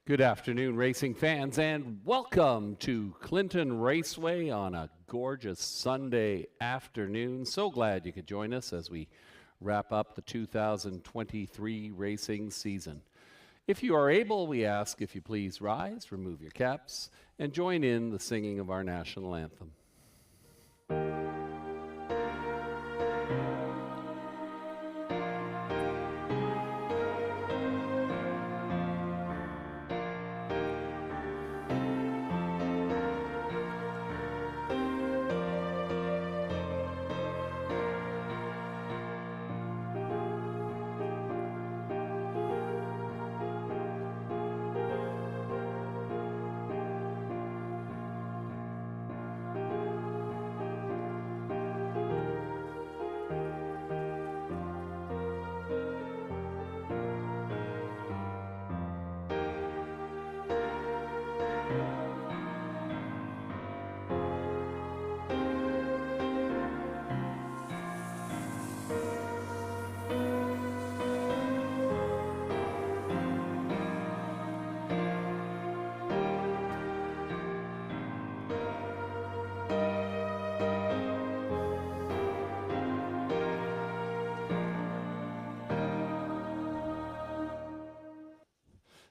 Good afternoon, racing fans, and welcome to Clinton Raceway on a gorgeous Sunday afternoon. So glad you could join us as we wrap up the 2023 racing season. If you are able, we ask if you please rise, remove your caps, and join in the singing of our national anthem.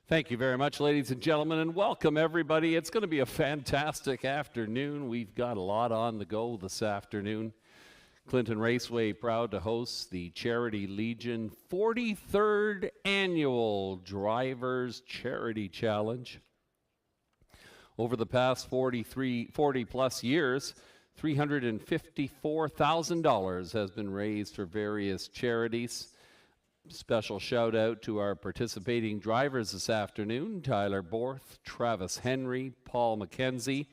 Thank you very much, ladies and gentlemen, and welcome everybody. It's going to be a fantastic afternoon. We've got a lot on the go this afternoon. Clinton Raceway proud to host the Charity Legion 43rd Annual Drivers Charity Challenge. Over the past 40 plus years, $354,000 has been raised for various charities. Special shout out to our participating drivers this afternoon: Tyler Borth, Travis Henry, Paul McKenzie,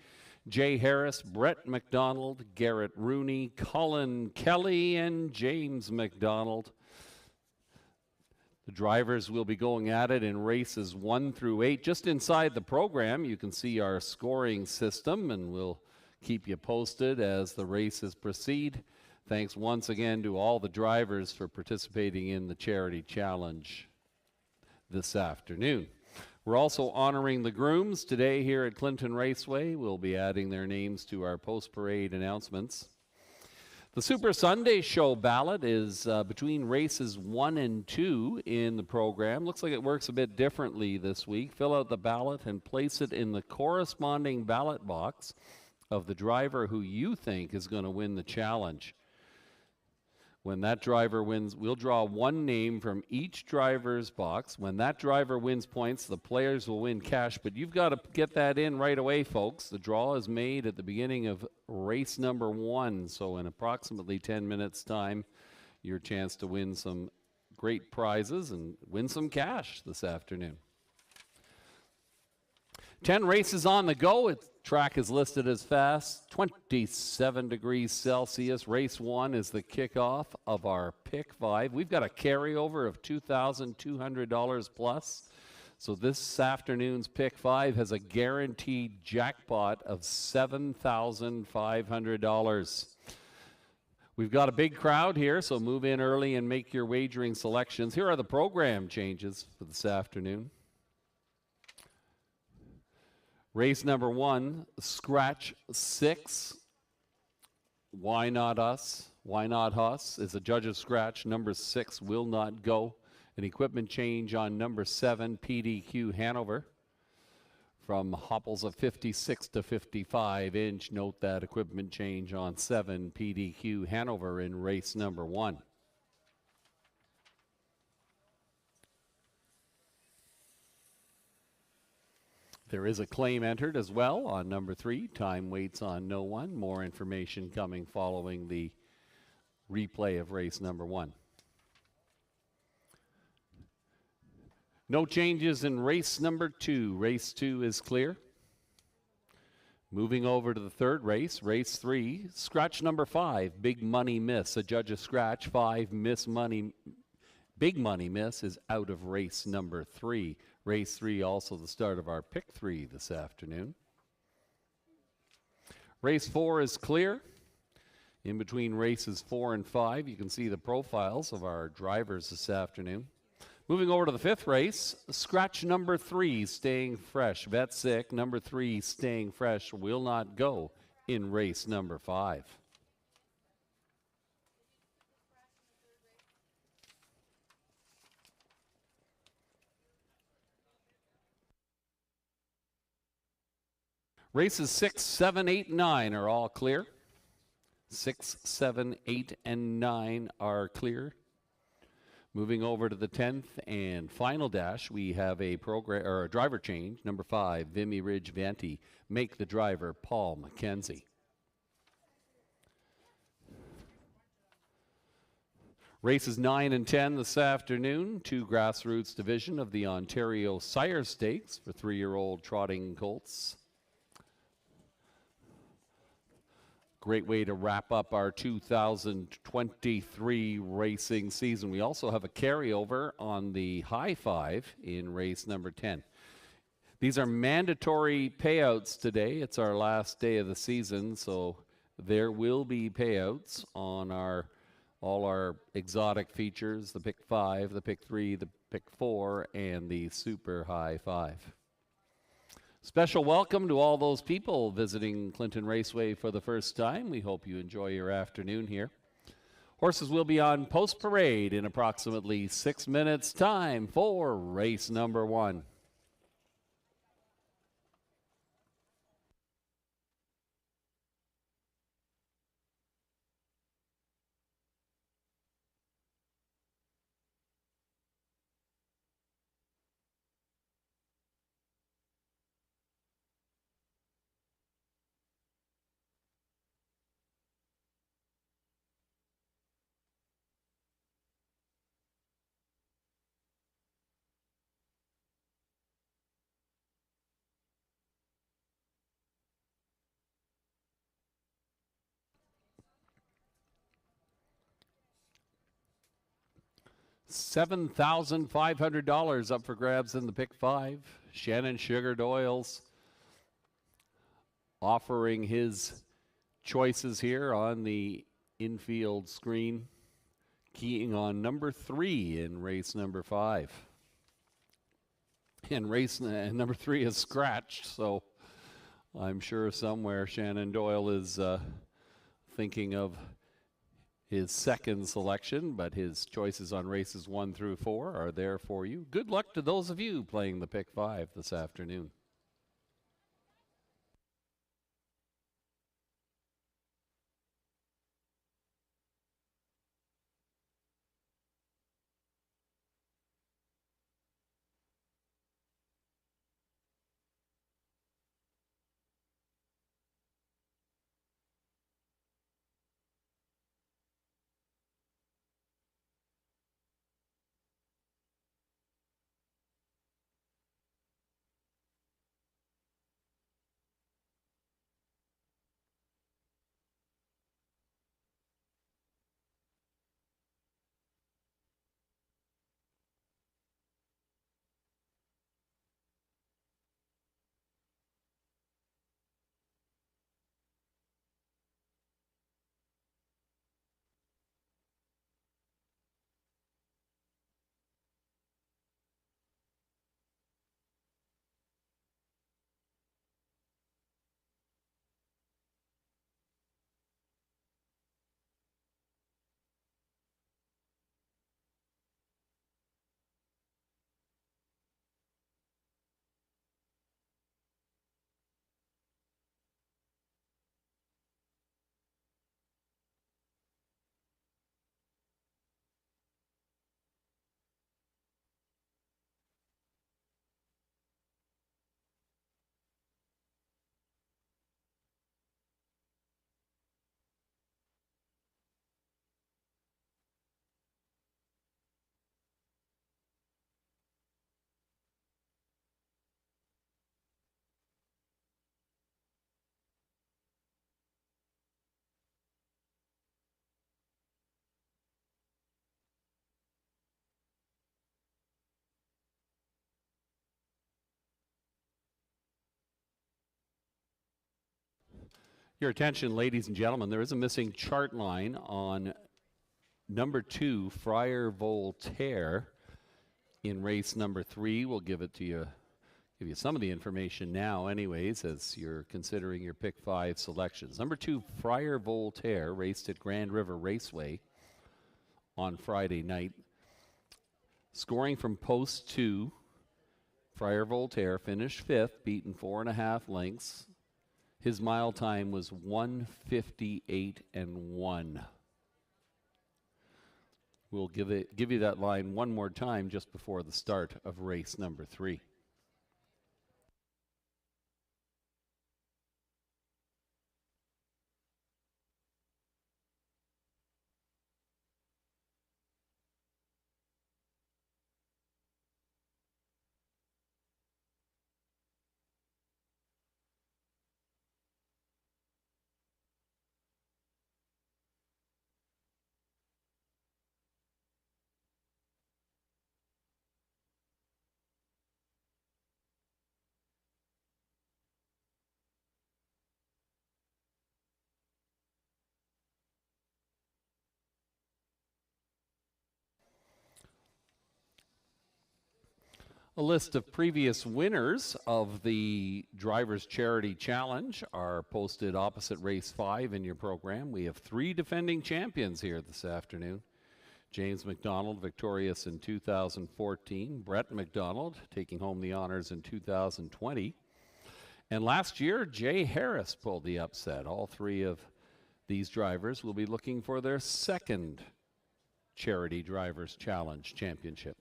Jay Harris, Brett McDonald, Garrett Rooney, Colin Kelly, and James McDonald. The drivers will be going at it in races 1 through 8. Just inside the program, you can see our scoring system, and we'll keep you posted as the races proceed. Thanks once again to all the drivers for participating in the Charity Challenge this afternoon. We're also honoring the grooms today here at Clinton Raceway. We'll be adding their names to our post-parade announcements. The Super Sunday Show ballot is between races 1 and 2 in the program. Looks like it works a bit differently this week. Fill out the ballot and place it in the corresponding ballot box of the driver who you think is going to win the challenge. When that driver wins, we'll draw one name from each driver's box. When that driver wins points, the players will win cash, but you've got to get that in right away, folks. The draw is made at the beginning of race number 1, so in approximately 10 minutes' time, your chance to win some great prizes and win some cash this afternoon. 10 races on the go. Its track is listed as fast, 27 degrees Celsius. Race 1 is the kickoff of our Pick 5. We've got a carryover of $2,200 plus. So this afternoon's Pick 5 has a guaranteed jackpot of $7,500. We've got a big crowd here, so move in early and make your wagering selections. Here are the program changes for this afternoon. Race number 1, Scratch 6. Why Not Us? Why Not Us is a judge's scratch. Number 6 will not go. An equipment change on number 7, PDQ Hanover. From hopples of 56 to 55 inch. Note that equipment change on 7, PDQ Hanover in race number 1. There is a claim entered as well on number 3. Time waits on no one. More information coming following the replay of race number 1. No changes in race number 2. Race 2 is clear. Moving over to the third race, race 3. Scratch number 5, Big Money Miss. A judge's scratch. 5, Miss Money. Big Money Miss is out of race number 3. Race 3 also the start of our Pick 3 this afternoon. Race 4 is clear. In between races 4 and 5, you can see the profiles of our drivers this afternoon. Moving over to the fifth race, scratch number 3, staying fresh. Vet sick, number 3, staying fresh, will not go in race number 5. Races 6, 7, 8, 9 are all clear. 6, 7, 8, and 9 are clear. Moving over to the 10th and final dash, we have a program or a driver change. Number 5, Vimy Ridge Vanti. Make the driver Paul McKenzie. Races 9 and 10 this afternoon, 2 grassroots division of the Ontario Sire Stakes for 3-year-old trotting colts. Great way to wrap up our 2023 racing season. We also have a carryover on the high 5 in race number 10. These are mandatory payouts today. It's our last day of the season, so there will be payouts on all our exotic features, the pick 5, the pick 3, the pick 4, and the super high 5. Special welcome to all those people visiting Clinton Raceway for the first time. We hope you enjoy your afternoon here. Horses will be on post parade in approximately 6 minutes' time for race number 1. $7,500 up for grabs in the pick 5. Shannon Sugar Doyle's offering his choices here on the infield screen, keying on number 3 in race number 5. And race number 3 is scratched, so I'm sure somewhere Shannon Doyle is thinking of his second selection, but his choices on races 1 through 4 are there for you. Good luck to those of you playing the pick 5 this afternoon. Your attention, ladies and gentlemen, there is a missing chart line on number 2, Friar Voltaire. in race number 3. We'll give you some of the information now anyways, as you're considering your pick 5 selections. Number 2, Friar Voltaire, raced at Grand River Raceway on Friday night. Scoring from post 2, Friar Voltaire finished 5th, beaten 4.5 lengths. His mile time was 1:58.1. We'll give you that line one more time just before the start of race number 3. A list of previous winners of the Drivers' Charity Challenge are posted opposite race 5 in your program. We have 3 defending champions here this afternoon. James McDonald, victorious in 2014. Brett McDonald, taking home the honors in 2020. And last year, Jay Harris pulled the upset. All 3 of these drivers will be looking for their second Charity Drivers' Challenge championship.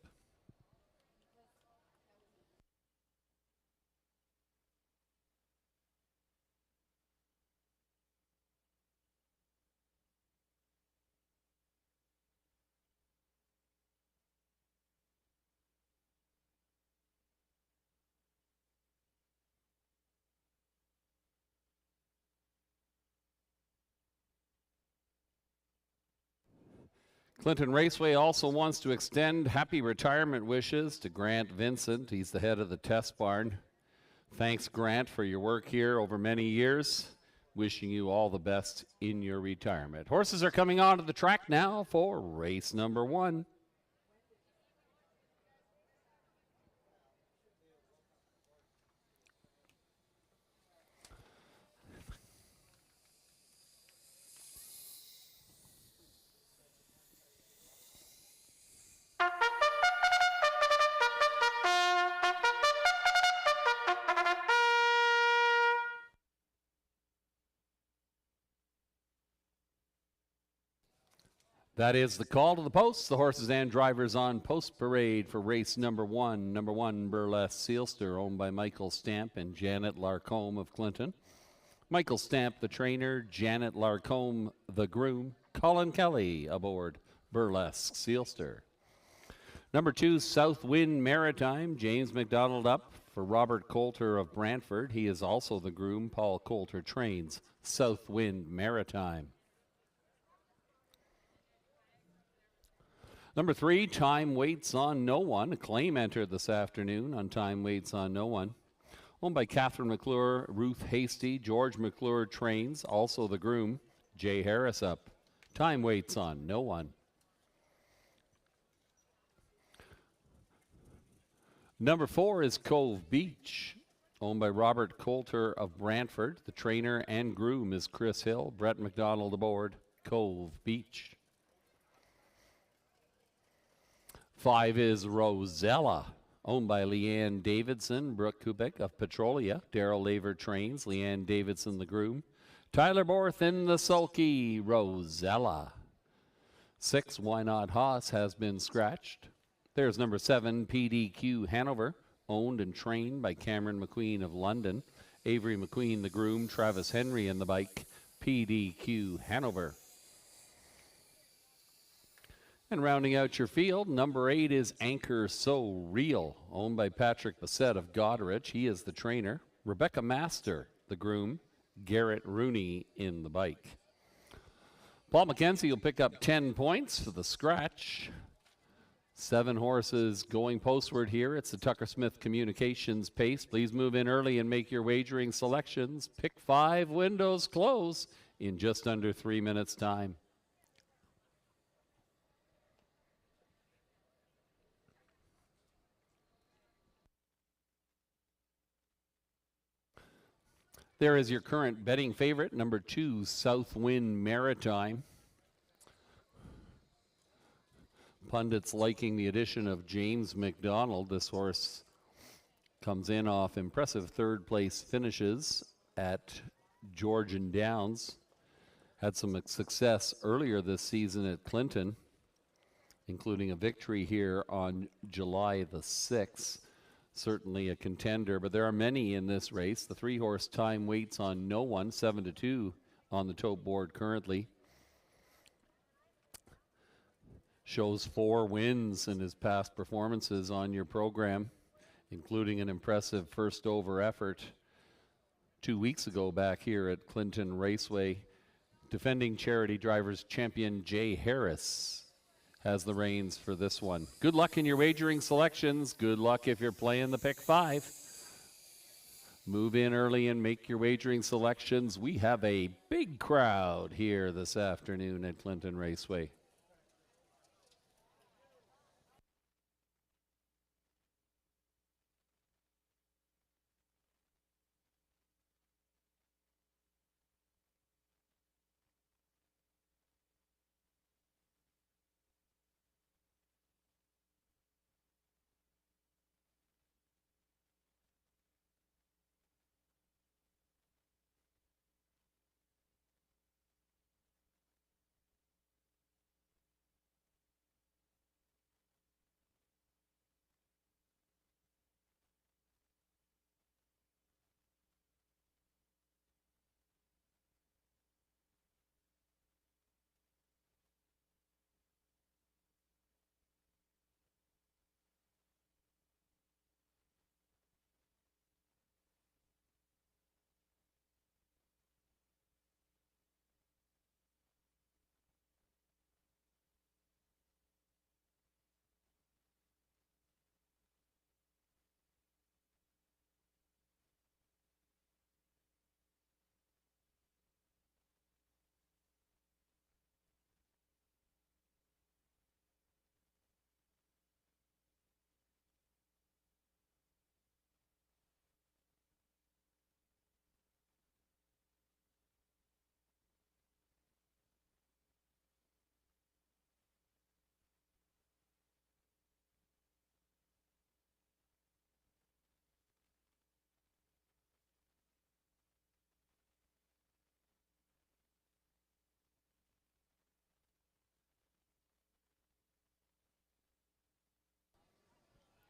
Clinton Raceway also wants to extend happy retirement wishes to Grant Vincent. He's the head of the test barn. Thanks, Grant, for your work here over many years. Wishing you all the best in your retirement. Horses are coming onto the track now for race number 1. That is the call to the posts. The horses and drivers on post parade for race number 1. Number 1, Burlesque Sealster, owned by Michael Stamp and Janet Larcombe of Clinton. Michael Stamp, the trainer. Janet Larcombe, the groom. Colin Kelly aboard Burlesque Sealster. Number 2, Southwind Maritime. James McDonald up for Robert Coulter of Brantford. He is also the groom. Paul Coulter trains Southwind Maritime. Number 3, Time Waits on No One. A claim entered this afternoon on Time Waits on No One. Owned by Catherine McClure, Ruth Hasty, George McClure trains, also the groom. Jay Harris up. Time Waits on No One. Number 4 is Cove Beach, owned by Robert Coulter of Brantford. The trainer and groom is Chris Hill. Brett McDonald aboard Cove Beach. 5 is Rosella, owned by Leanne Davidson, Brooke Kubik of Petrolia. Daryl Laver trains, Leanne Davidson the groom. Tyler Borth in the sulky, Rosella. 6, Why Not Haas, has been scratched. There's number 7, PDQ Hanover, owned and trained by Cameron McQueen of London. Avery McQueen the groom, Travis Henry in the bike, PDQ Hanover. And rounding out your field, number 8 is Anchor So Real, owned by Patrick Bassett of Goderich. He is the trainer. Rebecca Master, the groom. Garrett Rooney in the bike. Paul McKenzie will pick up 10 points for the scratch. 7 horses going postward here. It's the Tucker Smith Communications pace. Please move in early and make your wagering selections. Pick 5 windows close in just under 3 minutes' time. There is your current betting favorite, number 2, Southwind Maritime. Pundits liking the addition of James McDonald. This horse comes in off impressive third place finishes at Georgian Downs. Had some success earlier this season at Clinton, including a victory here on July the 6th. Certainly a contender, but there are many in this race. The 3-horse Time Waits on No One, 7-2 on the tote board currently. Shows 4 wins in his past performances on your program, including an impressive first over effort 2 weeks ago back here at Clinton Raceway. Defending Charity Drivers champion Jay Harris has the reins for this one. Good luck in your wagering selections. Good luck if you're playing the pick 5. Move in early and make your wagering selections. We have a big crowd here this afternoon at Clinton Raceway.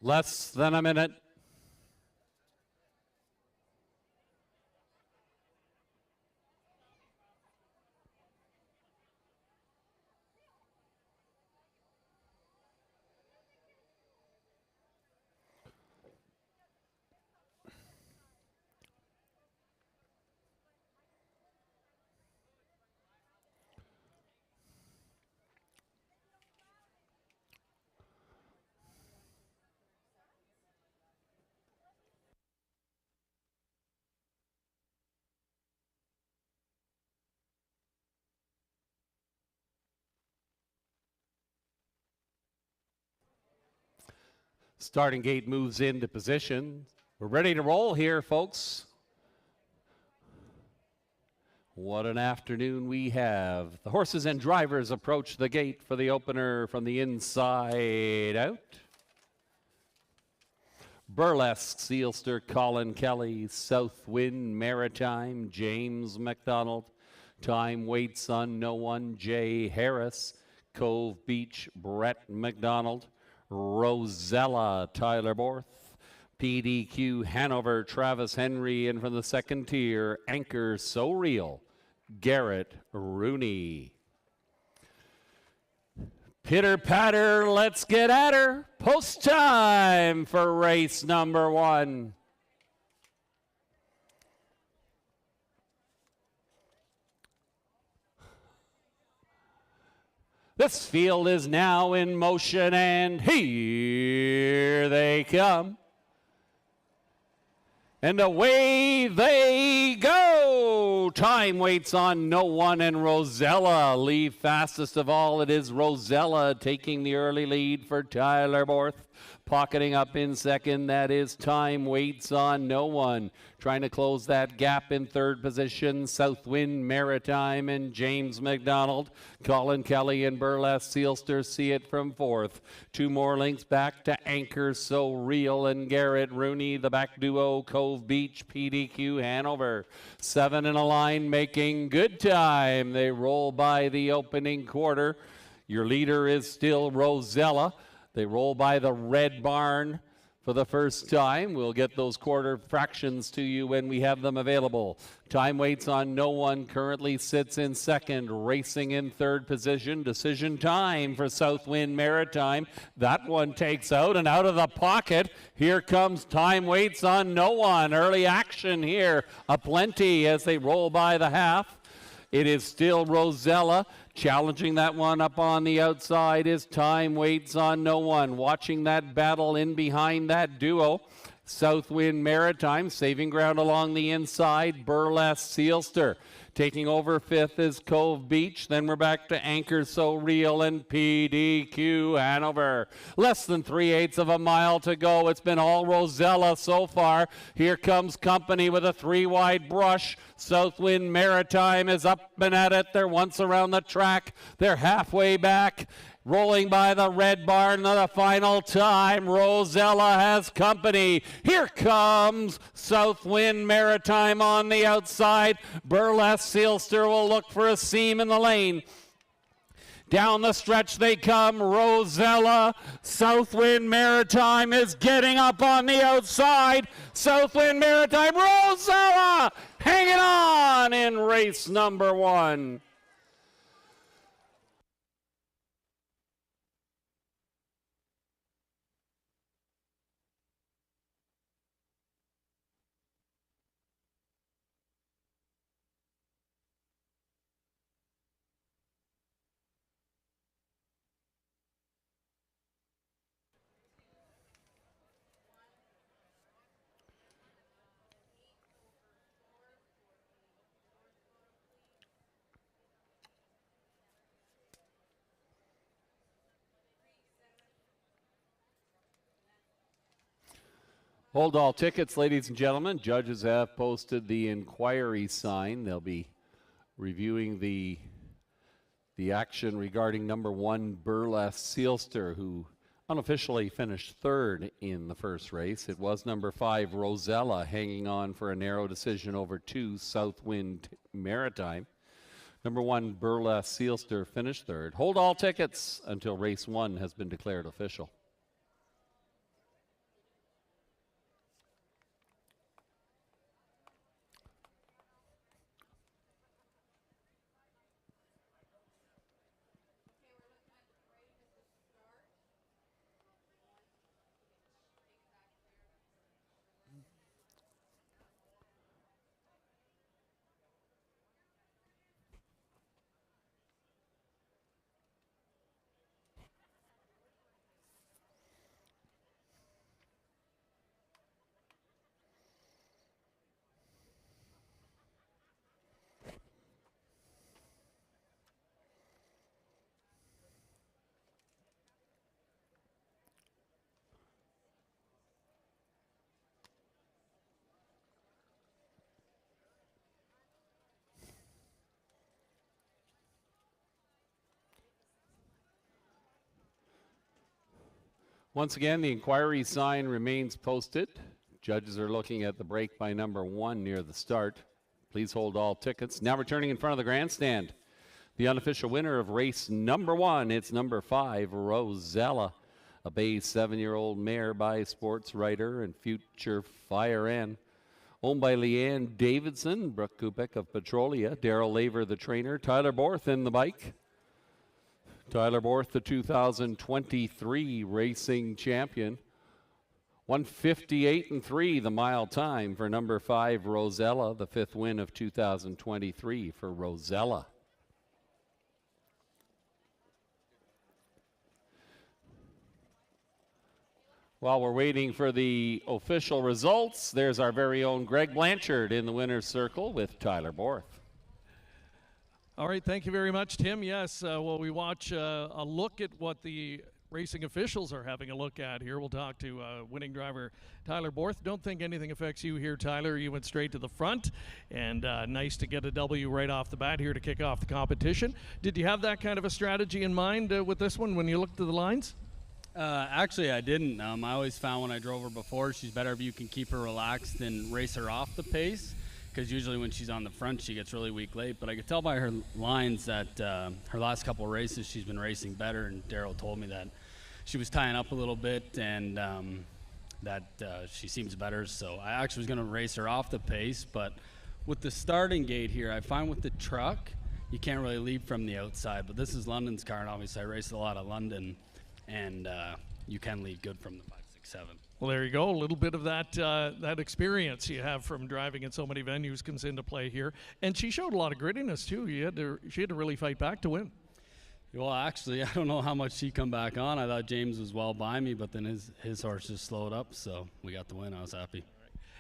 Less than a minute. Starting gate moves into position. We're ready to roll here, folks. What an afternoon we have. The horses and drivers approach the gate for the opener from the inside out. Burlesque, Sealster, Colin Kelly, Southwind, Maritime, James McDonald. Time Waits on No One, Jay Harris. Cove Beach, Brett McDonald. Rosella, Tyler Borth. PDQ, Hanover, Travis Henry. And from the second tier, Anchor So Real, Garrett Rooney. Pitter patter, let's get at her. Post time for race number 1. This field is now in motion, and here they come. And away they go. Time waits on no one, and Rosella leave fastest of all. It is Rosella taking the early lead for Tyler Borth. Pocketing up in second, that is Time Waits on No One. Trying to close that gap in third position, Southwind Maritime and James McDonald. Colin Kelly and Burlesque Sealster see it from fourth. Two more links back to Anchor So Real and Garrett Rooney. The back duo, Cove Beach, PDQ Hanover. 7 in a line making good time. They roll by the opening quarter. Your leader is still Rosella. They roll by the Red Barn for the first time. We'll get those quarter fractions to you when we have them available. Time Waits on No One currently sits in second, racing in third position. Decision time for Southwind Maritime. That one takes out, and out of the pocket, here comes Time Waits on No One. Early action here, aplenty as they roll by the half. It is still Rosella. Challenging that one up on the outside is Time Waits on No One. Watching that battle in behind that duo. Southwind Maritime saving ground along the inside. Burlesque Sealster. Taking over fifth is Cove Beach. Then we're back to Anchor So Real and PDQ Hanover. Less than 3/8 of a mile to go. It's been all Rosella so far. Here comes Company with a 3-wide brush. Southwind Maritime is up and at it. They're once around the track. They're halfway back. Rolling by the Red Barn the final time. Rosella has Company. Here comes Southwind Maritime on the outside. Burlesque Sealster will look for a seam in the lane. Down the stretch they come. Rosella. Southwind Maritime is getting up on the outside. Southwind Maritime. Rosella hanging on in race number 1. Hold all tickets, ladies and gentlemen. Judges have posted the inquiry sign. They'll be reviewing the action regarding number 1, Burlesque Sealster, who unofficially finished third in the first race. It was number 5, Rosella, hanging on for a narrow decision over 2, Southwind Maritime. Number 1, Burlesque Sealster, finished third. Hold all tickets until race 1 has been declared official. Once again, the inquiry sign remains posted. Judges are looking at the break by number 1 near the start. Please hold all tickets. Now returning in front of the grandstand, the unofficial winner of race number 1, it's number 5, Rosella, a Bay 7-year-old mare by sports writer and future Fire N. Owned by Leanne Davidson, Brooke Kupek of Petrolia, Daryl Laver, the trainer, Tyler Borth in the bike. Tyler Borth, the 2023 racing champion. 1:58.3 the mile time for number 5, Rosella, the 5th win of 2023 for Rosella. While we're waiting for the official results, there's our very own Greg Blanchard in the winner's circle with Tyler Borth. All right, thank you very much, Tim. Yes, well, we watch a look at what the racing officials are having a look at here. We'll talk to winning driver Tyler Borth. Don't think anything affects you here, Tyler. You went straight to the front, and nice to get a W right off the bat here to kick off the competition. Did you have that kind of a strategy in mind with this one when you looked to the lines? Actually, I didn't. I always found when I drove her before, she's better if you can keep her relaxed and race her off the pace, because usually when she's on the front, she gets really weak late. But I could tell by her lines that her last couple of races, she's been racing better, and Daryl told me that she was tying up a little bit and that she seems better. So I actually was going to race her off the pace, but with the starting gate here, I find with the truck, you can't really lead from the outside. But this is London's car, and obviously I raced a lot of London, and you can lead good from the 5, 6, 7. Well, there you go. A little bit of that that experience you have from driving in so many venues comes into play here. And she showed a lot of grittiness too. She had to really fight back to win. Well, actually, I don't know how much she come back on. I thought James was well by me, but then his horse just slowed up, so we got the win. I was happy.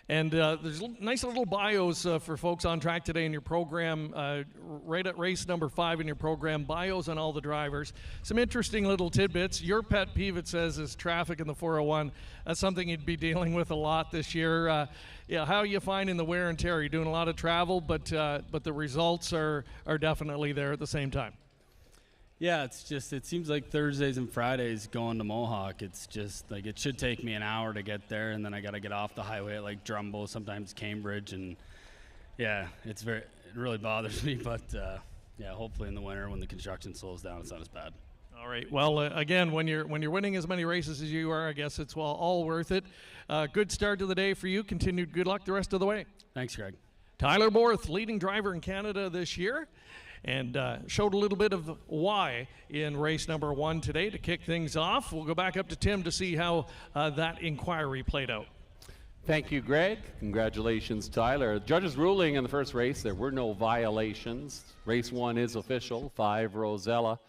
And there's nice little bios for folks on track today in your program, right at race number 5 in your program, bios on all the drivers. Some interesting little tidbits. Your pet peeve, it says, is traffic in the 401. That's something you'd be dealing with a lot this year. Yeah, how are you finding the wear and tear? You're doing a lot of travel, but the results are definitely there at the same time. Yeah, it's just, it seems like Thursdays and Fridays going to Mohawk, it's just like it should take me an hour to get there, and then I got to get off the highway at like Drumbo, sometimes Cambridge, and yeah, it really bothers me, but yeah, hopefully in the winter when the construction slows down, it's not as bad. All right. Well, again, when you're winning as many races as you are, I guess it's all worth it. Good start to the day for you. Continued good luck the rest of the way. Thanks, Greg. Tyler Borth, leading driver in Canada this year, and showed a little bit of why in race number 1 today to kick things off. We'll go back up to Tim to see how that inquiry played out. Thank you, Greg. Congratulations, Tyler. Judges ruling in the first race, there were no violations. Race 1 is official. 5 Rosella,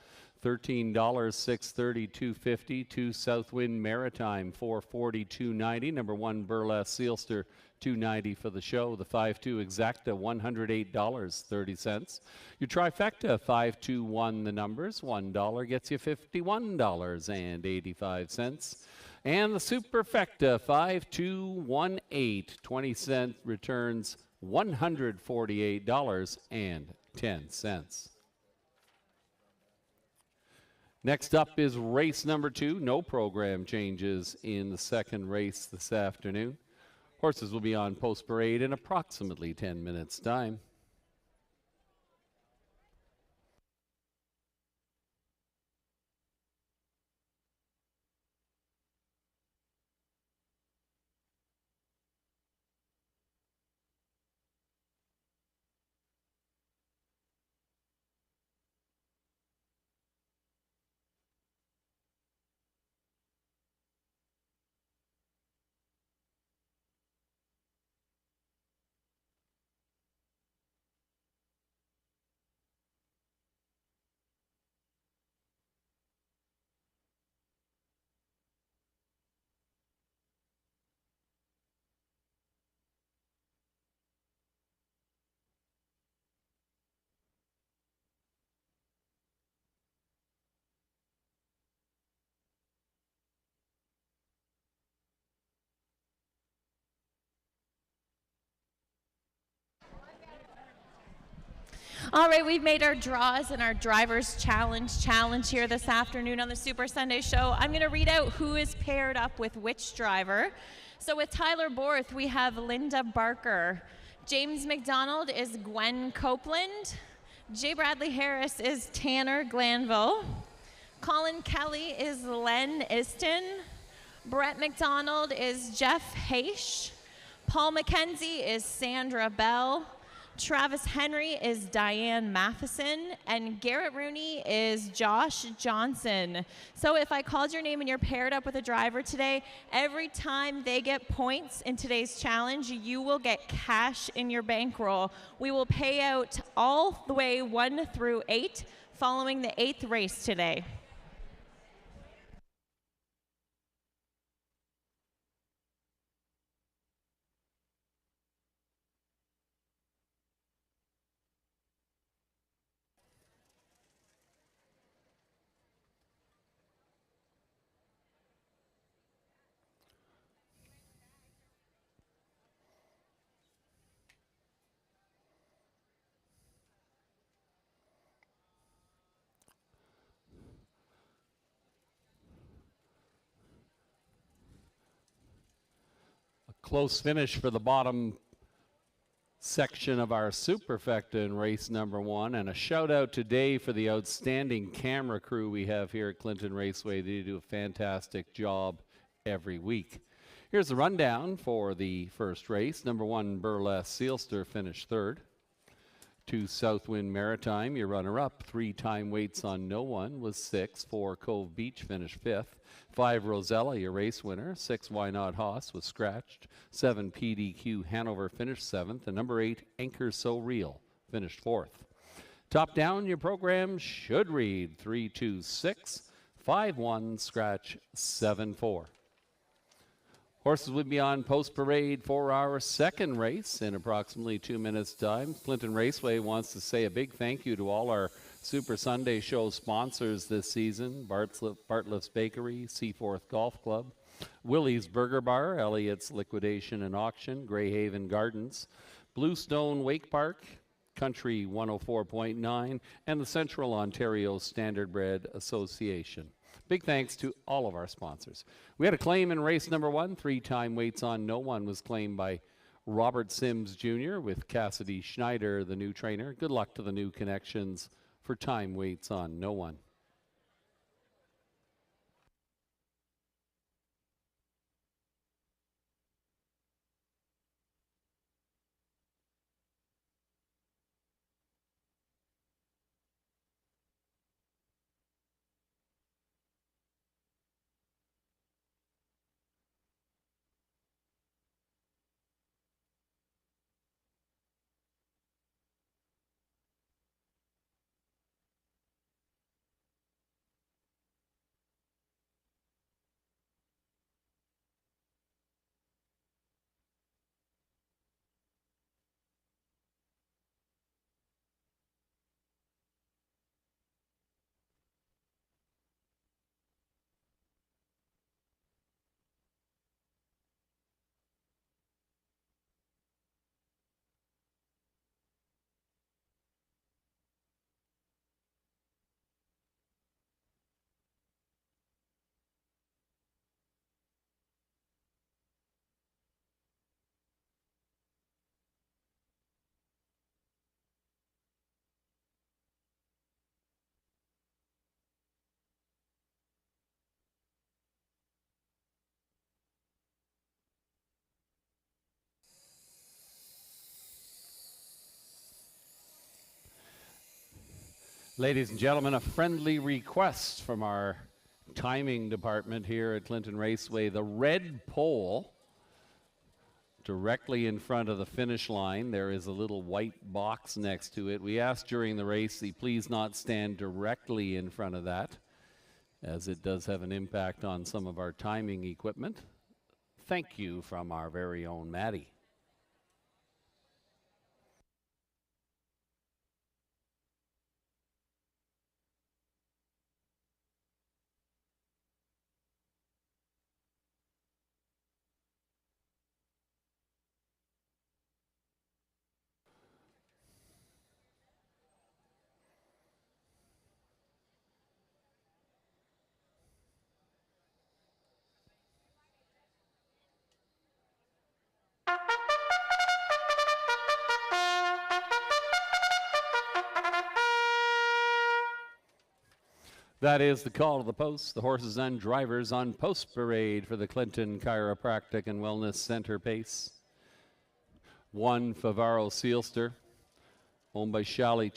$13, $630, $250. 2 Southwind Maritime, $440, $290. Number 1 Burlesque Sealster, $290 for the show. The 5-2 Exacta, $108.30. Your trifecta, 5-2-1 the numbers. $1 gets you $51.85. And the superfecta, 5-2-1-8, 20-cent returns $148.10. Next up is race number 2. No program changes in the second race this afternoon. Horses will be on post parade in approximately 10 minutes' time. All right, we've made our draws and our driver's challenge here this afternoon on the Super Sunday Show. I'm going to read out who is paired up with which driver. So with Tyler Borth, we have Linda Barker. James McDonald is Gwen Copeland. J. Bradley Harris is Tanner Glanville. Colin Kelly is Len Iston. Brett McDonald is Jeff Haish. Paul McKenzie is Sandra Bell. Travis Henry is Diane Matheson, and Garrett Rooney is Josh Johnson. So if I called your name and you're paired up with a driver today, every time they get points in today's challenge, you will get cash in your bankroll. We will pay out all the way 1 through 8 following the 8th race today. Close finish for the bottom section of our superfecta in race number 1, and a shout out today for the outstanding camera crew we have here at Clinton Raceway. They do a fantastic job every week. Here's the rundown for the first race. Number 1, Burlesque Sealster finished 3rd. 2, Southwind Maritime, your runner-up. 3, Time Waits on No One was 6th. 4, Cove Beach finished 5th. 5, Rosella, your race winner. 6, Why Not Haas was scratched. 7, PDQ Hanover finished 7th. And number 8, Anchor So Real finished 4th. Top down, your program should read 3, 2, 6, 5, 1, scratch 7, 4. Horses will be on post parade for our second race in approximately 2 minutes' time. Clinton Raceway wants to say a big thank you to all our Super Sunday Show sponsors this season: Bartlett's Bakery, Seaforth Golf Club, Willie's Burger Bar, Elliott's Liquidation and Auction, Greyhaven Gardens, Bluestone Wake Park, Country 104.9, and the Central Ontario Standardbred Association. Big thanks to all of our sponsors. We had a claim in race number 1. 3 Time Waits on No One was claimed by Robert Sims Jr. with Cassidy Schneider, the new trainer. Good luck to the new connections for Time Waits on No One. Ladies and gentlemen, a friendly request from our timing department here at Clinton Raceway. The red pole directly in front of the finish line, there is a little white box next to it. We asked during the race that please not stand directly in front of that, as it does have an impact on some of our timing equipment. Thank you from our very own Maddie. That is the call to the post. The horses and drivers on post parade for the Clinton Chiropractic and Wellness Center pace. 1, Favaro Sealster, owned by Sally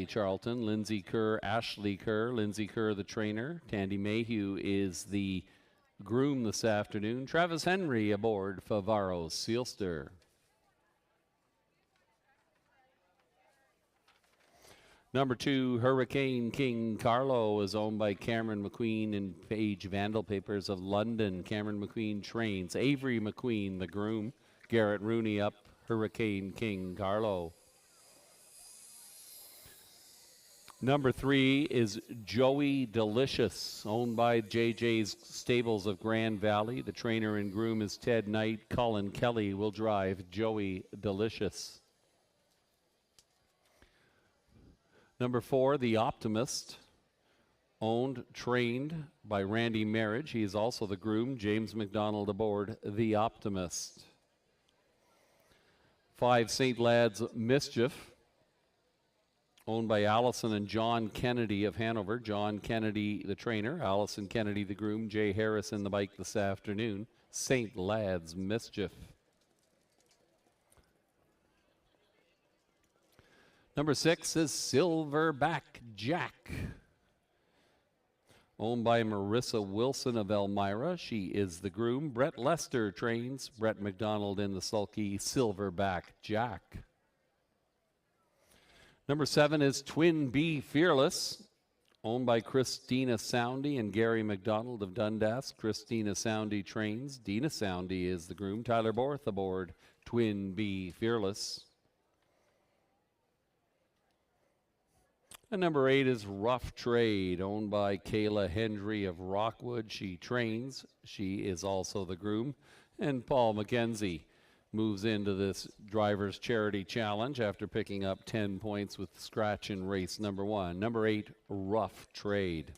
Charlton, Lindsay Kerr, Ashley Kerr. Lindsay Kerr, the trainer. Tandy Mayhew is the groom this afternoon. Travis Henry aboard Favaro Sealster. Number 2, Hurricane King Carlo, is owned by Cameron McQueen and Page Vandal Papers of London. Cameron McQueen trains. Avery McQueen, the groom. Garrett Rooney up Hurricane King Carlo. Number 3 is Joey Delicious, owned by JJ's Stables of Grand Valley. The trainer and groom is Ted Knight. Colin Kelly will drive Joey Delicious. Number 4, The Optimist, owned, trained by Randy Marriage. He is also the groom. James McDonald aboard the Optimist. 5 St. Lad's Mischief, owned by Allison and John Kennedy of Hanover. John Kennedy, the trainer. Allison Kennedy, the groom. Jay Harris in the bike this afternoon. St. Lad's Mischief. Number 6 is Silverback Jack, owned by Marissa Wilson of Elmira. She is the groom. Brett Lester trains. Brett McDonald in the sulky Silverback Jack. Number 7 is Twin B Fearless, owned by Christina Soundy and Gary McDonald of Dundas. Christina Soundy trains. Dina Soundy is the groom. Tyler Borth aboard Twin B Fearless. And number 8 is Rough Trade, owned by Kayla Hendry of Rockwood. She trains. She is also the groom. And Paul McKenzie moves into this Drivers' Charity Challenge after picking up 10 points with scratch in race number 1. Number 8, Rough Trade.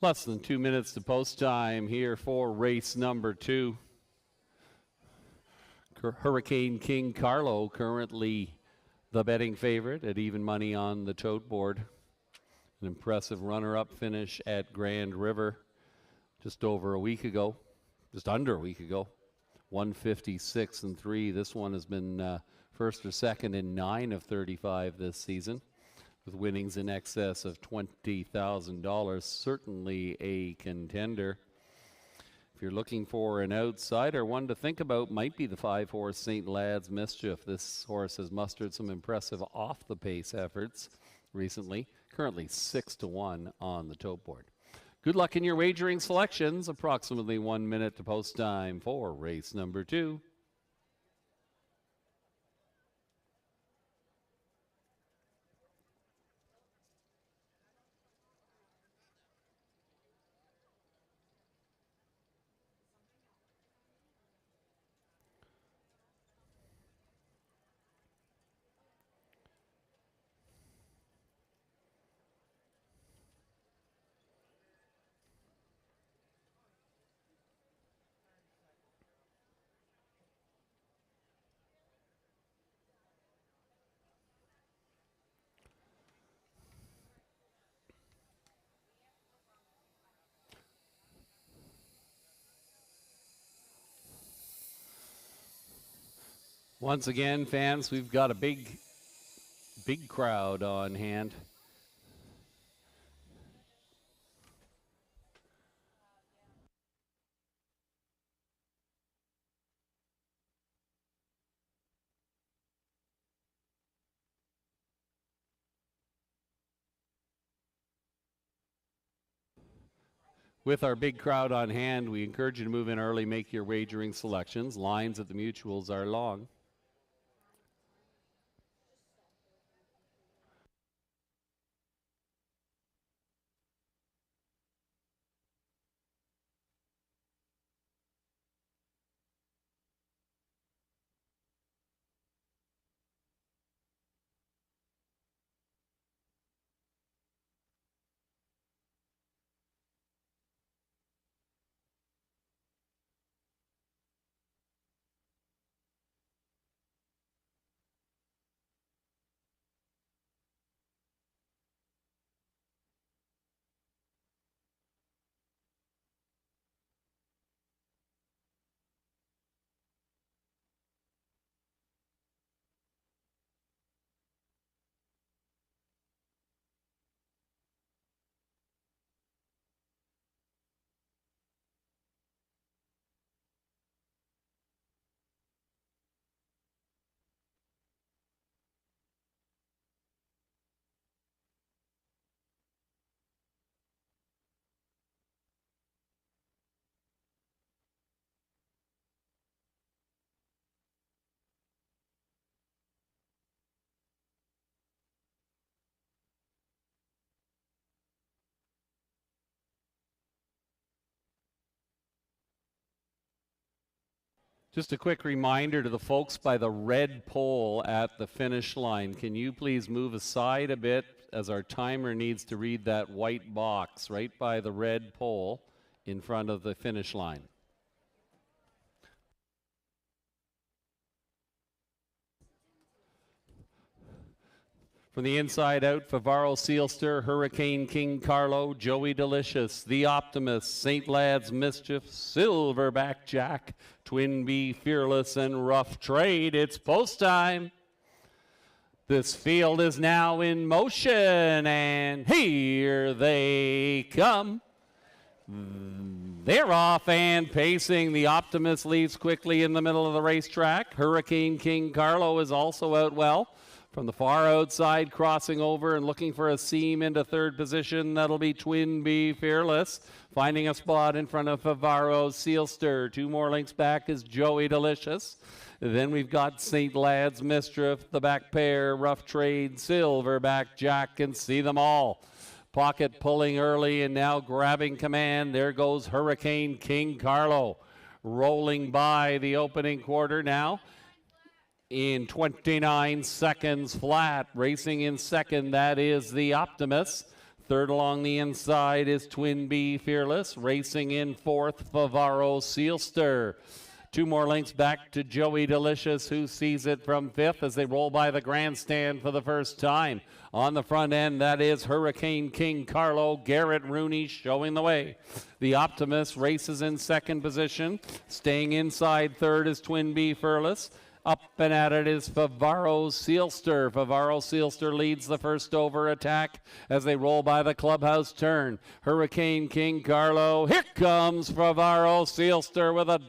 Less than 2 minutes to post time here for race number 2. Hurricane King Carlo currently the betting favorite at even money on the tote board. An impressive runner-up finish at Grand River just over a week ago, just under a week ago. 156-3. This one has been first or second in 9 of 35 this season, with winnings in excess of $20,000. Certainly a contender. If you're looking for an outsider, one to think about might be the 5-horse St. Lad's Mischief. This horse has mustered some impressive off-the-pace efforts recently. Currently 6-1 on the tote board. Good luck in your wagering selections. Approximately 1 minute to post time for race number 2. Once again, fans, we've got a big crowd on hand. With our big crowd on hand, we encourage you to move in early, make your wagering selections. Lines at the mutuals are long. Just a quick reminder to the folks by the red pole at the finish line. Can you please move aside a bit as our timer needs to read that white box right by the red pole in front of the finish line. From the inside out, Favaro, Sealster, Hurricane King Carlo, Joey Delicious, The Optimist, St. Lad's Mischief, Silverback Jack, Twin B Fearless, and Rough Trade. It's post time. This field is now in motion, and here they come. They're off and pacing. The Optimist leads quickly in the middle of the racetrack. Hurricane King Carlo is also out well. From the far outside, crossing over and looking for a seam into third position, that'll be Twin B Fearless, finding a spot in front of Favaro's Sealster. 2 more links back is Joey Delicious. Then we've got St. Lad's Mischief, the back pair, Rough Trade, Silverback Jack, and see them all. Pocket pulling early and now grabbing command. There goes Hurricane King Carlo, rolling by the opening quarter now. In 29 seconds flat, racing in second, that is the Optimist. Third along the inside is Twin B Fearless, racing in fourth, Favaro Sealster. 2 more links back to Joey Delicious, who sees it from fifth as they roll by the grandstand for the first time. On the front end, that is Hurricane King Carlo, Garrett Rooney showing the way. The Optimist races in second position. Staying inside third is Twin B Fearless. Up and at it is Favaro Sealster. Favaro Sealster leads the first over attack as they roll by the clubhouse turn. Hurricane King Carlo. Here comes Favaro Sealster with a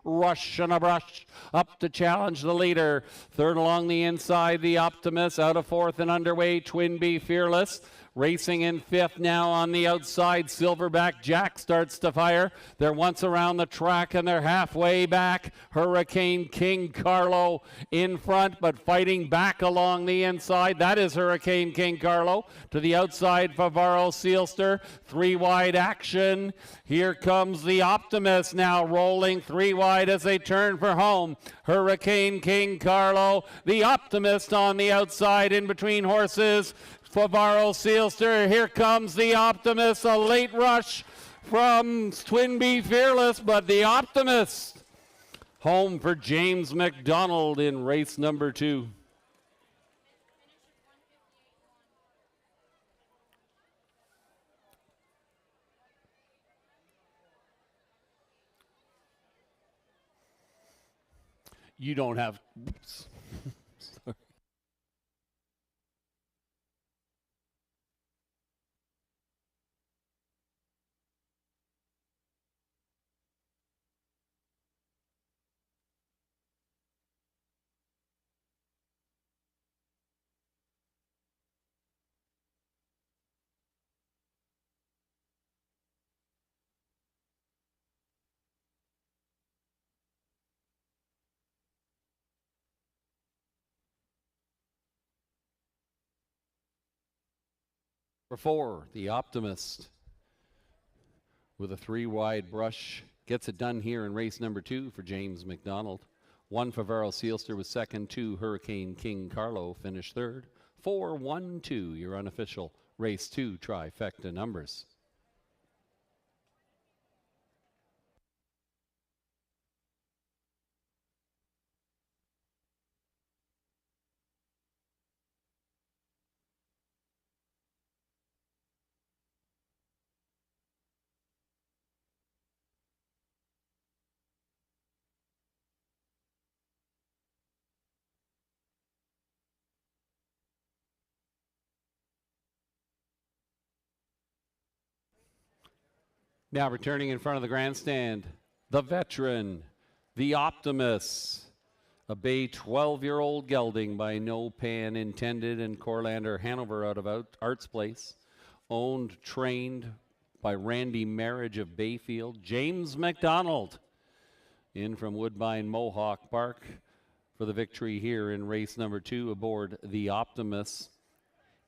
rush and a brush up to challenge the leader. Third along the inside, the Optimist. Out of fourth and underway, Twin B Fearless. Racing in fifth now on the outside, Silverback Jack starts to fire. They're once around the track and they're halfway back. Hurricane King Carlo in front, but fighting back along the inside. That is Hurricane King Carlo. To the outside, Favaro Sealster. 3 wide action. Here comes the Optimist now rolling 3 wide as they turn for home. Hurricane King Carlo, the Optimist on the outside in between horses. Favaro Sealster, here comes the Optimist, a late rush from Twin B Fearless, but the Optimist home for James McDonald in race number 2. You don't have, oops. For 4, the Optimist with a 3 wide brush gets it done here in race number 2 for James McDonald. 1 Favaro Sealster was second, 2 Hurricane King Carlo finished third. 4, 1, 2, your unofficial race 2 trifecta numbers. Now returning in front of the grandstand, the veteran, the Optimist, a bay 12-year-old gelding by no pan intended, and Corlander Hanover out of Arts Place, owned, trained by Randy Marriage of Bayfield. James McDonald in from Woodbine Mohawk Park for the victory here in race number 2 aboard the Optimist.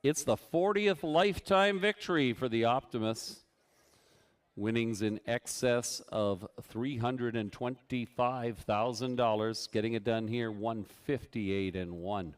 It's the 40th lifetime victory for the Optimist. Winnings in excess of $325,000. Getting it done here, 158-1.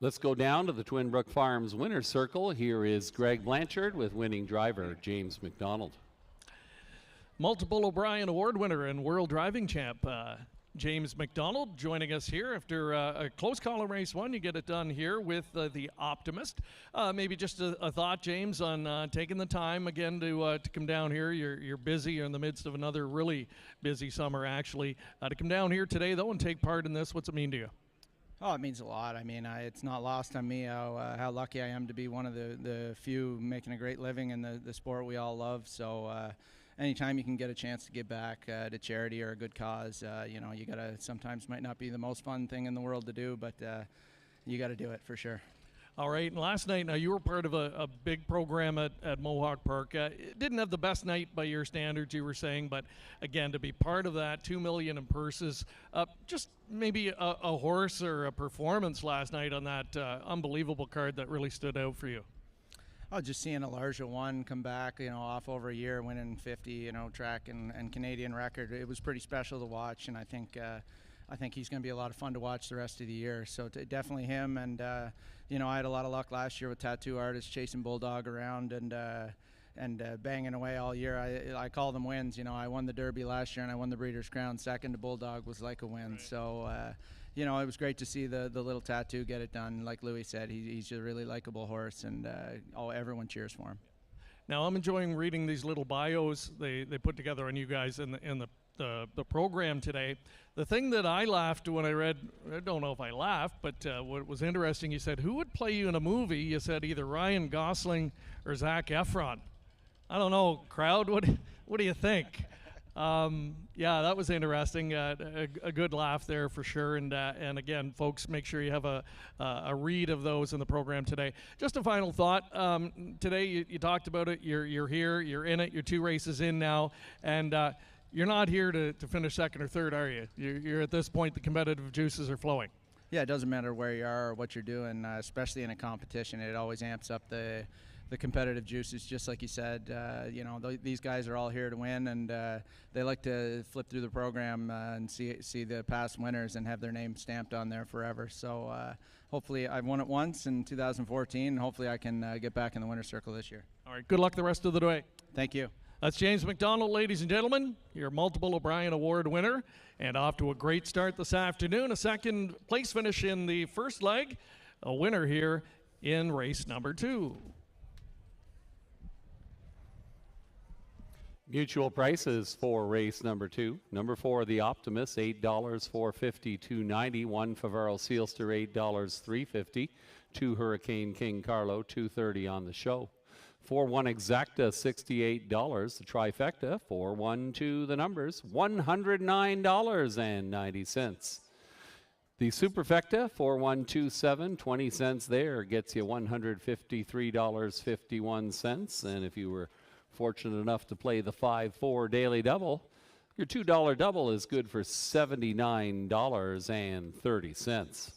Let's go down to the Twin Brook Farms winner's circle. Here is Greg Blanchard with winning driver James McDonald. Multiple O'Brien Award winner and world driving champ James McDonald joining us here after a close call in race one. You get it done here with the Optimist. Maybe just a thought, James, on taking the time again to come down here. You're busy. You're in the midst of another really busy summer, actually. To come down here today, though, and take part in this, what's it mean to you? Oh, it means a lot. I mean, it's not lost on me how lucky I am to be one of the few making a great living in the sport we all love. So anytime you can get a chance to give back to charity or a good cause, you know, you gotta, sometimes might not be the most fun thing in the world to do, but you got to do it for sure. All right, and last night, now you were part of a big program at Mohawk Park. It didn't have the best night by your standards, you were saying, but again, to be part of that, $2 million in purses, just maybe a horse or a performance last night on that unbelievable card that really stood out for you. Oh, just seeing Elijah One come back, you know, off over a year, winning 50, you know, track and Canadian record. It was pretty special to watch, and I think he's going to be a lot of fun to watch the rest of the year. So definitely him, and you know, I had a lot of luck last year with tattoo artists chasing Bulldog around and banging away all year. I call them wins. You know, I won the Derby last year and I won the Breeders' Crown. Second to Bulldog was like a win. Right. So you know, it was great to see the little tattoo get it done. Like Louis said, he's a really likable horse, and everyone cheers for him. Now I'm enjoying reading these little bios they put together on you guys in the program today. The thing that I laughed when I read, I don't know if I laughed, but what was interesting, you said, who would play you in a movie? You said either Ryan Gosling or Zac Efron. I don't know, crowd, what do you think? Yeah, that was interesting. A good laugh there for sure. And again, folks, make sure you have a read of those in the program today. Just a final thought. Today, you talked about it. You're here. You're in it. You're 2 races in now. And you're not here to finish second or third, are you? You're at this point, the competitive juices are flowing. Yeah, it doesn't matter where you are or what you're doing, especially in a competition. It always amps up the competitive juices, just like you said. You know, these guys are all here to win, and they like to flip through the program and see the past winners and have their name stamped on there forever. So hopefully, I've won it once in 2014, and hopefully I can get back in the winner's circle this year. All right, good luck the rest of the day. Thank you. That's James McDonald, ladies and gentlemen, your multiple O'Brien Award winner, and off to a great start this afternoon. A second place finish in the first leg, a winner here in race number 2. Mutual prices for race number 2. Number 4, the Optimist, $8, $4.50, $2.90. 1 Favaro Sealster, $8, $3.50. 2 Hurricane King Carlo, $2.30 on the show. 4-1 Exacta, $68. The trifecta, 4-1-2 the numbers, $109.90. The superfecta, 4127, 20 cents there, gets you $153.51. And if you were fortunate enough to play the 5-4 daily double, your $2 double is good for $79.30.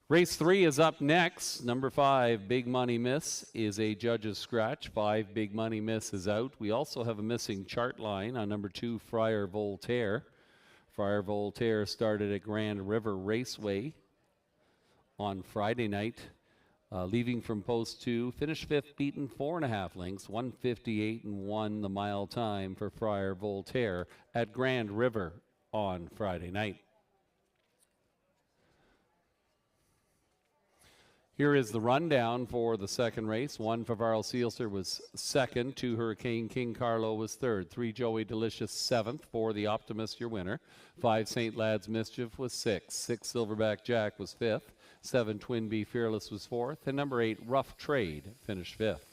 Race 3 is up next. Number 5, Big Money Miss, is a judge's scratch. 5, Big Money Miss is out. We also have a missing chart line on number 2, Friar Voltaire. Friar Voltaire started at Grand River Raceway on Friday night, leaving from post 2. Finished 5th, beaten 4.5 lengths, 158-1 the mile time for Friar Voltaire at Grand River on Friday night. Here is the rundown for the second race. 1 Favaro Sealster was second. 2 Hurricane King Carlo was third. 3 Joey Delicious 7th. 4 the Optimist, your winner. 5 St. Lad's Mischief was 6th. 6 Silverback Jack was 5th. 7 Twin Bee Fearless was 4th. And number 8 Rough Trade finished 5th.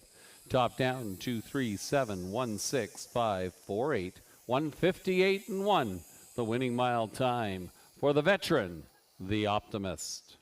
Top down 2, 3, 7, 1, 6, 5, 4, 8. 1:58 and 1, the winning mile time for the veteran, the Optimist.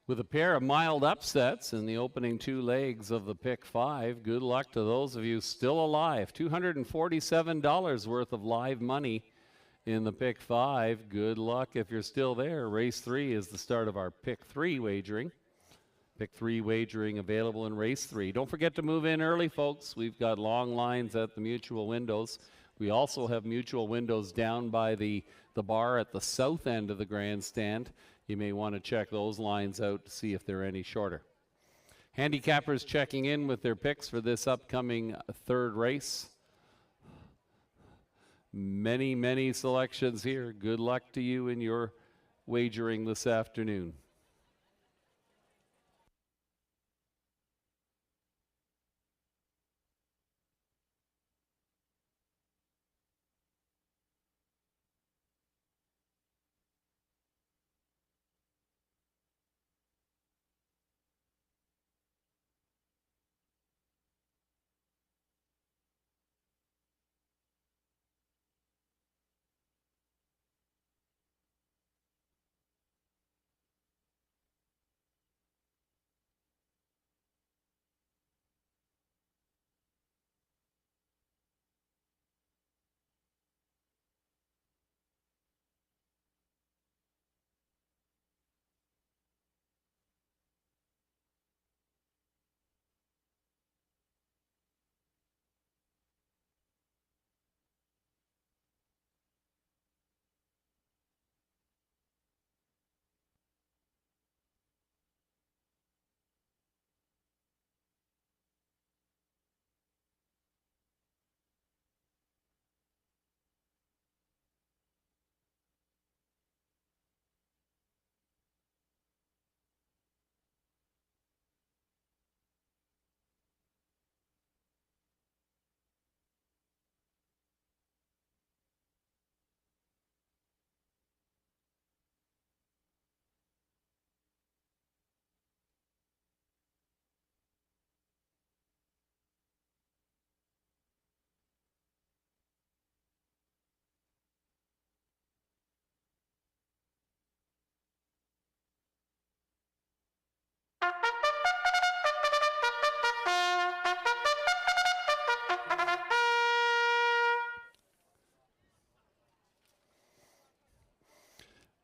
With a pair of mild upsets in the opening two legs of the pick five, good luck to those of you still alive. $247 worth of live money in the pick five. Good luck if you're still there. Race 3 is the start of our pick 3 wagering. Pick 3 wagering available in race 3. Don't forget to move in early, folks. We've got long lines at the mutual windows. We also have mutual windows down by the bar at the south end of the grandstand. You may want to check those lines out to see if they're any shorter. Handicappers checking in with their picks for this upcoming third race. Many selections here. Good luck to you in your wagering this afternoon.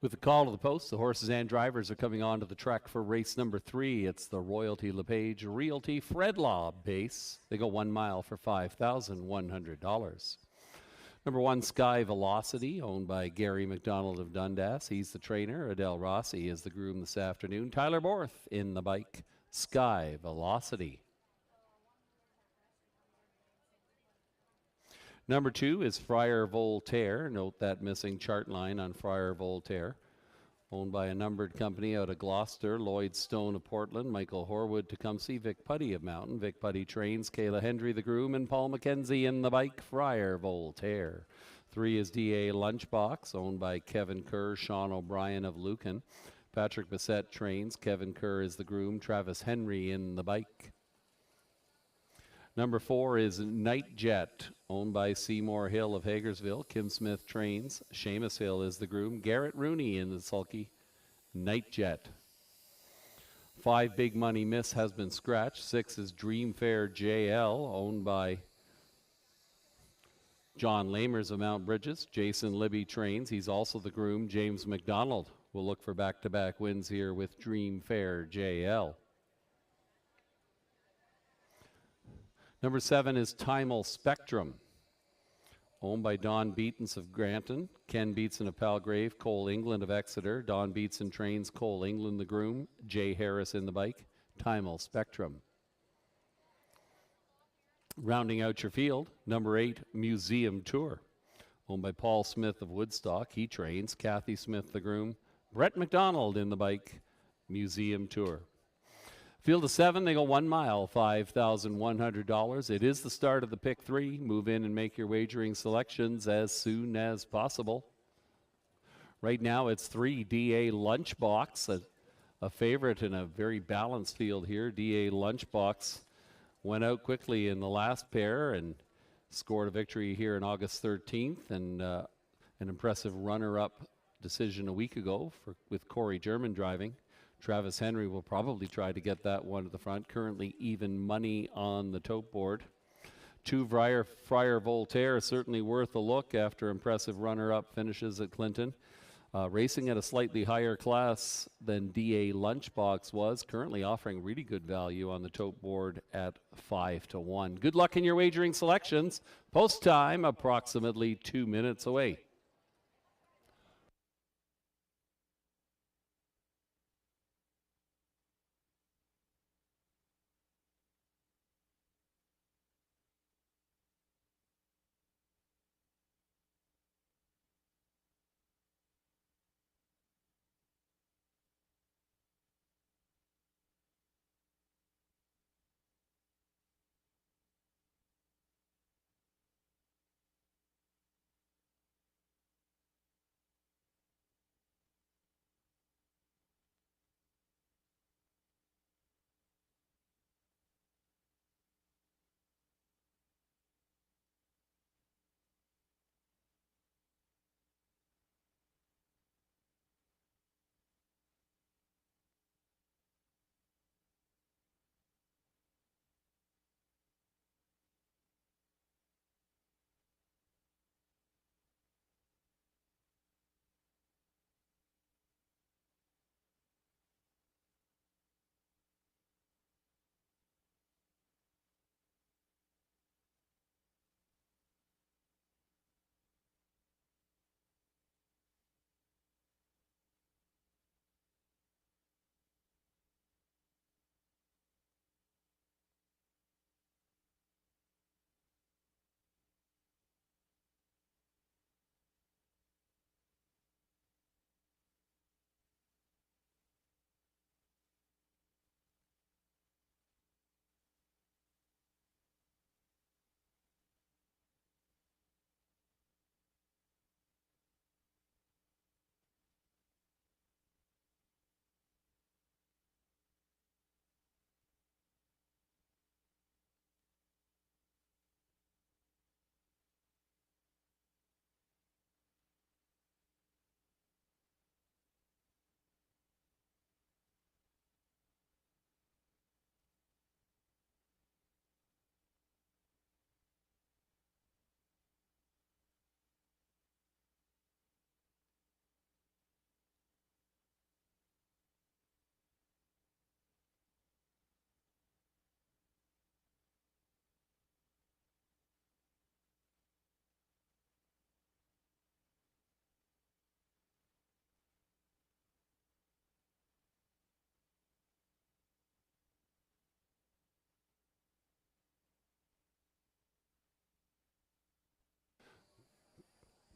With the call to the post, the horses and drivers are coming onto the track for race number 3. It's the Royalty LePage Realty Fredlaw base. They go 1 mile for $5,100. Number 1, Sky Velocity, owned by Gary McDonald of Dundas. He's the trainer. Adele Rossi is the groom this afternoon. Tyler Borth in the bike. Sky Velocity. Number 2 is Friar Voltaire. Note that missing chart line on Friar Voltaire. Owned by a numbered company out of Gloucester. Lloyd Stone of Portland. Michael Horwood Tecumseh. Vic Putty of Mountain. Vic Putty trains. Kayla Hendry the groom. And Paul McKenzie in the bike. Friar Voltaire. 3 is DA Lunchbox. Owned by Kevin Kerr. Sean O'Brien of Lucan. Patrick Bissett trains. Kevin Kerr is the groom. Travis Henry in the bike. Number 4 is Night Jet, owned by Seymour Hill of Hagersville. Kim Smith trains. Seamus Hill is the groom. Garrett Rooney in the sulky. Night Jet. 5 Big Money Miss has been scratched. 6 is Dream Fair JL, owned by John Lamers of Mount Bridges. Jason Libby trains. He's also the groom. James McDonald will look for back-to-back wins here with Dream Fair JL. Number 7 is Timel Spectrum, owned by Don Beatons of Granton, Ken Beatson of Palgrave, Cole England of Exeter. Don Beatson trains, Cole England the groom, Jay Harris in the bike. Timel Spectrum. Rounding out your field, number 8, Museum Tour, owned by Paul Smith of Woodstock. He trains, Kathy Smith the groom, Brett McDonald in the bike. Museum Tour. Field of 7, they go 1 mile, $5,100. It is the start of the pick 3. Move in and make your wagering selections as soon as possible. Right now it's 3 DA Lunchbox, a favorite in a very balanced field here. DA Lunchbox went out quickly in the last pair and scored a victory here on August 13th, and an impressive runner-up decision a week ago with Corey German driving. Travis Henry will probably try to get that one to the front. Currently even money on the tote board. 2 Friar Voltaire, certainly worth a look after impressive runner-up finishes at Clinton. Racing at a slightly higher class than DA Lunchbox was, currently offering really good value on the tote board at 5-1. Good luck in your wagering selections. Post time approximately 2 minutes away.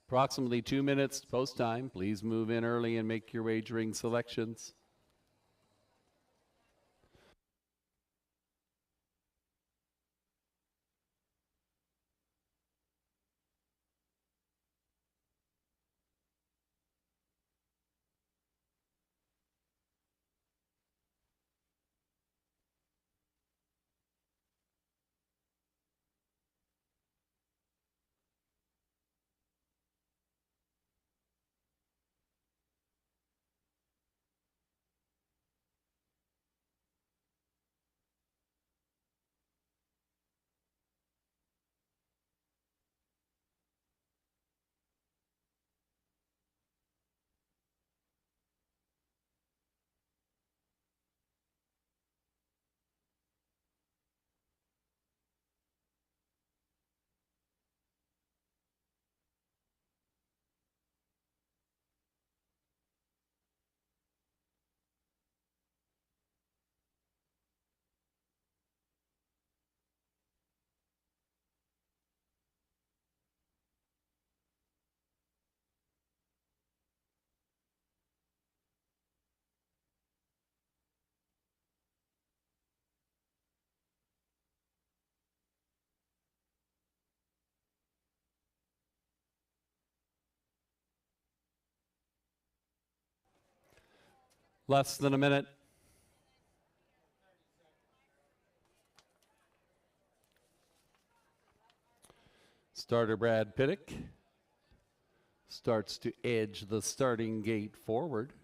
Approximately 2 minutes post time. Please move in early and make your wagering selections. Less than a minute. Starter Brad Piddock starts to edge the starting gate forward.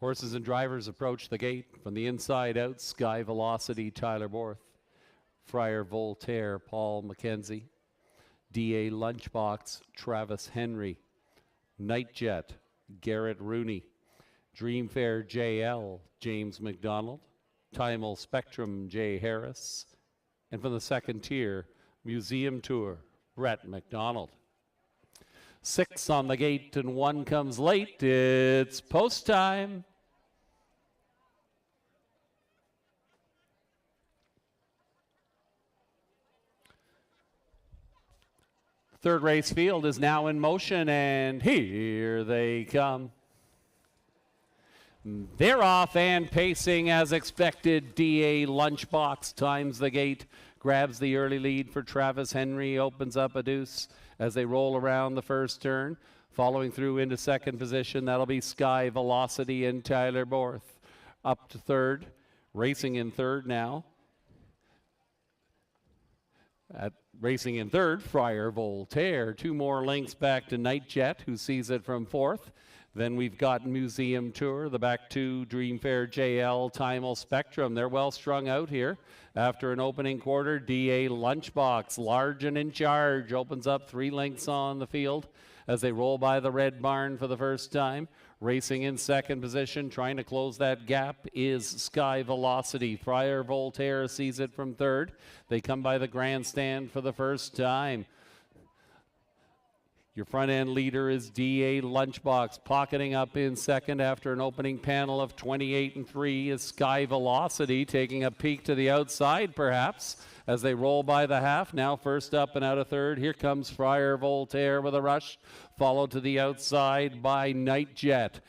Horses and drivers approach the gate from the inside out. Sky Velocity, Tyler Borth. Friar Voltaire, Paul McKenzie. DA Lunchbox, Travis Henry. Nightjet, Garrett Rooney. Dreamfair JL, James McDonald. Timal Spectrum, Jay Harris. And from the second tier, Museum Tour, Brett McDonald. 6 on the gate and 1 comes late. It's post time. Third race field is now in motion, and here they come. They're off and pacing as expected. DA Lunchbox times the gate, grabs the early lead for Travis Henry, opens up a deuce as they roll around the first turn. Following through into second position, that'll be Sky Velocity and Tyler Borth. Up to third, racing in third now. Racing in third, Friar Voltaire. 2 more lengths back to Nightjet, who sees it from fourth. Then we've got Museum Tour, the back 2, Dreamfair JL, Timal Spectrum. They're well strung out here. After an opening quarter, DA Lunchbox, large and in charge, opens up 3 lengths on the field as they roll by the Red Barn for the first time. Racing in second position, trying to close that gap, is Sky Velocity. Friar Voltaire sees it from third. They come by the grandstand for the first time. Your front end leader is DA Lunchbox, pocketing up in second after an opening panel of 28-3 is Sky Velocity, taking a peek to the outside perhaps as they roll by the half. Now first up and out of third, here comes Friar Voltaire with a rush, followed to the outside by Nightjet.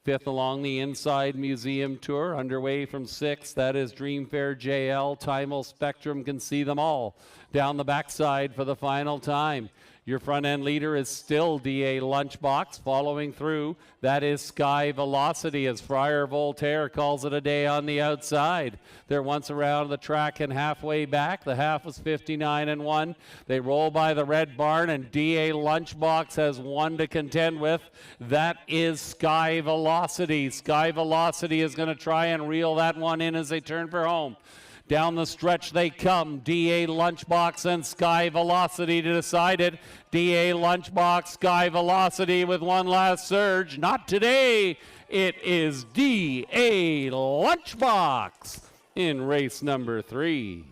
Fifth along the inside, Museum Tour, underway from sixth. That is Dreamfair JL. Timal Spectrum can see them all down the backside for the final time. Your front end leader is still DA Lunchbox. Following through, that is Sky Velocity as Friar Voltaire calls it a day on the outside. They're once around the track and halfway back. The half was 59-1. They roll by the Red Barn, and DA Lunchbox has 1 to contend with. That is Sky Velocity. Sky Velocity is going to try and reel that one in as they turn for home. Down the stretch they come, DA Lunchbox and Sky Velocity to decide it. DA Lunchbox, Sky Velocity with one last surge. Not today. It is DA Lunchbox in race number 3.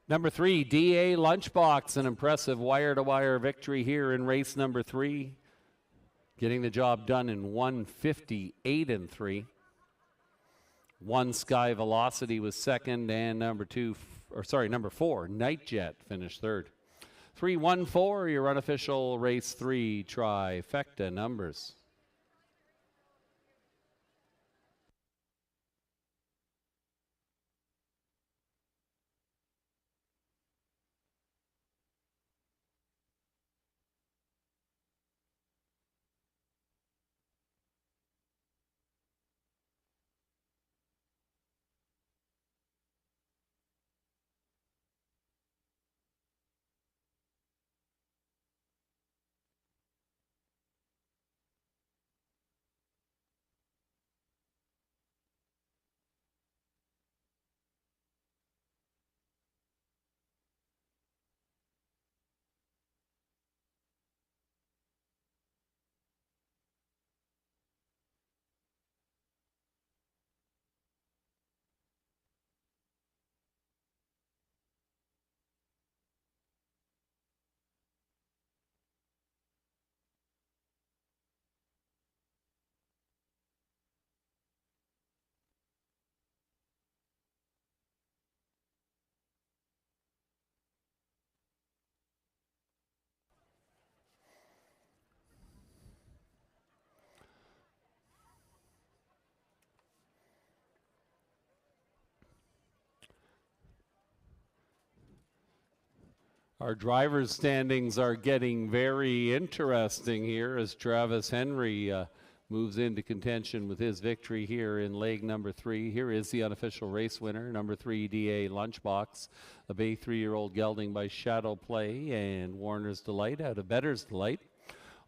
Number 3, DA Lunchbox, an impressive wire-to-wire victory here in race number 3. Getting the job done in 1:58.3. One Sky Velocity was second, and number 4, Night Jet finished third. 3-1-4, your unofficial race 3 trifecta numbers. Our drivers' standings are getting very interesting here as Travis Henry moves into contention with his victory here in leg number 3. Here is the unofficial race winner, number 3 DA Lunchbox, a Bay 3-year-old gelding by Shadow Play and Warner's Delight out of Better's Delight.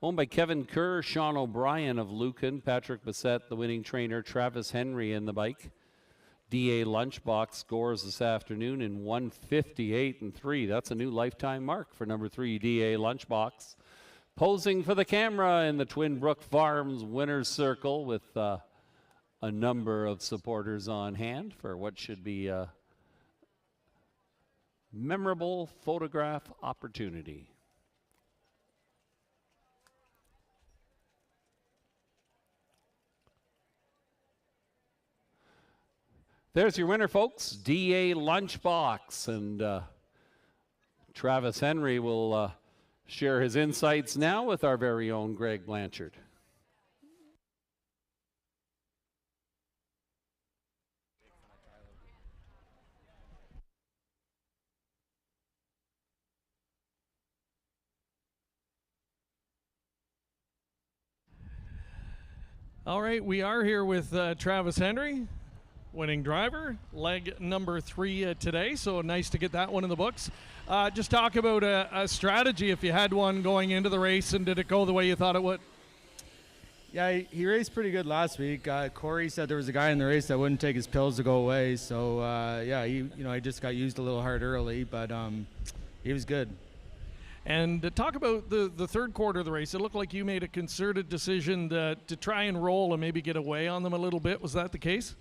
Owned by Kevin Kerr, Sean O'Brien of Lucan, Patrick Bissett, the winning trainer, Travis Henry in the bike. DA Lunchbox scores this afternoon in 1:58.3. That's a new lifetime mark for number 3 DA Lunchbox. Posing for the camera in the Twin Brook Farms winner's circle with a number of supporters on hand for what should be a memorable photograph opportunity. There's your winner, folks, DA Lunchbox. And Travis Henry will share his insights now with our very own Greg Blanchard. All right, we are here with Travis Henry, winning driver, leg number 3 today, so nice to get that one in the books. Just talk about a strategy if you had one going into the race, and did it go the way you thought it would? Yeah, he raced pretty good last week. Corey said there was a guy in the race that wouldn't take his pills to go away, so yeah, he just got used a little hard early, but he was good. And to talk about the third quarter of the race, it looked like you made a concerted decision to try and roll and maybe get away on them a little bit. Was that the case?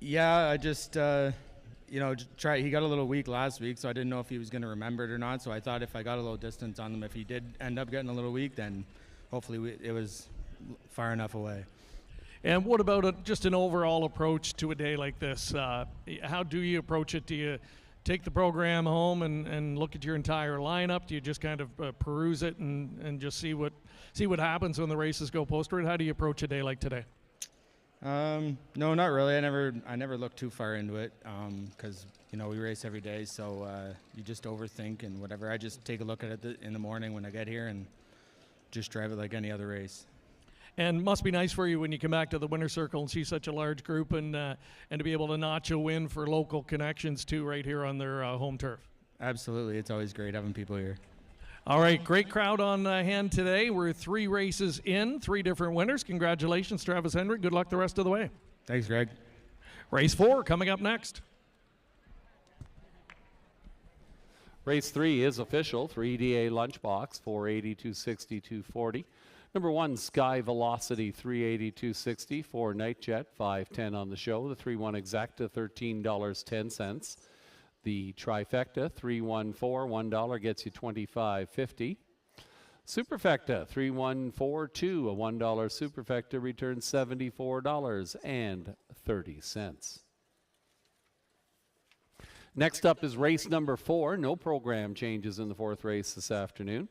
Yeah, I just, try. He got a little weak last week, so I didn't know if he was going to remember it or not. So I thought if I got a little distance on him, if he did end up getting a little weak, then hopefully it was far enough away. And what about just an overall approach to a day like this? How do you approach it? Do you take the program home and look at your entire lineup? Do you just kind of peruse it and just see what happens when the races go post-race? How do you approach a day like today? No, not really. I never look too far into it because we race every day, so you just overthink and whatever. I just take a look at it in the morning when I get here and just drive it like any other race. And must be nice for you when you come back to the winner's circle and see such a large group and to be able to notch a win for local connections too, right here on their home turf. Absolutely, it's always great having people here. All right, great crowd on hand today. We're 3 races in, 3 different winners. Congratulations, Travis Henry. Good luck the rest of the way. Thanks, Greg. Race 4 coming up next. Race 3 is official. 3DA Lunchbox, 480, 260, 240. Number 1, Sky Velocity, 380, 260. 4 Night Jet, 510 on the show. The 3-1 Exacta, $13.10. The trifecta, 314, $1 gets you $25.50. Superfecta, 3142, a $1 superfecta returns $74.30. Next up is race number 4. No program changes in the 4th race this afternoon.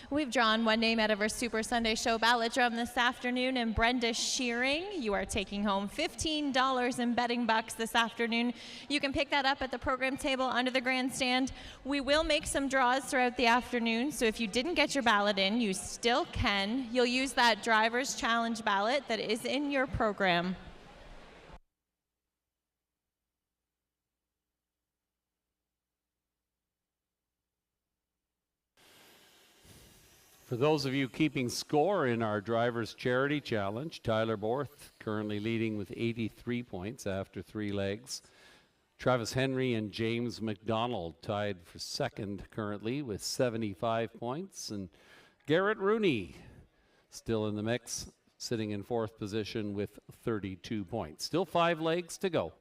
We've drawn one name out of our Super Sunday Show ballot drum this afternoon, and Brenda Shearing. You are taking home $15 in betting bucks this afternoon. You can pick that up at the program table under the grandstand. We will make some draws throughout the afternoon, so if you didn't get your ballot in, you still can. You'll use that driver's challenge ballot that is in your program. For those of you keeping score in our Drivers Charity Challenge, Tyler Borth currently leading with 83 points after 3 legs. Travis Henry and James McDonald tied for second currently with 75 points. And Garrett Rooney still in the mix, sitting in 4th position with 32 points. Still 5 legs to go.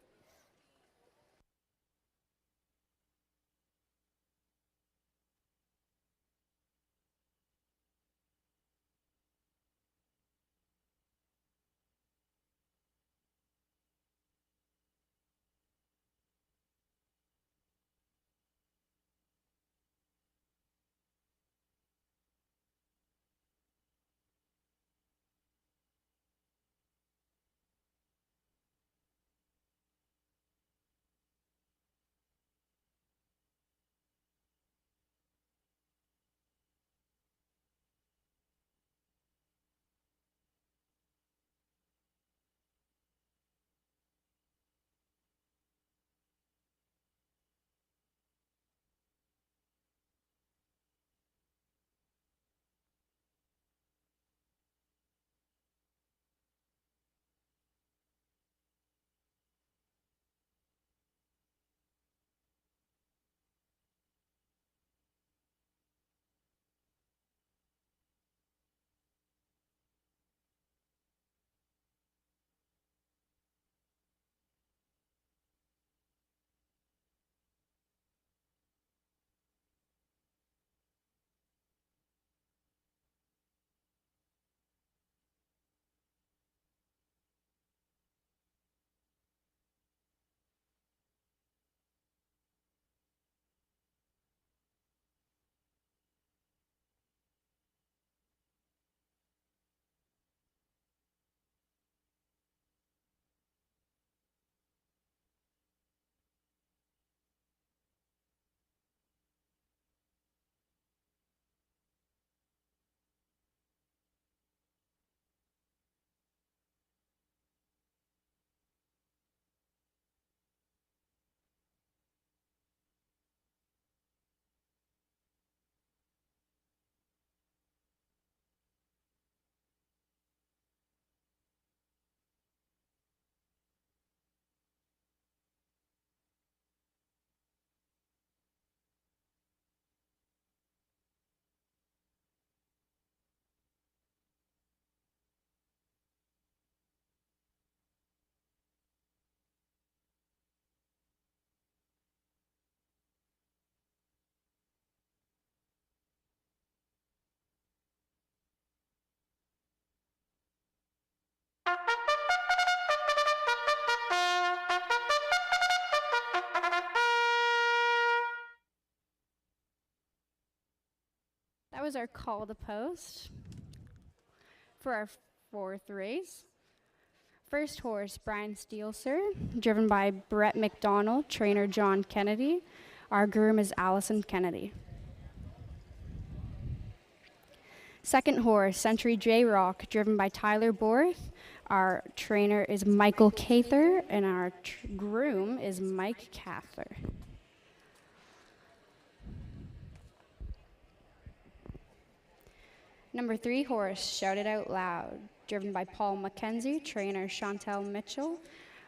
That was our call to post for our 4th race. First horse, Brian Steelser, driven by Brett McDonald, trainer John Kennedy. Our groom is Allison Kennedy. Second horse, Century J Rock, driven by Tyler Borth. Our trainer is Michael Cather, and our groom is Mike Cather. Number 3 horse, Shout It Out Loud, driven by Paul McKenzie, trainer Chantel Mitchell.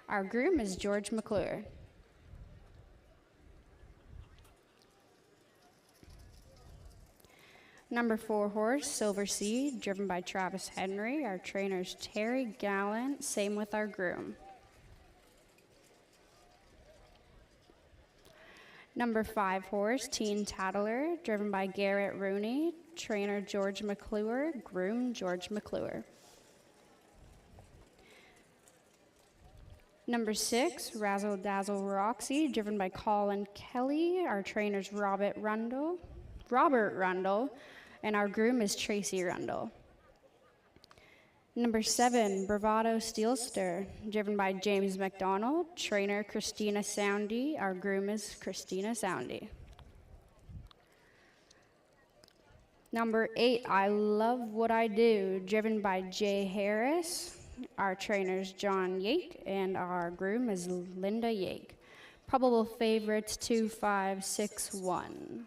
Our groom is George McClure. Number 4 horse, Silver Sea, driven by Travis Henry. Our trainer's Terry Gallant, same with our groom. Number 5 horse, Teen Tattler, driven by Garrett Rooney. Trainer George McClure, groom George McClure. Number 6, Razzle Dazzle Roxy, driven by Colin Kelly. Our trainer's Robert Rundle, and our groom is Tracy Rundle. Number 7, Bravado Steelster, driven by James McDonald. Trainer Christina Soundy. Our groom is Christina Soundy. Number 8, I Love What I Do, driven by Jay Harris. Our trainer's John Yake, and our groom is Linda Yake. Probable favorites 2, 5, 6, 1.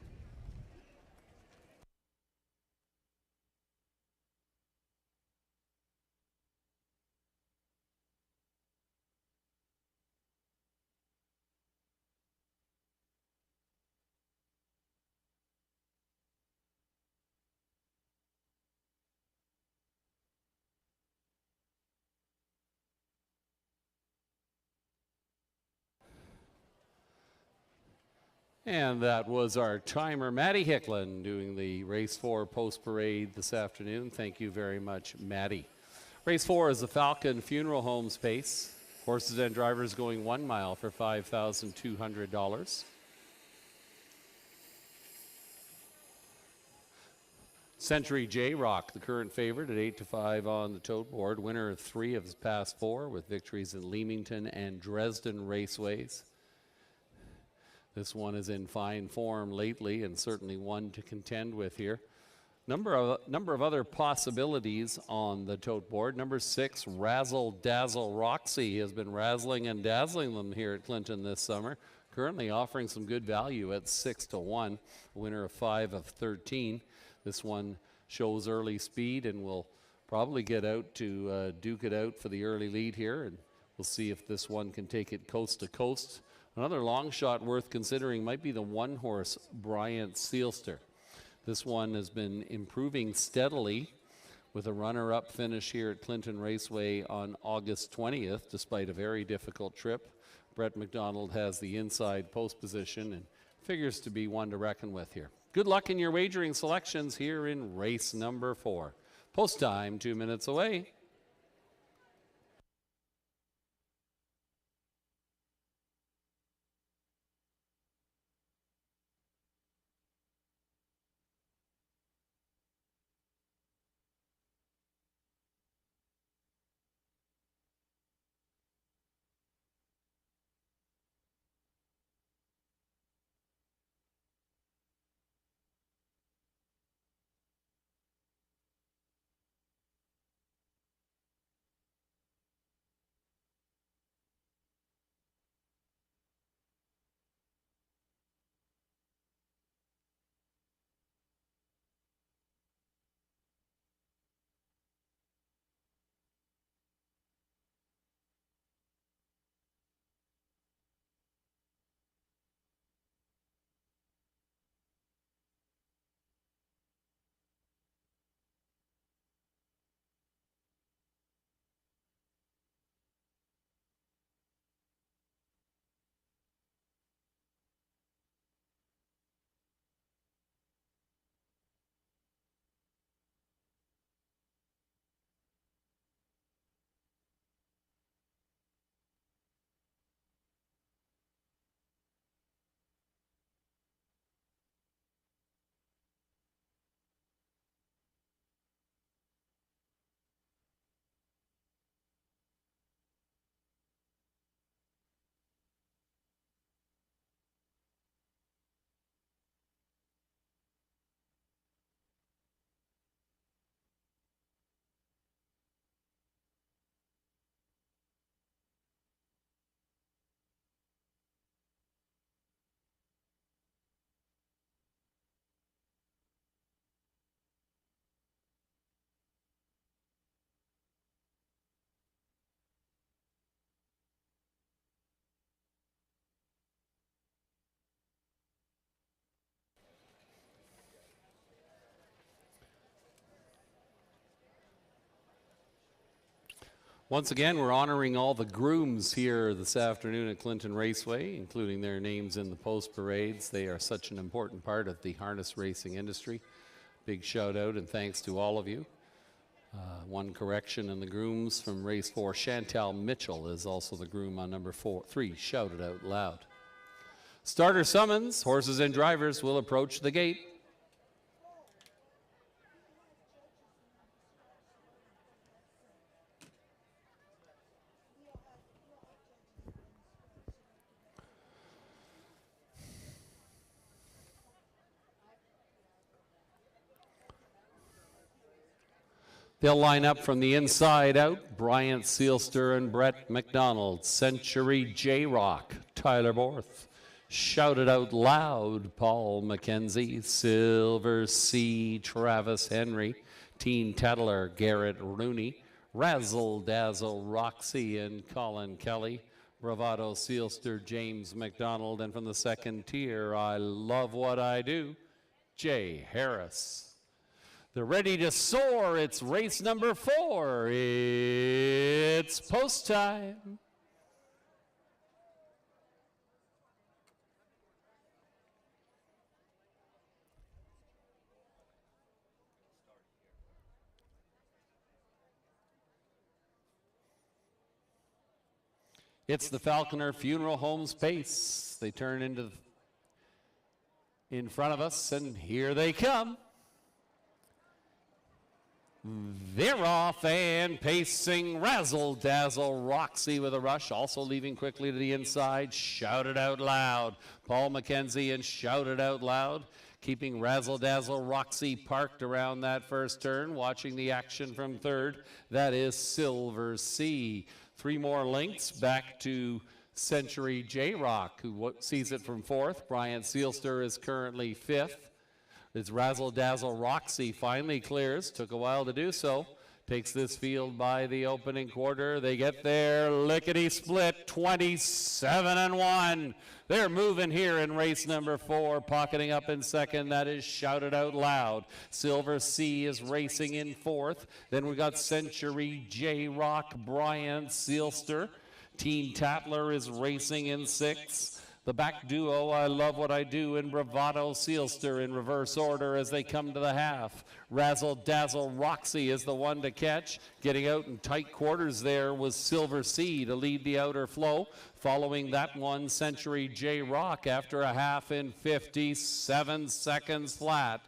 And that was our timer, Maddie Hicklin, doing the Race 4 post parade this afternoon. Thank you very much, Maddie. Race 4 is the Falcon Funeral Homes pace. Horses and drivers going 1 mile for $5,200. Century J Rock, the current favorite at 8-5 on the tote board. Winner of 3 of his past 4 with victories in Leamington and Dresden Raceways. This one is in fine form lately and certainly one to contend with here. Number of other possibilities on the tote board. Number 6, Razzle Dazzle Roxy has been razzling and dazzling them here at Clinton this summer. Currently offering some good value at 6-1. Winner of 5 of 13. This one shows early speed and will probably get out to duke it out for the early lead here. And we'll see if this one can take it coast to coast. Another long shot worth considering might be the 1 horse, Bryant Sealster. This one has been improving steadily with a runner-up finish here at Clinton Raceway on August 20th, despite a very difficult trip. Brett McDonald has the inside post position and figures to be one to reckon with here. Good luck in your wagering selections here in race number 4. Post time, 2 minutes away. Once again, we're honoring all the grooms here this afternoon at Clinton Raceway, including their names in the post parades. They are such an important part of the harness racing industry. Big shout out and thanks to all of you. One correction in the grooms from race 4, Chantal Mitchell is also the groom on number 3, shouted out loud. Starter summons, horses and drivers will approach the gate. They'll line up from the inside out. Bryant Sealster and Brett McDonald. Century J-Rock. Tyler Borth. Shouted out loud. Paul McKenzie. Silver C. Travis Henry. Teen Tattler. Garrett Rooney. Razzle Dazzle Roxy and Colin Kelly. Bravado Sealster. James McDonald. And from the second tier, I Love What I Do. Jay Harris. They're ready to soar. It's race number 4. It's post time. It's the Falconer Funeral Home's pace. They turn in front of us, and here they come. They're off and pacing. Razzle Dazzle Roxy with a rush, also leaving quickly to the inside. Shouted out loud. Paul McKenzie and shouted out loud, keeping Razzle Dazzle Roxy parked around that first turn, watching the action from third. That is Silver C. 3 more lengths back to Century J-Rock, who sees it from 4th. Brian Sealster is currently 5th. It's Razzle Dazzle Roxy finally clears. Took a while to do so. Takes this field by the opening quarter. They get there, lickety split, 27-1. They're moving here in race number 4, pocketing up in second. That is shouted out loud. Silver C is racing in 4th. Then we got Century J-Rock, Brian Sealster. Teen Tattler is racing in 6th. The back duo, I Love What I Do, and Bravado Sealster in reverse order as they come to the half. Razzle Dazzle Roxy is the one to catch. Getting out in tight quarters there was Silver C to lead the outer flow. Following that one, Century J-Rock after a half in 57 seconds flat.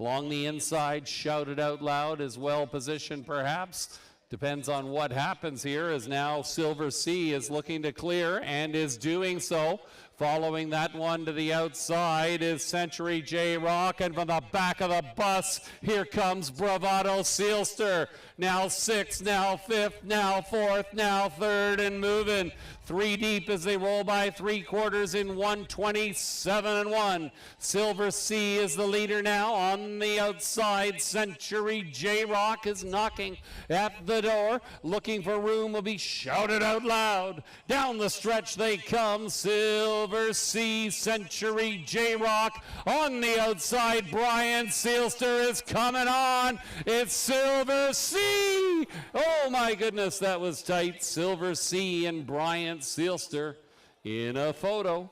Along the inside, shouted out loud, is well positioned perhaps. Depends on what happens here, as now Silver C is looking to clear and is doing so. Following that one to the outside is Century J-Rock, and from the back of the bus, here comes Bravado Sealster. Now 6th, now 5th, now 4th, now 3rd, and moving. 3 deep as they roll by 3 quarters in 127-1. Silver C is the leader now. On the outside, Century J-Rock is knocking at the door. Looking for room will be shouted out loud. Down the stretch they come. Silver C, Century J-Rock. On the outside, Brian Sealster is coming on. It's Silver C. Oh my goodness, that was tight. Silver C and Brian Sealster in a photo.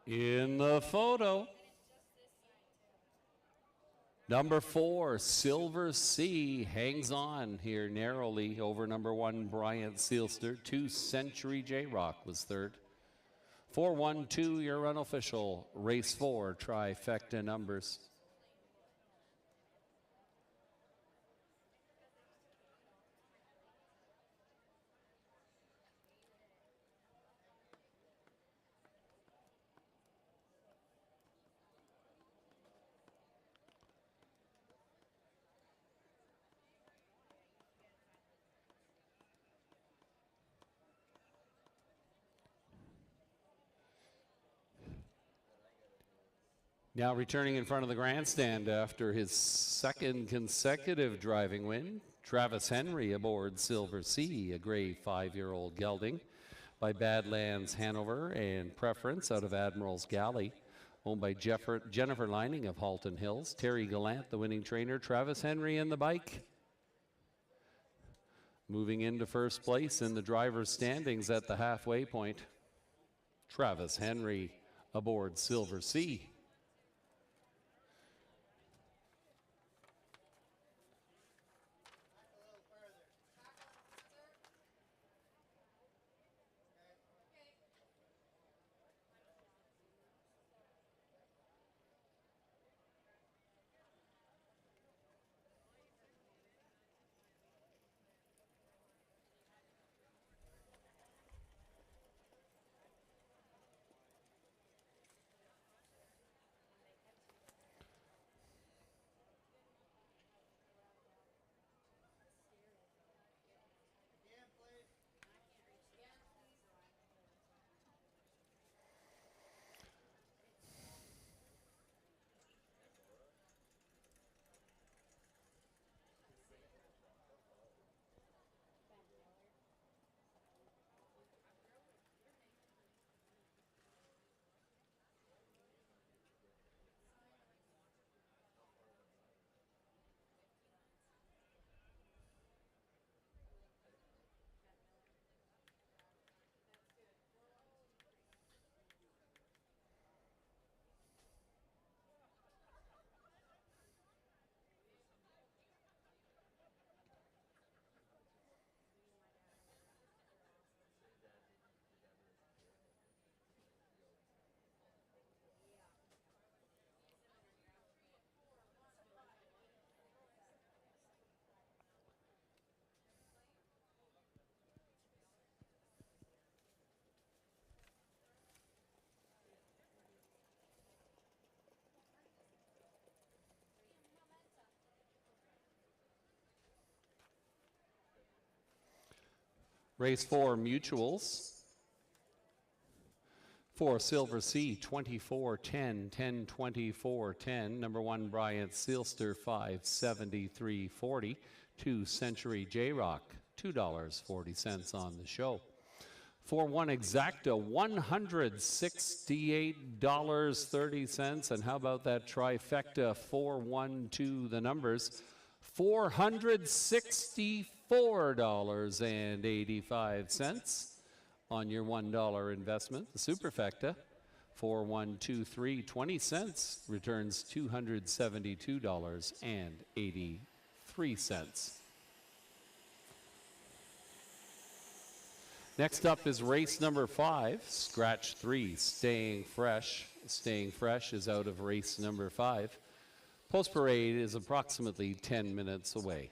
In the photo, Number 4, Silver Sea, hangs on here narrowly over number 1, Bryant Seelster. 2, Century J-Rock was third. 4-1-2, your unofficial race 4 trifecta numbers. Now returning in front of the grandstand after his second consecutive driving win, Travis Henry aboard Silver Sea, a gray 5-year-old gelding by Badlands Hanover and Preference out of Admiral's Galley, owned by Jennifer Lining of Halton Hills. Terry Gallant, the winning trainer. Travis Henry in the bike. Moving into first place in the driver's standings at the halfway point. Travis Henry aboard Silver Sea. Race 4 mutuals. For Silver Sea, 24-10, 10-24-10. Number 1, Bryant Seelster, 573.40. 2, Century J-Rock, $2.40 on the show. 4-1 Exacta, $168.30. And how about that trifecta, 4-1-2, the numbers, $464.85 on your $1 investment. The superfecta, 4123, 20 cents, returns $272.83. Next up is race number 5, scratch 3, Staying Fresh. Staying Fresh is out of race number 5. Post parade is approximately 10 minutes away.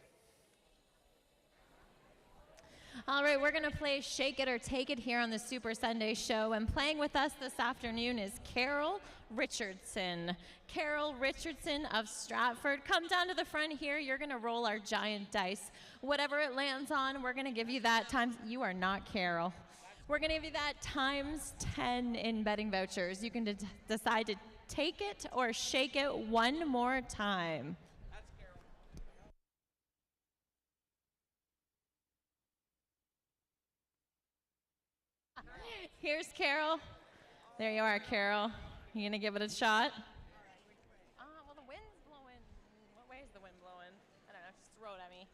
All right, we're going to play Shake It or Take It here on the Super Sunday Show. And playing with us this afternoon is Carol Richardson. Carol Richardson of Stratford. Come down to the front here. You're going to roll our giant dice. Whatever it lands on, we're going to give you that times. You are not Carol. We're going to give you that times 10 in betting vouchers. You can decide to take it or shake it one more time. Here's Carol. There you are, Carol. You gonna give it a shot? Well, the wind's blowing. What way is the wind blowing? I don't know. Just throw it at me.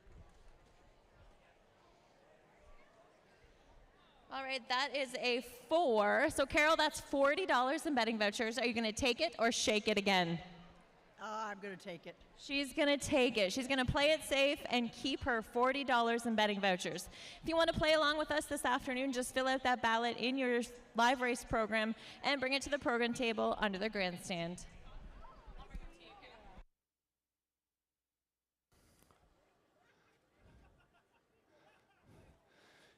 All right, that is a 4. So, Carol, that's $40 in betting vouchers. Are you gonna take it or shake it again? I'm going to take it. She's going to take it. She's going to play it safe and keep her $40 in betting vouchers. If you want to play along with us this afternoon, just fill out that ballot in your live race program and bring it to the program table under the grandstand.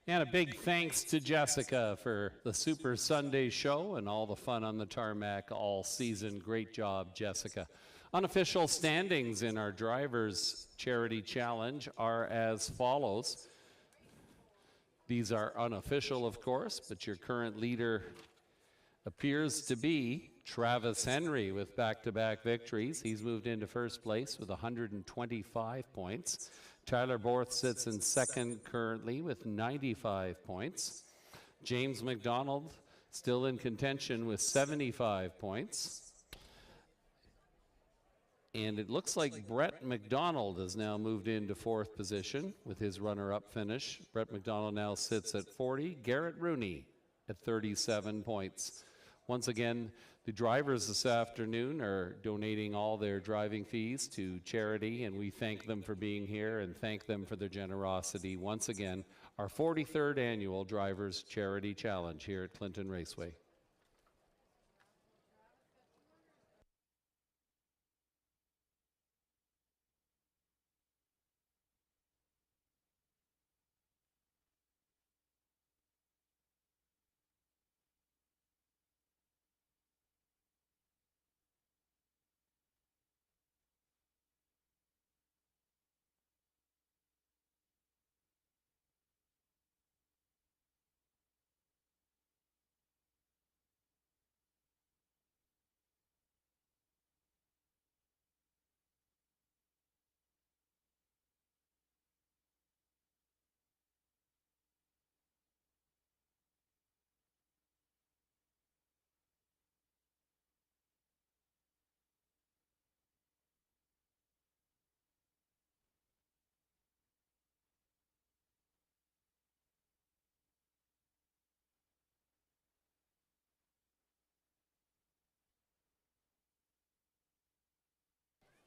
And a big thanks to Jessica for the Super Sunday show and all the fun on the tarmac all season. Great job, Jessica. Unofficial standings in our Drivers Charity Challenge are as follows. These are unofficial, of course, but your current leader appears to be Travis Henry with back-to-back victories. He's moved into first place with 125 points. Tyler Borth sits in second currently with 95 points. James McDonald still in contention with 75 points. And it looks like Brett McDonald has now moved into fourth position with his runner-up finish. Brett McDonald now sits at 40. Garrett Rooney at 37 points. Once again, the drivers this afternoon are donating all their driving fees to charity, and we thank them for being here and thank them for their generosity. Once again, our 43rd annual Drivers Charity Challenge here at Clinton Raceway.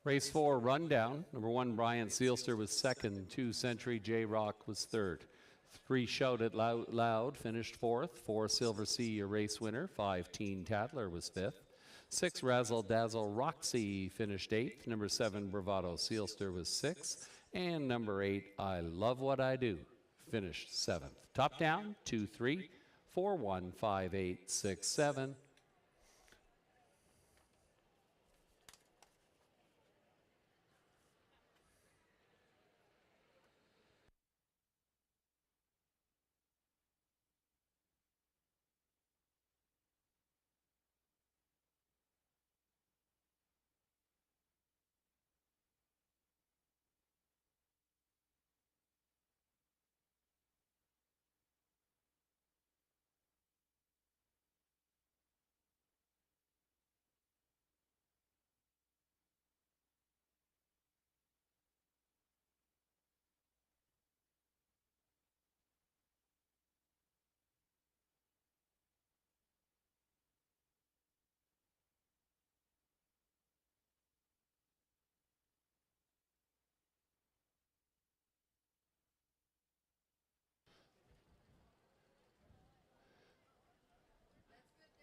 Race 4 rundown. Number 1, Brian Seelster was second. 2, Century J Rock was third. 3, Shout It Loud finished fourth. 4, Silver Sea, a race winner. 5, Teen Tatler was fifth. 6, Razzle Dazzle Roxy finished eighth. Number 7, Bravado Seelster was sixth. And number 8, I Love What I Do finished seventh. Top down, 2, 3, 4, 1, 5, 8, 6, 7.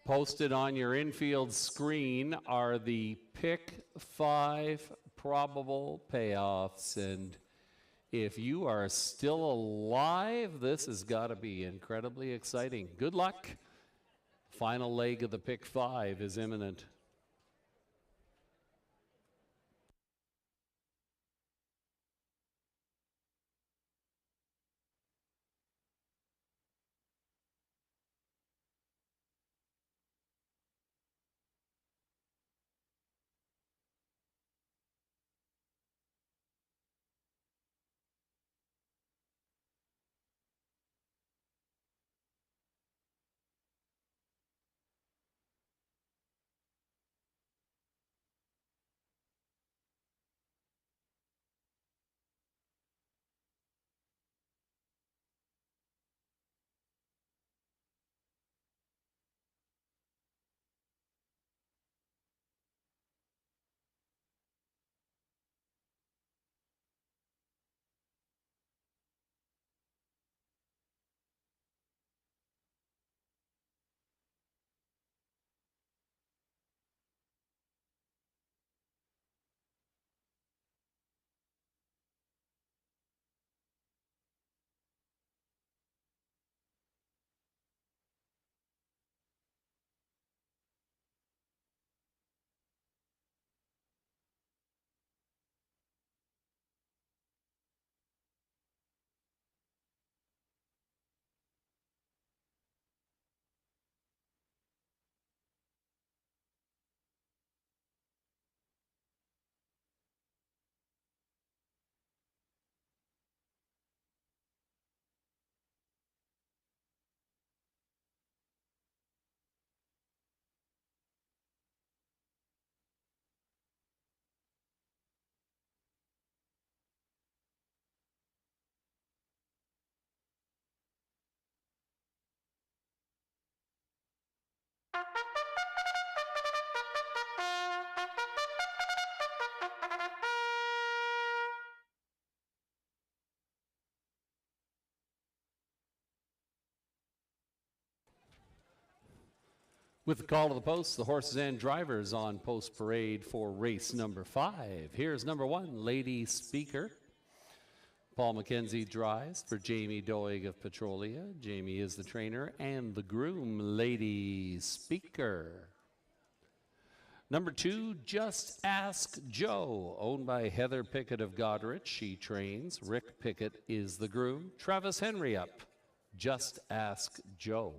Posted on your infield screen are the pick 5 probable payoffs. And if you are still alive, this has got to be incredibly exciting. Good luck. Final leg of the pick 5 is imminent. With the call to the post, the horses and drivers on post parade for race number 5. Here's number 1, Lady Speaker. Paul McKenzie drives for Jamie Doig of Petrolia. Jamie is the trainer and the groom, Lady Speaker. Number 2, Just Ask Joe, owned by Heather Pickett of Goderich. She trains. Rick Pickett is the groom. Travis Henry up. Just Ask Joe.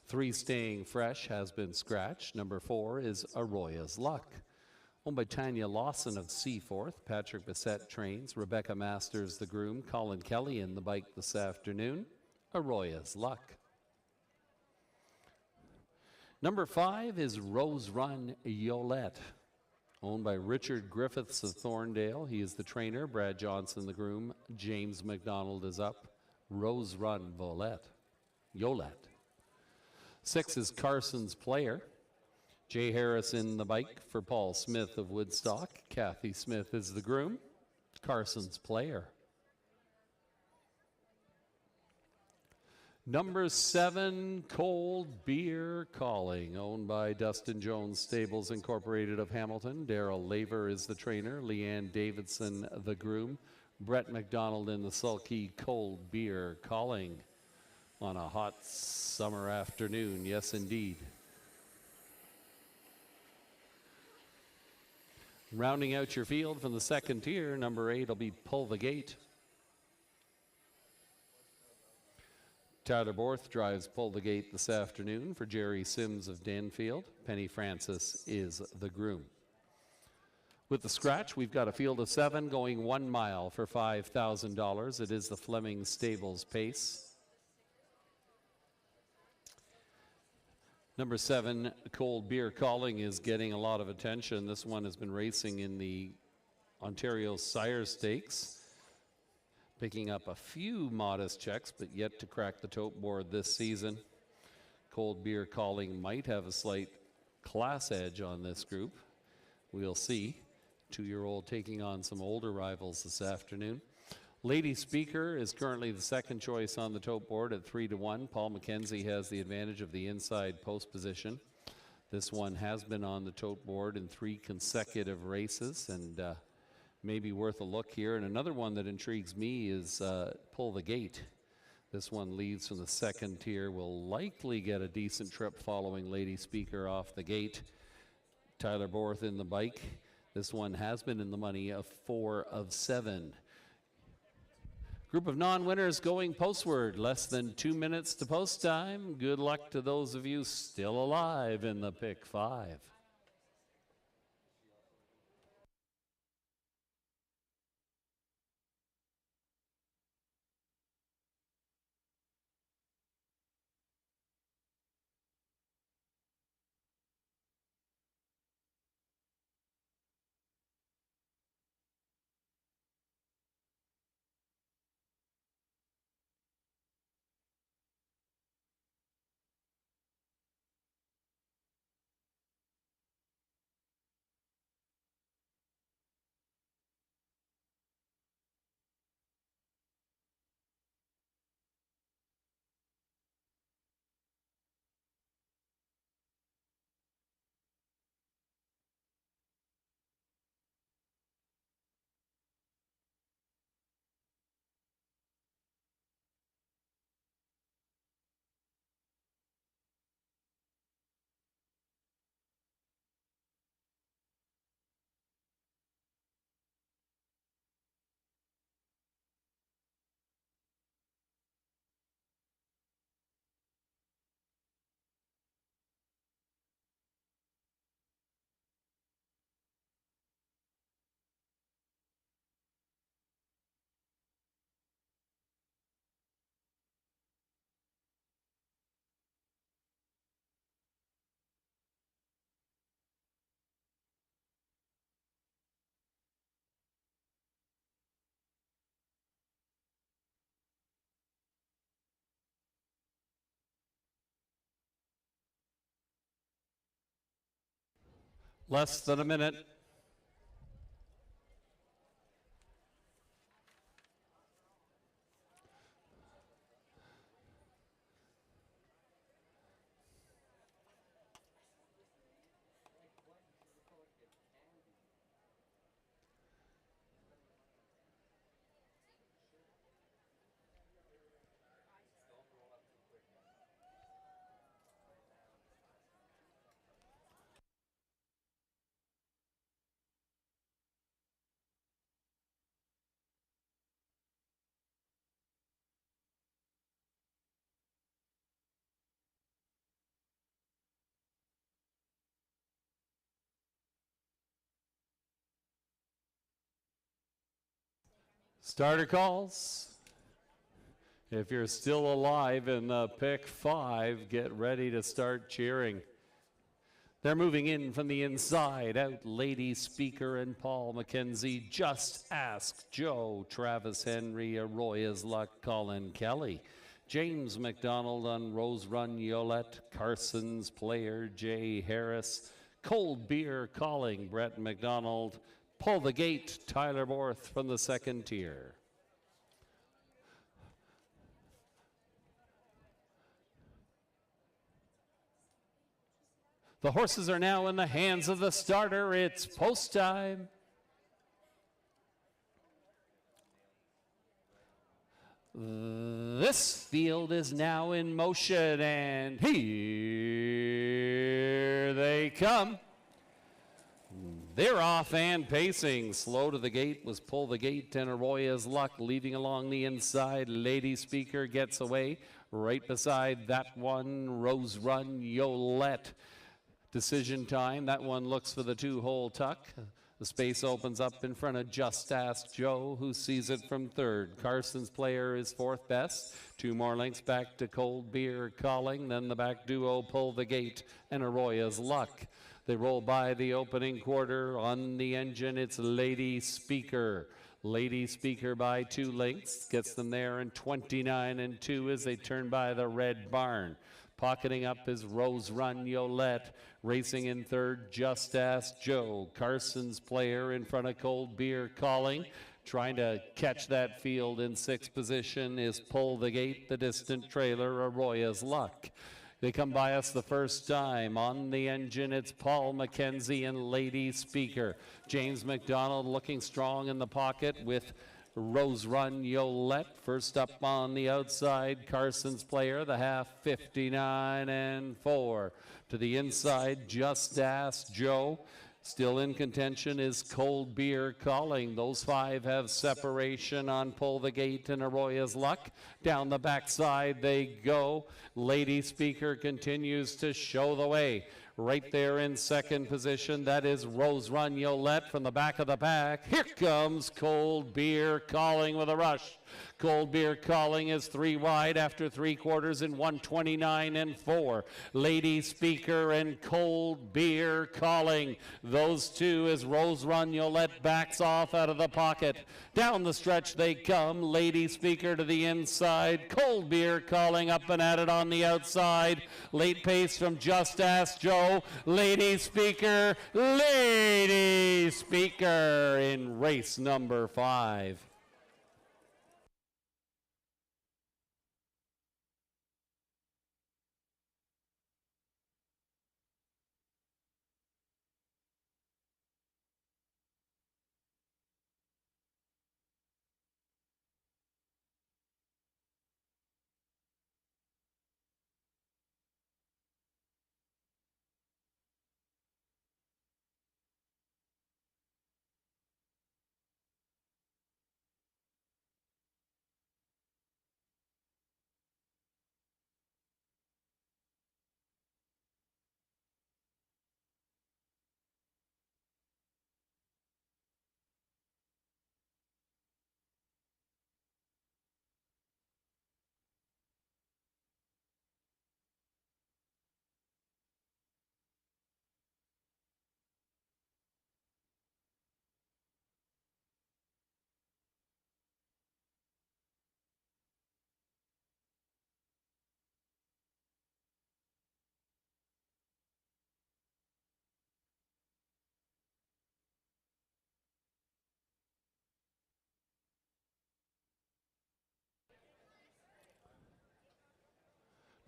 3, Staying Fresh, has been scratched. Number 4 is Arroya's Luck, owned by Tanya Lawson of Seaforth. Patrick Bissett trains. Rebecca Masters, the groom. Colin Kelly in the bike this afternoon. Arroya's Luck. Number 5 is Rose Run Yolette, owned by Richard Griffiths of Thorndale. He is the trainer. Brad Johnson, the groom. James McDonald is up. Rose Run Yolette. 6 is Carson's Player. Jay Harris in the bike for Paul Smith of Woodstock. Kathy Smith is the groom. Carson's Player. Number 7, Cold Beer Calling, owned by Dustin Jones Stables Incorporated of Hamilton. Daryl Laver is the trainer. Leanne Davidson, the groom. Brett McDonald in the sulky Cold Beer Calling on a hot summer afternoon. Yes, indeed. Rounding out your field from the second tier, number 8 will be Pull the Gate. Tyler Borth drives Pull the Gate this afternoon for Jerry Sims of Danfield. Penny Francis is the groom. With the scratch, we've got a field of 7 going 1 mile for $5,000. It is the Fleming Stables pace. Number 7, Cold Beer Calling, is getting a lot of attention. This one has been racing in the Ontario Sire Stakes, picking up a few modest checks, but yet to crack the tote board this season. Cold Beer Calling might have a slight class edge on this group. We'll see. 2-year-old taking on some older rivals this afternoon. Lady Speaker is currently the second choice on the tote board at 3-1. Paul McKenzie has the advantage of the inside post position. This one has been on the tote board in 3 consecutive races, and maybe worth a look here. And another one that intrigues me is Pull the Gate. This one leads from the second tier, will likely get a decent trip following Lady Speaker off the gate. Tyler Borth in the bike. This one has been in the money of 4 of 7. Group of non-winners going postward. Less than 2 minutes to post time. Good luck to those of you still alive in the pick 5. Less than a minute. Starter calls. If you're still alive in the pick 5, get ready to start cheering. They're moving in from the inside out. Lady Speaker and Paul McKenzie. Just Ask Joe. Travis Henry, Arroya's Luck, Colin Kelly. James McDonald on Rose Run Yolette. Carson's Player, Jay Harris. Cold Beer Calling, Brett McDonald. Pull the Gate, Tyler Borth from the second tier. The horses are now in the hands of the starter. It's post time. This field is now in motion, and here they come. They're off and pacing. Slow to the gate was Pull the Gate and Arroya's Luck, leading along the inside. Lady Speaker gets away. Right beside that one, Rose Run Yolette. Decision time. That one looks for the 2-hole tuck. The space opens up in front of Just Ask Joe, who sees it from third. Carson's Player is fourth best. 2 more lengths back to Cold Beer Calling. Then the back duo Pull the Gate and Arroya's Luck. They roll by the opening quarter. On the engine, it's Lady Speaker. Lady Speaker by 2 lengths. Gets them there in 29 and 2 as they turn by the Red Barn. Pocketing up is Rose Run Yolette. Racing in third, Just Ask Joe. Carson's Player in front of Cold Beer Calling. Trying to catch that field in 6th position is Pull the Gate, the distant trailer, Arroya's Luck. They come by us the first time. On the engine, it's Paul McKenzie and Lady Speaker. James McDonald looking strong in the pocket with Rose Run Yolette. First up on the outside, Carson's Player, the half, 59 and 4. To the inside, Just Ask Joe. Still in contention is Cold Beer Calling. Those 5 have separation on Pull the Gate and Arroya's Luck. Down the backside they go. Lady Speaker continues to show the way. Right there in second position, that is Rose Run Yolette from the back of the pack. Here comes Cold Beer Calling with a rush. Cold Beer Calling is 3 wide after 3 quarters in 129 and 4. Lady Speaker and Cold Beer Calling. Those 2 as Rose Run Yolette backs off out of the pocket. Down the stretch they come. Lady Speaker to the inside. Cold Beer Calling up and at it on the outside. Late pace from Just Ask Joe. Lady Speaker in race number 5.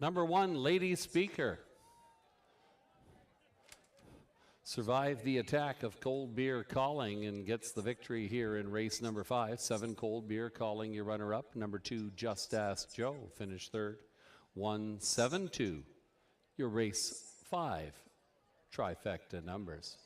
Number 1, Lady Speaker. Survived the attack of Cold Beer Calling and gets the victory here in race number 5. 7, Cold Beer Calling, your runner-up. Number 2, Just Ask Joe, finished third. 172, your race 5 trifecta numbers.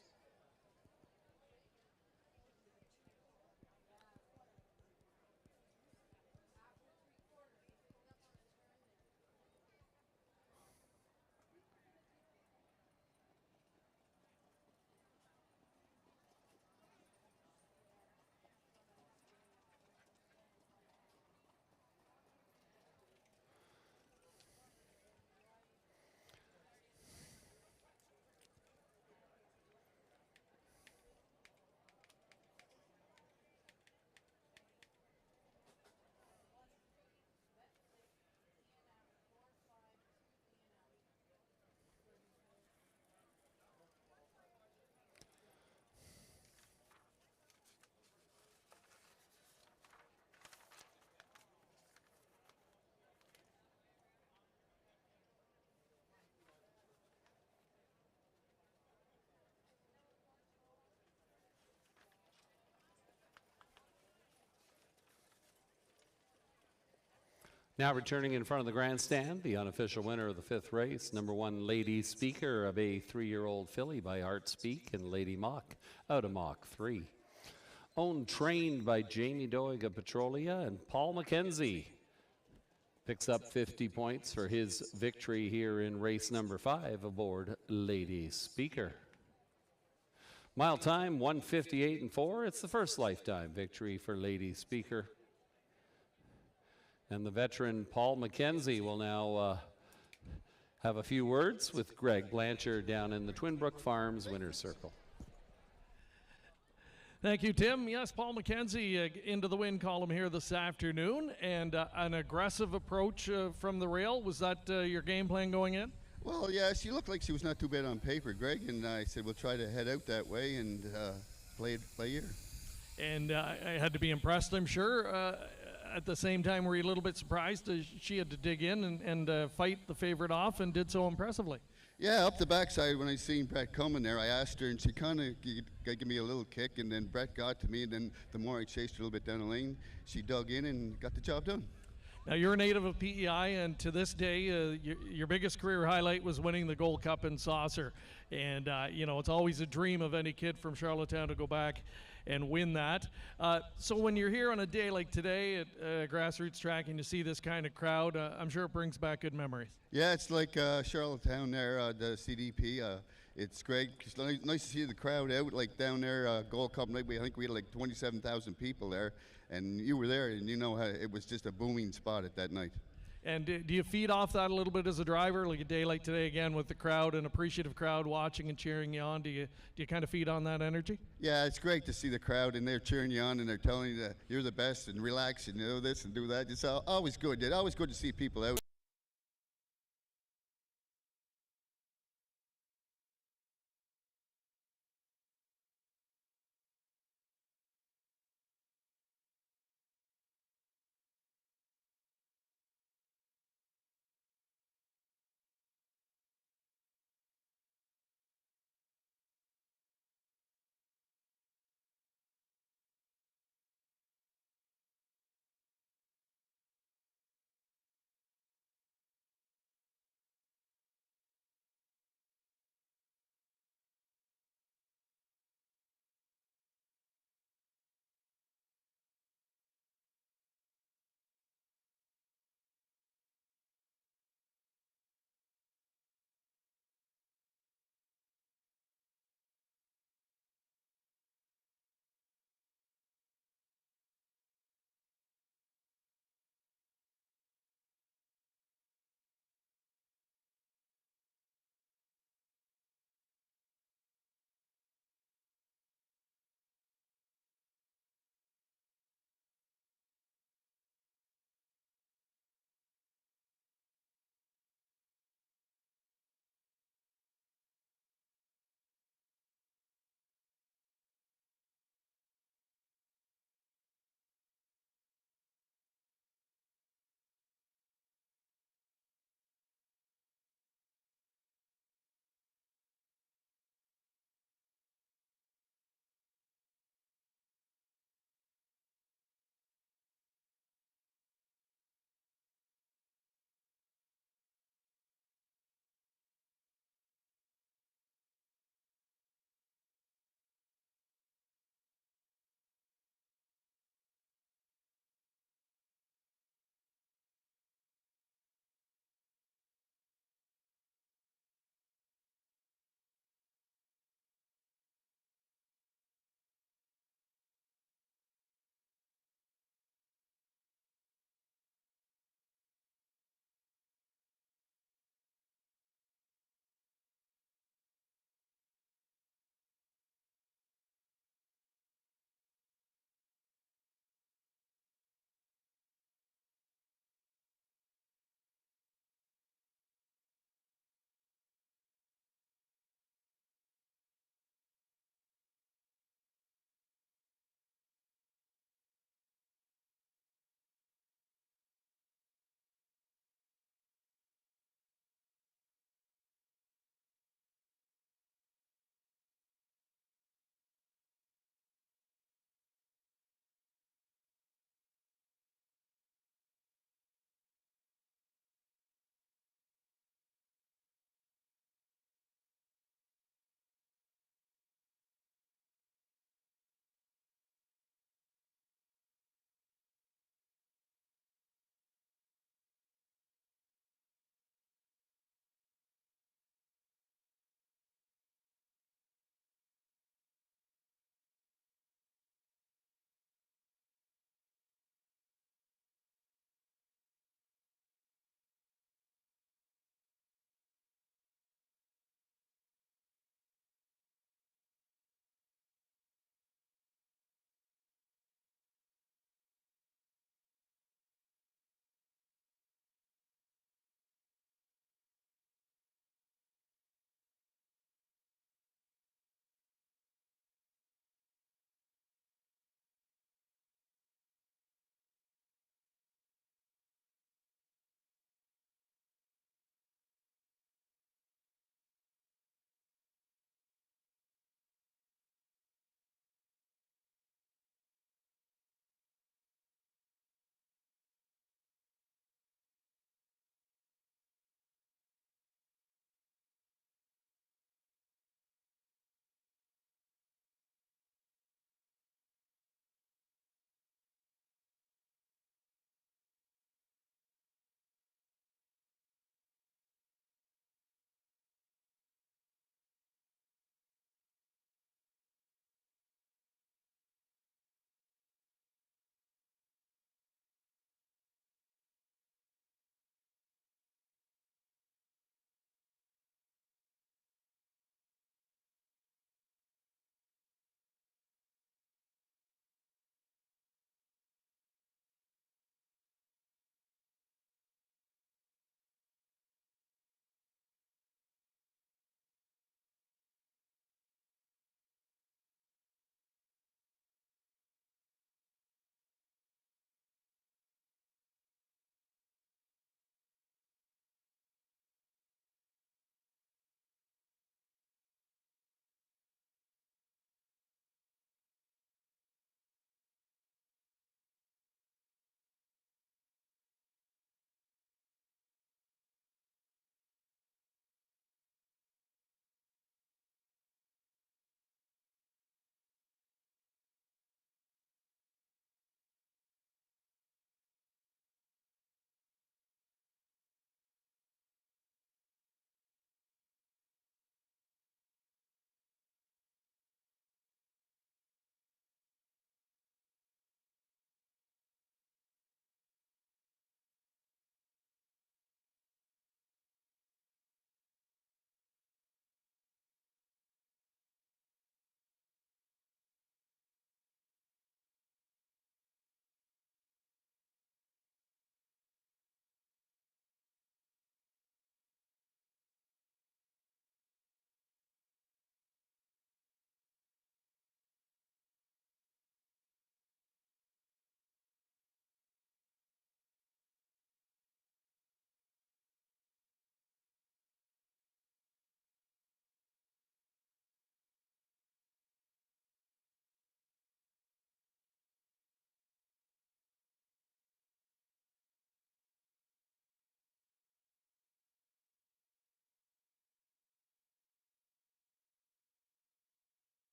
Now returning in front of the grandstand, the unofficial winner of the 5th race, number 1, Lady Speaker of a 3-year-old filly by Art Speak and Lady Mock out of Mach 3. Owned, trained by Jamie Doig of Petrolia, and Paul McKenzie picks up 50 points for his victory here in race number 5 aboard Lady Speaker. Mile time 1:58 and 4. It's the first lifetime victory for Lady Speaker. And the veteran Paul McKenzie will now have a few words with Greg Blanchard down in the Twin Brook Farms Winner's Circle. Thank you, Tim. Yes, Paul McKenzie into the win column here this afternoon, and an aggressive approach from the rail. Was that your game plan going in? Well, yeah, she looked like she was not too bad on paper, Greg, and I said we'll try to head out that way and play here. And I had to be impressed, I'm sure. At the same time, were you a little bit surprised she had to dig in and fight the favorite off and did so impressively? Yeah, up the backside when I seen Brett coming there, I asked her, and she kind of gave me a little kick, and then Brett got to me, and then the more I chased her a little bit down the lane, she dug in and got the job done. Now, you're a native of PEI, and to this day, your biggest career highlight was winning the Gold Cup in Saucer. And, you know, it's always a dream of any kid from Charlottetown to go back and win that. So when you're here on a day like today at grassroots track and you see this kind of crowd, I'm sure it brings back good memories. Yeah, it's like Charlottetown there, the CDP. It's great. It's nice to see the crowd out, like down there, Gold Cup night. I think we had like 27,000 people there, and you were there, and you know how it was just a booming spot at that night. And do you feed off that a little bit as a driver, like a day like today again with the crowd, an appreciative crowd watching and cheering you on? Do you kind of feed on that energy? Yeah, it's great to see the crowd, and they're cheering you on, and they're telling you that you're the best, and relax, and you know this and do that. It's always good. It's always good to see people out.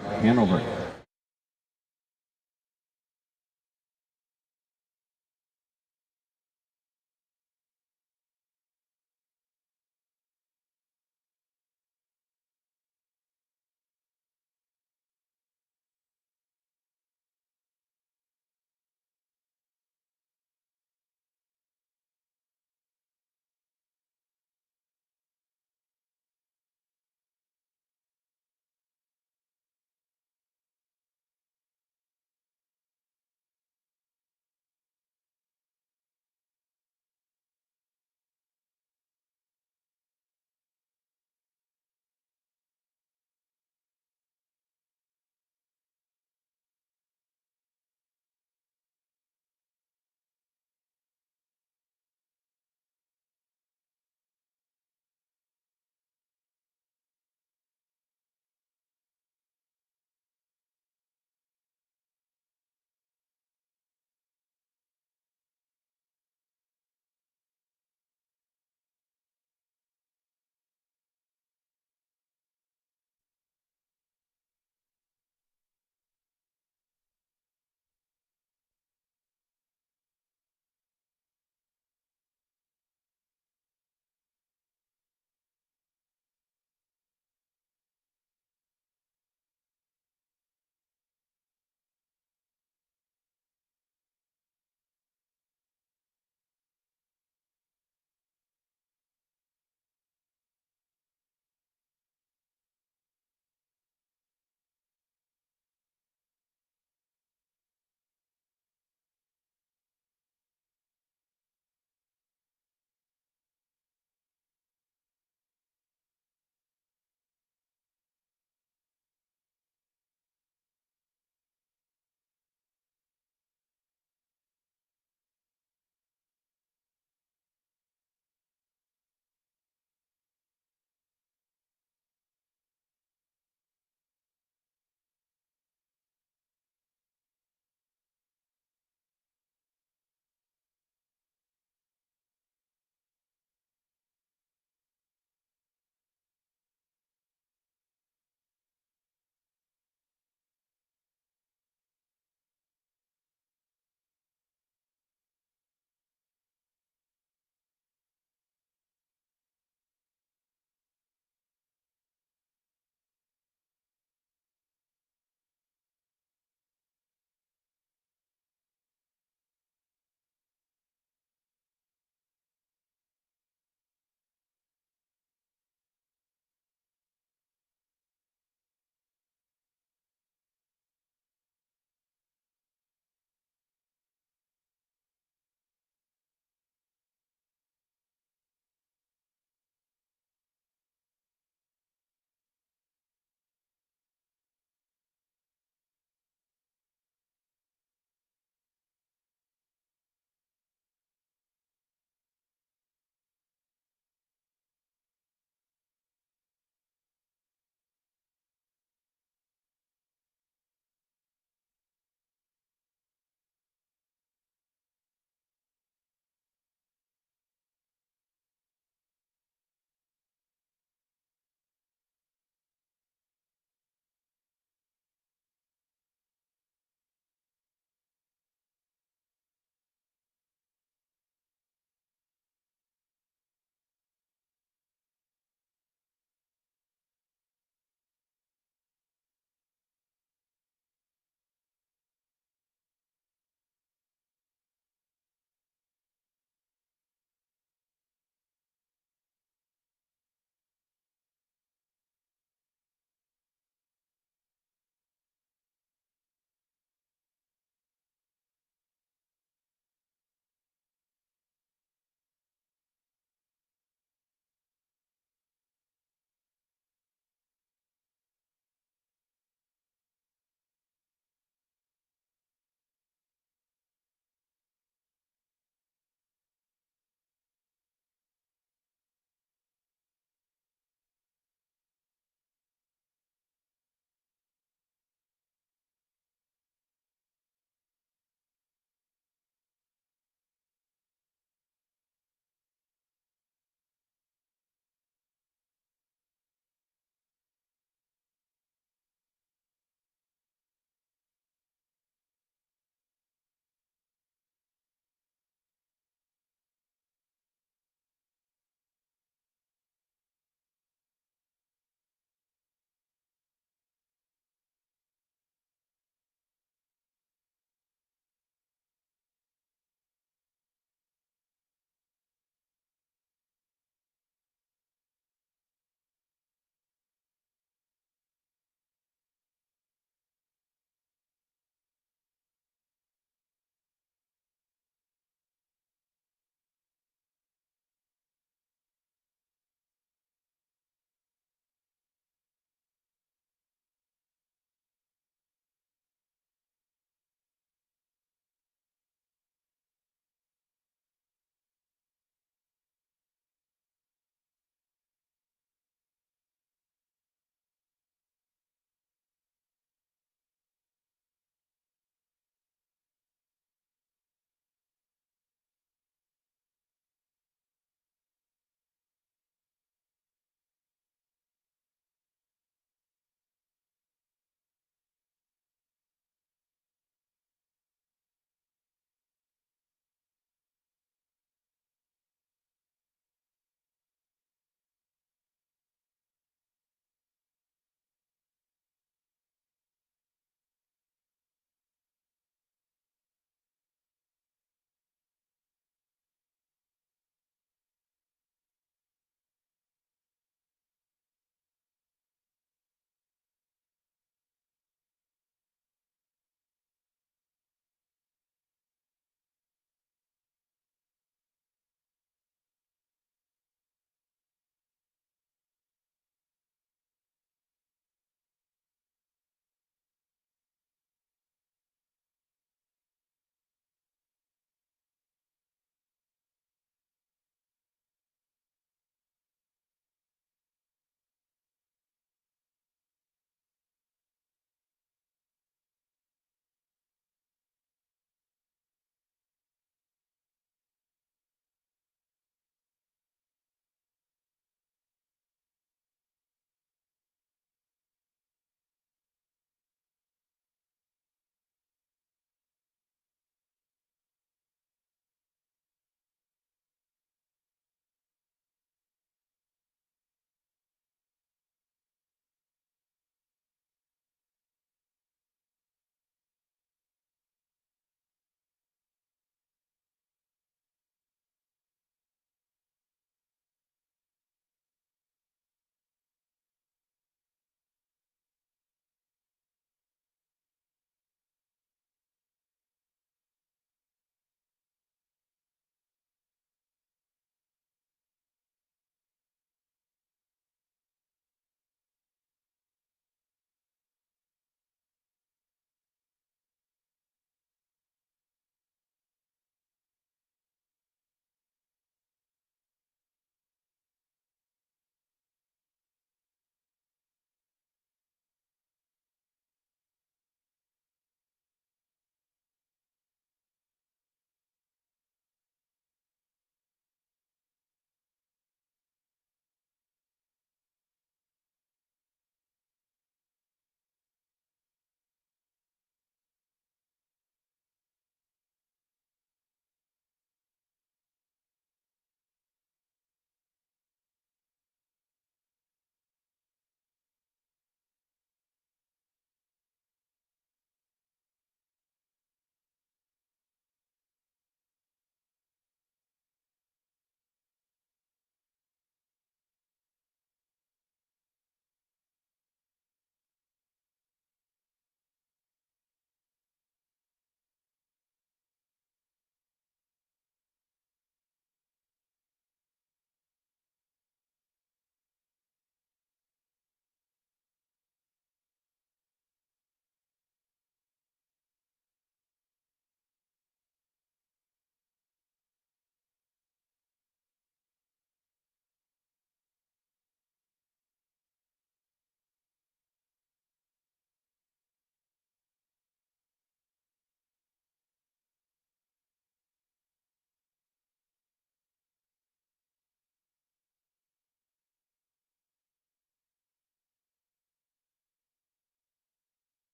Hanover.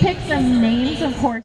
pick some names of horses.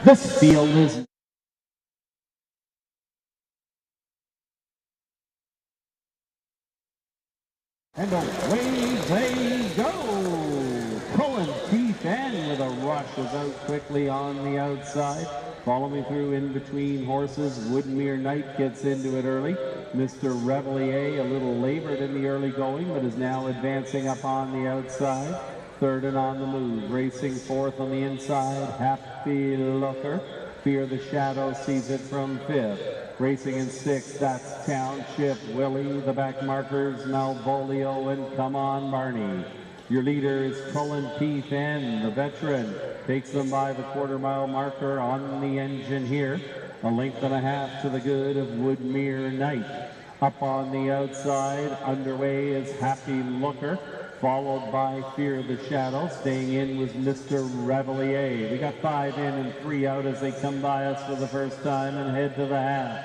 This field is and away they go. Cullen Keith N with a rush was out quickly on the outside. Following through in between horses, Woodmere Knight gets into it early. Mr. Revelier a little labored in the early going, but is now advancing up on the outside. Third and on the move, racing fourth on the inside, Happy Looker. Fear the Shadow sees it from fifth. Racing in sixth, that's Township Willie. The back markers, Malvolio and Come On Barney. Your leader is Cullen Keith N, the veteran. Takes them by the quarter-mile marker on the engine here. A length and a half to the good of Woodmere Knight. Up on the outside, underway is Happy Looker, followed by Fear the Shadow. Staying in was Mr. Revelier. We got 5 in and 3 out as they come by us for the first time and head to the half.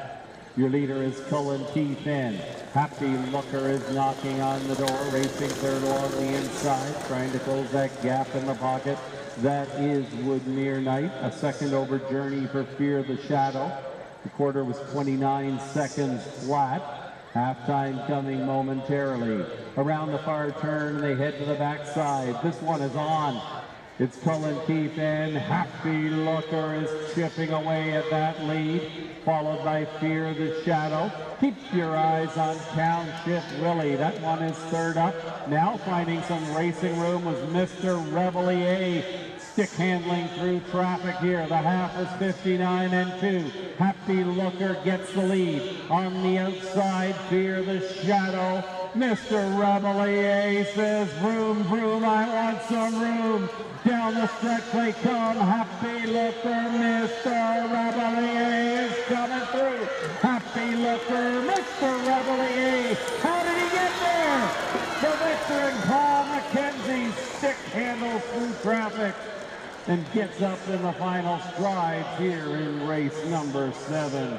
Your leader is Cullen Keith N. Happy Looker is knocking on the door, racing third along the inside, trying to close that gap in the pocket. That is Woodmere Knight. A second over journey for Fear the Shadow. The quarter was 29 seconds flat. Halftime coming momentarily. Around the far turn, they head to the backside. This one is on. It's Cullen Keith N. Happy Looker is chipping away at that lead, followed by Fear the Shadow. Keep your eyes on Township Willie. That one is third up. Now finding some racing room was Mr. Revelier. Stick handling through traffic here. The half is 59 and 2. Happy Looker gets the lead. On the outside, Fear the Shadow. Mr. Revelier says, vroom, vroom, I want some room. Down the stretch they come. Happy Looker, Mr. Revelier is coming through. Happy Looker, Mr. Revelier. How did he get there? The veteran Paul McKenzie stick handles through traffic and gets up in the final strides here in race number 7.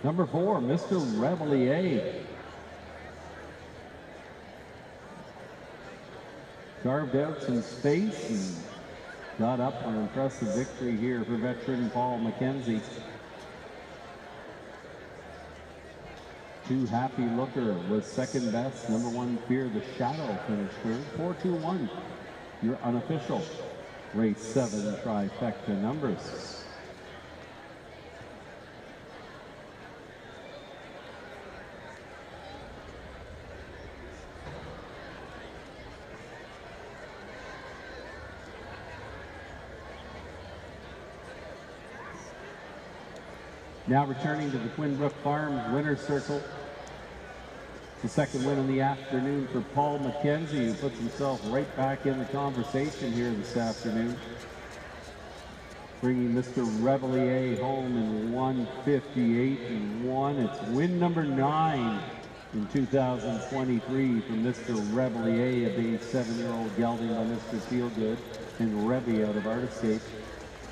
Number 4, Mr. Revelier. Carved out some space and got up an impressive victory here for veteran Paul McKenzie. 2 Happy Looker was second best. Number 1 Fear the Shadow finished third. 4-2-1, your unofficial race 7 trifecta numbers. Now returning to the Twin Brook Farms winner's circle. The second win in the afternoon for Paul McKenzie, who puts himself right back in the conversation here this afternoon. Bringing Mr. Revelier home in 1:58.1. It's win number 9 in 2023 from Mr. Revelier, a big 7-year-old gelding by Mr. Feelgood and Revy out of Artiscape.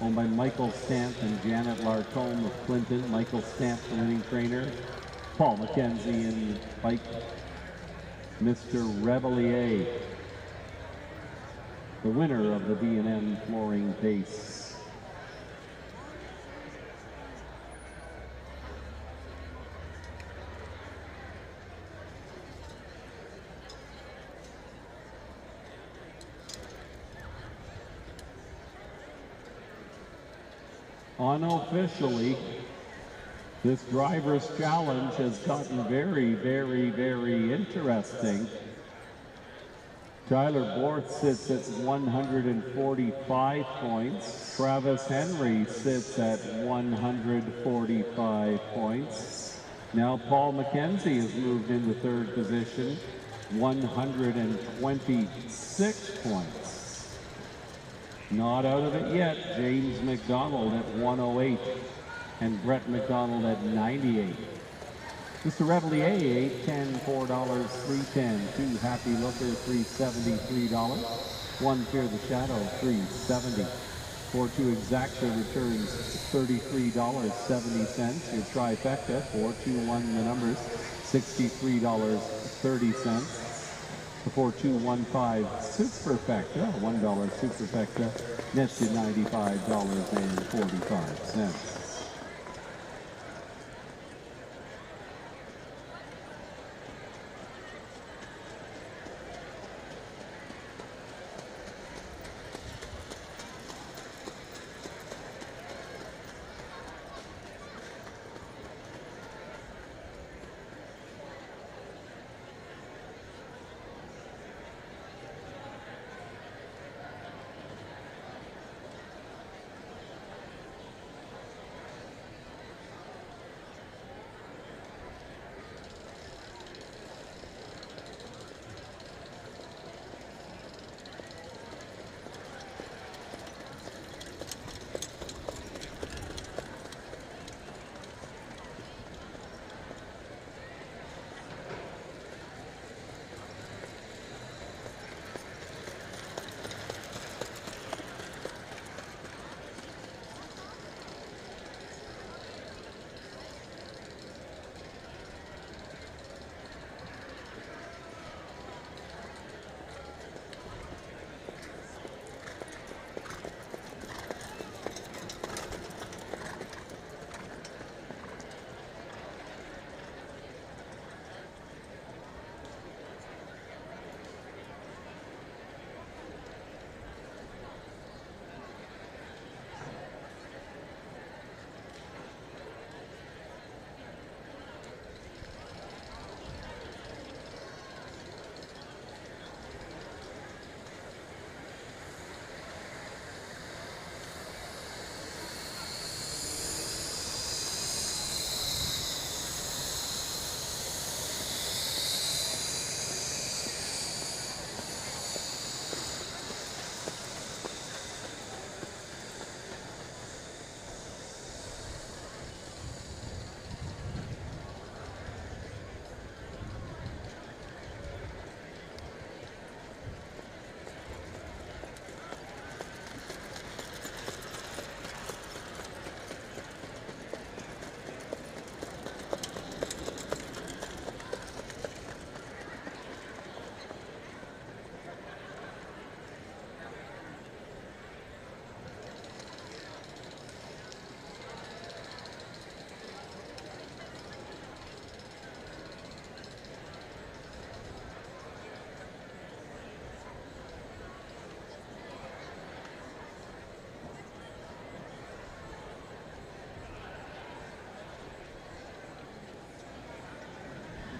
Owned by Michael Stamp and Janet Larcombe of Clinton. Michael Stamp, the winning trainer. Paul McKenzie in bike Mr. Revelier, the winner of the B&M flooring base. Unofficially, this driver's challenge has gotten very, very, very interesting. Tyler Borth sits at 145 points. Travis Henry sits at 145 points. Now Paul McKenzie has moved into third position, 126 points. Not out of it yet, James McDonald at 108 and Brett McDonald at 98. Mr. Revelier, $810, $4, $310. 2 Happy Looker, $373. 1 Fear the Shadow, $370. 4-2 Exacta returns $33.70. Your trifecta, 4-2-1 the numbers, $63.30. The 4215 Superfecta, $1 Superfecta, nets you $95.45.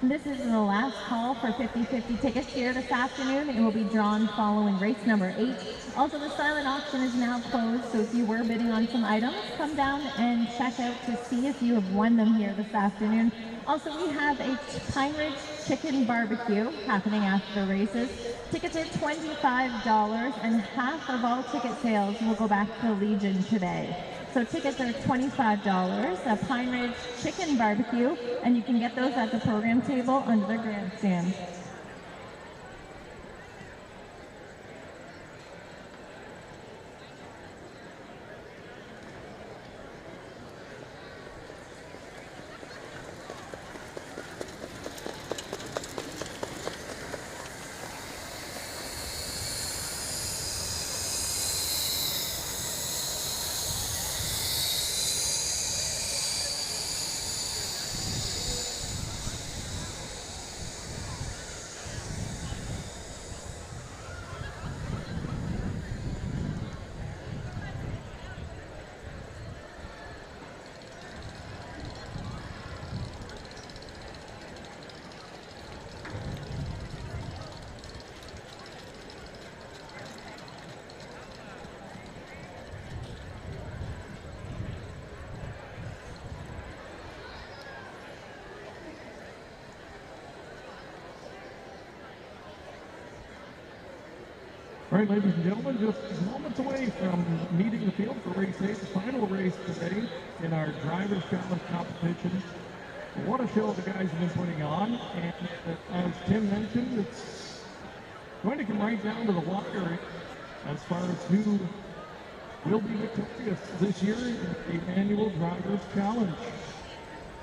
This is the last call for 50/50 tickets here this afternoon. It will be drawn following race number 8. Also, the silent auction is now closed, so if you were bidding on some items, come down and check out to see if you have won them here this afternoon. Also, we have a Pine Ridge Chicken Barbecue happening after the races. Tickets are $25, and half of all ticket sales will go back to Legion today. So tickets are $25, a Pine Ridge Chicken Barbecue, and you can get those at the program table under the grandstand. All right, ladies and gentlemen, just moments away from meeting the field for race 8, the final race today in our Drivers' Challenge competition. What a show the guys have been putting on, and as Tim mentioned, it's going to come right down to the wire as far as who will be victorious this year in the annual Drivers' Challenge.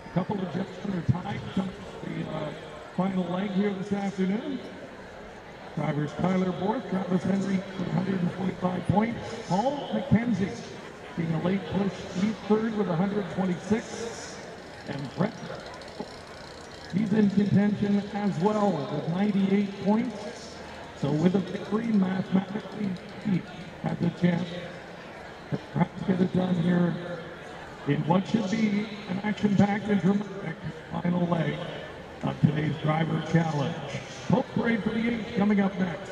A couple of gentlemen are tied to the final leg here this afternoon. Drivers Tyler Borth, Travis Henry with 145 points. Paul McKenzie being a late push, he's third with 126. And Brett, he's in contention as well with 98 points. So with a victory, mathematically, he has a chance to perhaps get it done here in what should be an action-packed and dramatic final leg of today's Driver Challenge. Post parade for the 8th coming up next.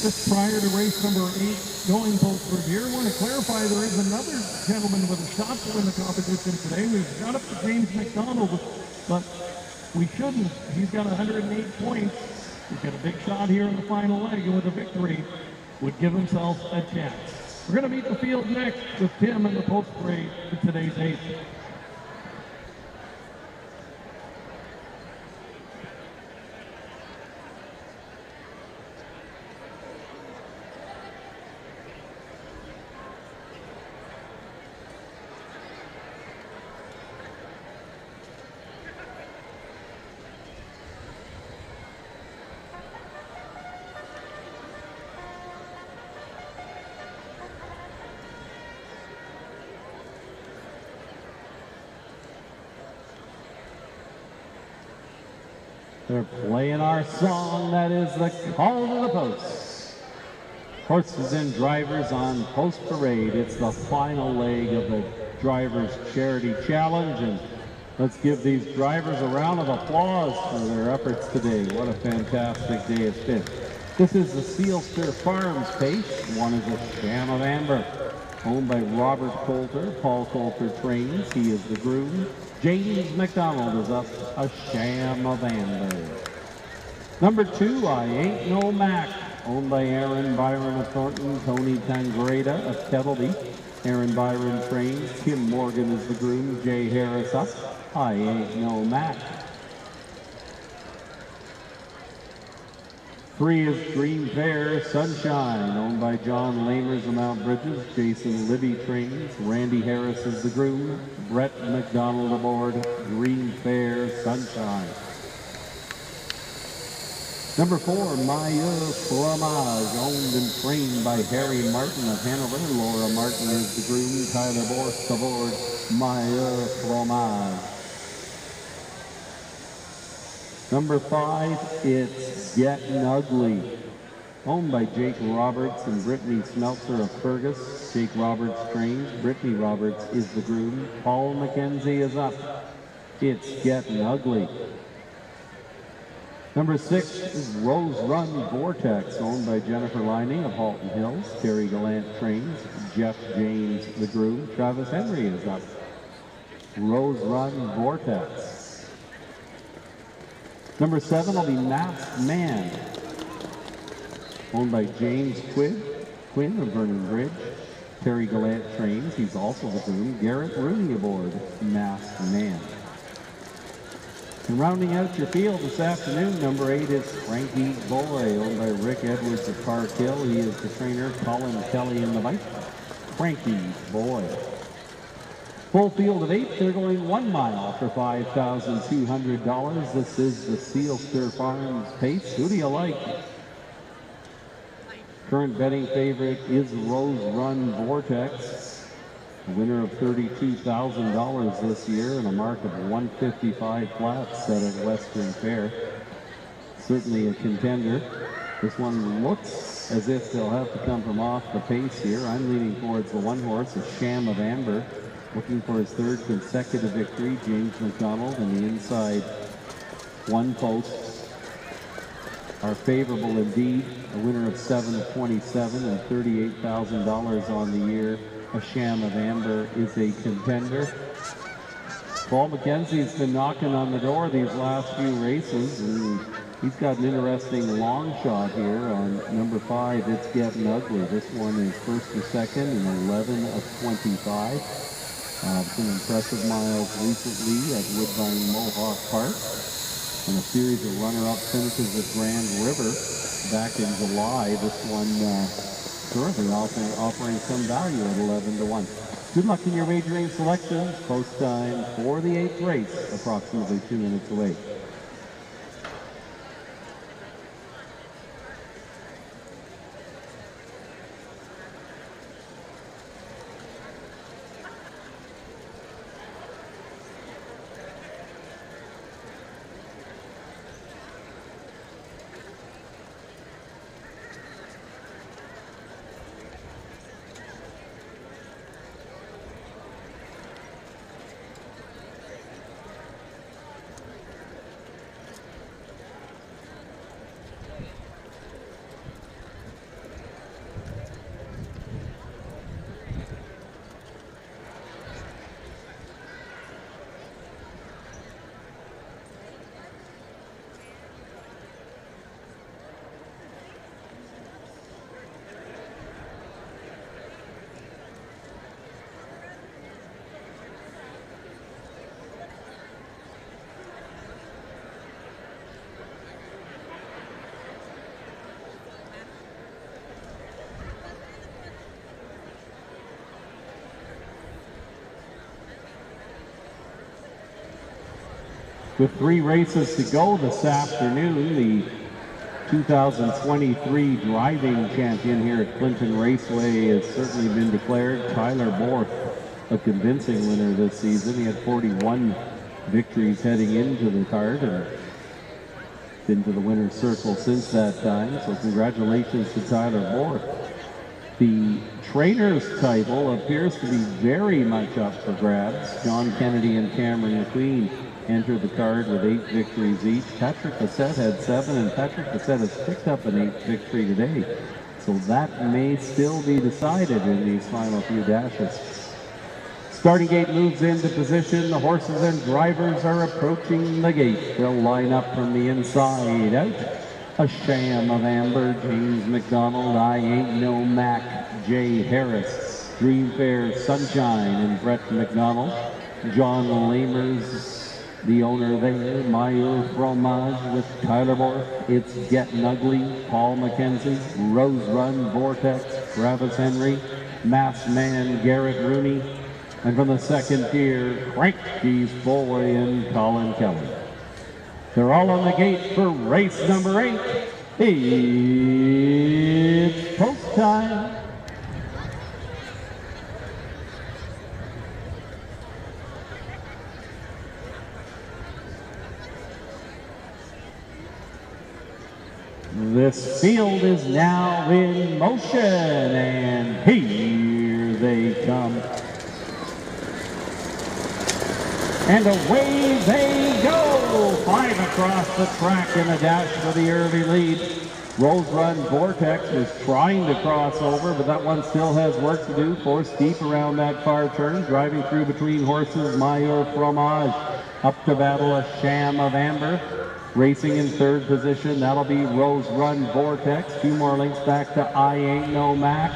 Just prior to race number 8 going posted here, I want to clarify there is another gentleman with a shot to win the competition today. We've got up to James McDonald, but we shouldn't. He's got 108 points. He's got a big shot here in the final leg, and with a victory, would give himself a chance. We're going to meet the field next with Tim in the post parade for today's 8th. They're playing our song, that is the Call to the Post. Horses and drivers on post parade. It's the final leg of the Drivers Charity Challenge, and let's give these drivers a round of applause for their efforts today. What a fantastic day it's been. This is the Sealster Farms pace. One is a Sham of Amber, owned by Robert Coulter. Paul Coulter trains. He is the groom. James McDonald is up a Sham of Amber. Number 2, I Ain't No Mac, owned by Aaron Byron of Thornton, Tony Tangreda of Kettleby. Aaron Byron trains. Kim Morgan is the groom. Jay Harris up, I Ain't No Mac. 3 is Dream Fair Sunshine, owned by John Lamers of Mount Bridges. Jason Libby trains. Randy Harris is the groom. Brett McDonald aboard Dream Fair Sunshine. Number 4, Maya Fromage, owned and trained by Harry Martin of Hanover. Laura Martin is the groom. Tyler Borst aboard Maya Fromage. Number 5, it's Getting Ugly, owned by Jake Roberts and Brittany Smeltzer of Fergus. Jake Roberts trains. Brittany Roberts is the groom. Paul McKenzie is up. It's Getting Ugly. Number 6 is Rose Run Vortex, owned by Jennifer Liney of Halton Hills. Terry Gallant trains. Jeff James, the groom. Travis Henry is up. Rose Run Vortex. Number 7 will be Masked Man, owned by James Quinn of Vernon Bridge. Terry Gallant trains. He's also the groom. Garrett Rooney aboard Masked Man. And rounding out your field this afternoon, number 8 is Frankie's Boy, owned by Rick Edwards of Park Hill. He is the trainer. Colin Kelly in the bike. Frankie's Boy. Full field of 8. They're going 1 mile for $5,200. This is the Sealster Farms pace. Who do you like? Current betting favorite is Rose Run Vortex. The winner of $32,000 this year and a mark of 155 flat set at Western Fair. Certainly a contender. This one looks as if they'll have to come from off the pace here. I'm leaning towards the 1 horse, A Sham of Amber, looking for his 3rd consecutive victory. James McDonald and the inside 1 post are favorable indeed. A winner of 727 and $38,000 on the year. A Sham of Amber is a contender. Paul McKenzie's been knocking on the door these last few races, and he's got an interesting long shot here on number 5, It's Getting Ugly. This one is 1st or 2nd in 11 of 25. Some impressive miles recently at Woodbine Mohawk Park, and a series of runner-up finishes at Grand River back in July. This one currently offering some value at 11-1. Good luck in your wagering selections. Post time for the 8th race, approximately 2 minutes away. With 3 races to go this afternoon, the 2023 driving champion here at Clinton Raceway has certainly been declared. Tyler Borth, a convincing winner this season. He had 41 victories heading into the card and been to the winner's circle since that time. So congratulations to Tyler Borth. The trainer's title appears to be very much up for grabs. John Kennedy and Cameron McQueen enter the card with 8 victories each. Patrick Bassett had 7, and Patrick Bassett has picked up an 8th victory today. So that may still be decided in these final few dashes. Starting gate moves into position. The horses and drivers are approaching the gate. They'll line up from the inside out. A Sham of Amber, James McDonald, I Ain't No Mac, Jay Harris, Dream Fair Sunshine, and Brett McDonald. John Lamers The owner there, Meyer Fromage with Tyler Borth. It's Getting Ugly, Paul McKenzie. Rose Run, Vortex, Travis Henry. Masked Man, Garrett Rooney. And from the second tier, Cranky's Boy and Colin Kelly. They're all on the gate for race number 8. It's post time. This field is now in motion, and here they come. And away they go! 5 across the track in a dash for the early lead. Rose Run Vortex was trying to cross over, but that one still has work to do. Forced deep around that far turn, driving through between horses, Meyer Fromage. Up to battle, a Sham of Amber. Racing in third position, that'll be Rose Run Vortex. 2 more lengths back to I Ain't No Mac.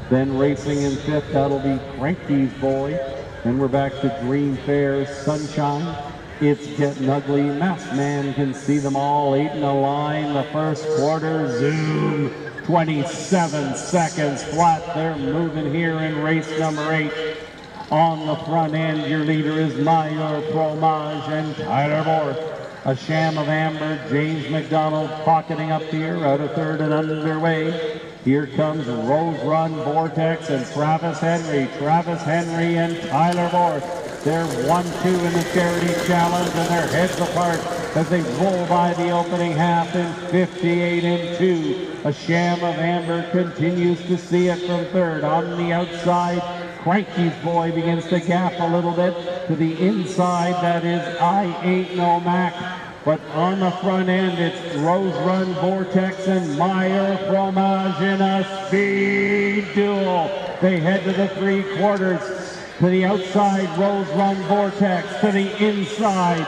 Then racing in fifth, that'll be Cranky's Boy. Then we're back to Green Fair Sunshine. It's Getting Ugly. Masked Man can see them all. 8 in a line. The first quarter, zoom. 27 seconds flat. They're moving here in race number 8. On the front end, your leader is Meyer Fromage and Tyler Borth. A Sham of Amber, James McDonald pocketing up here, out of third and underway. Here comes Rose Run Vortex and Travis Henry. Travis Henry and Tyler Borth. They're 1-2 in the Charity Challenge, and they're heads apart as they roll by the opening half in 58-2. A Sham of Amber continues to see it from third. On the outside, Cranky's Boy begins to gap a little bit. To the inside, that is I Ain't No Mac. But on the front end, it's Rose Run Vortex and Meyer Fromage in a speed duel. They head to the 3 quarters. To the outside, Rose Run Vortex. To the inside,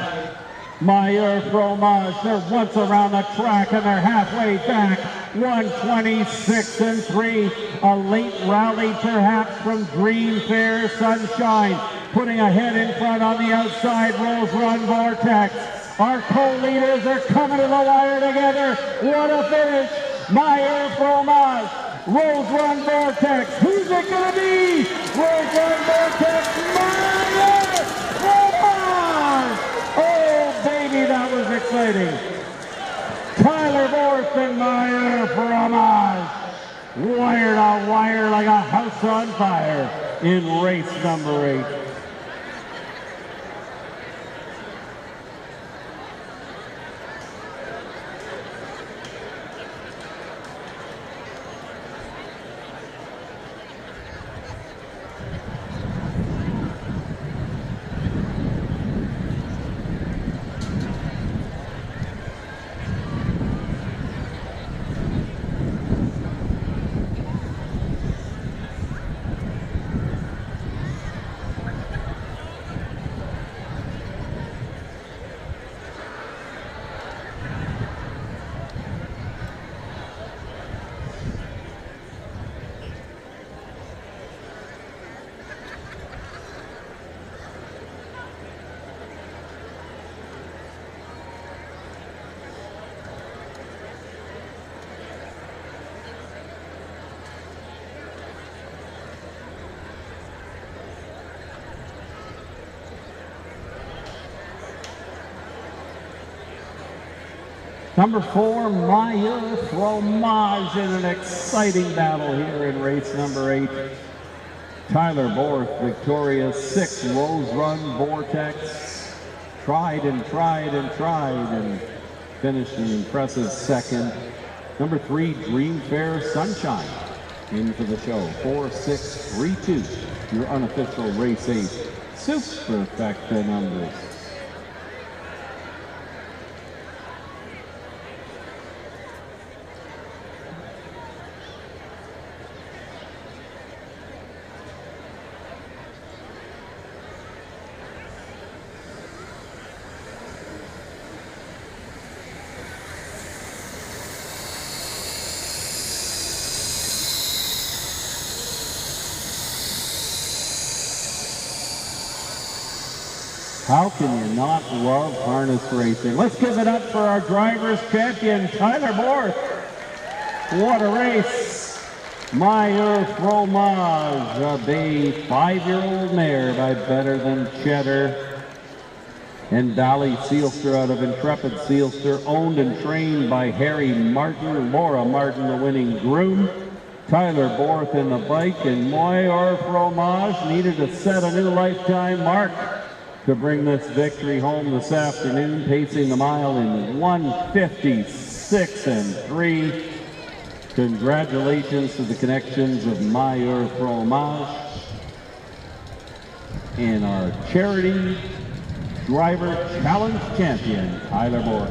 Meyer Fromage. They're once around the track and they're halfway back. 1:26-3. A late rally perhaps from Green Fair Sunshine. Putting ahead in front on the outside, Rose Run Vortex. Our co-leaders are coming to the wire together. What a finish. Meyer Fromage. Rose Run Vortex. Who's it going to be? Rose Run Vortex. Meyer Fromage. Oh, baby, that was exciting. Tyler Borth and Meyer Fromage. Wire to wire like a house on fire in race number 8. Number 4, Meyer Fromage in an exciting battle here in race number 8. Tyler Borth victorious. 6, Rose Run Vortex. Tried and tried and tried and finished an impressive second. Number 3, Dream Fair Sunshine into the show. 4-6-3-2, your unofficial race 8 superfecta numbers. How can you not love harness racing? Let's give it up for our driver's champion, Tyler Borth. What a race. Meyer Fromage, a 5-year-old mare by Better Than Cheddar. And Dolly Sealster out of Intrepid Sealster, owned and trained by Harry Martin. Laura Martin, the winning groom. Tyler Borth in the bike, and Meyer Fromage needed to set a new lifetime mark to bring this victory home this afternoon, pacing the mile in 1:56 and 3. Congratulations to the connections of Meyer Fromage and our charity driver challenge champion, Tyler Borth.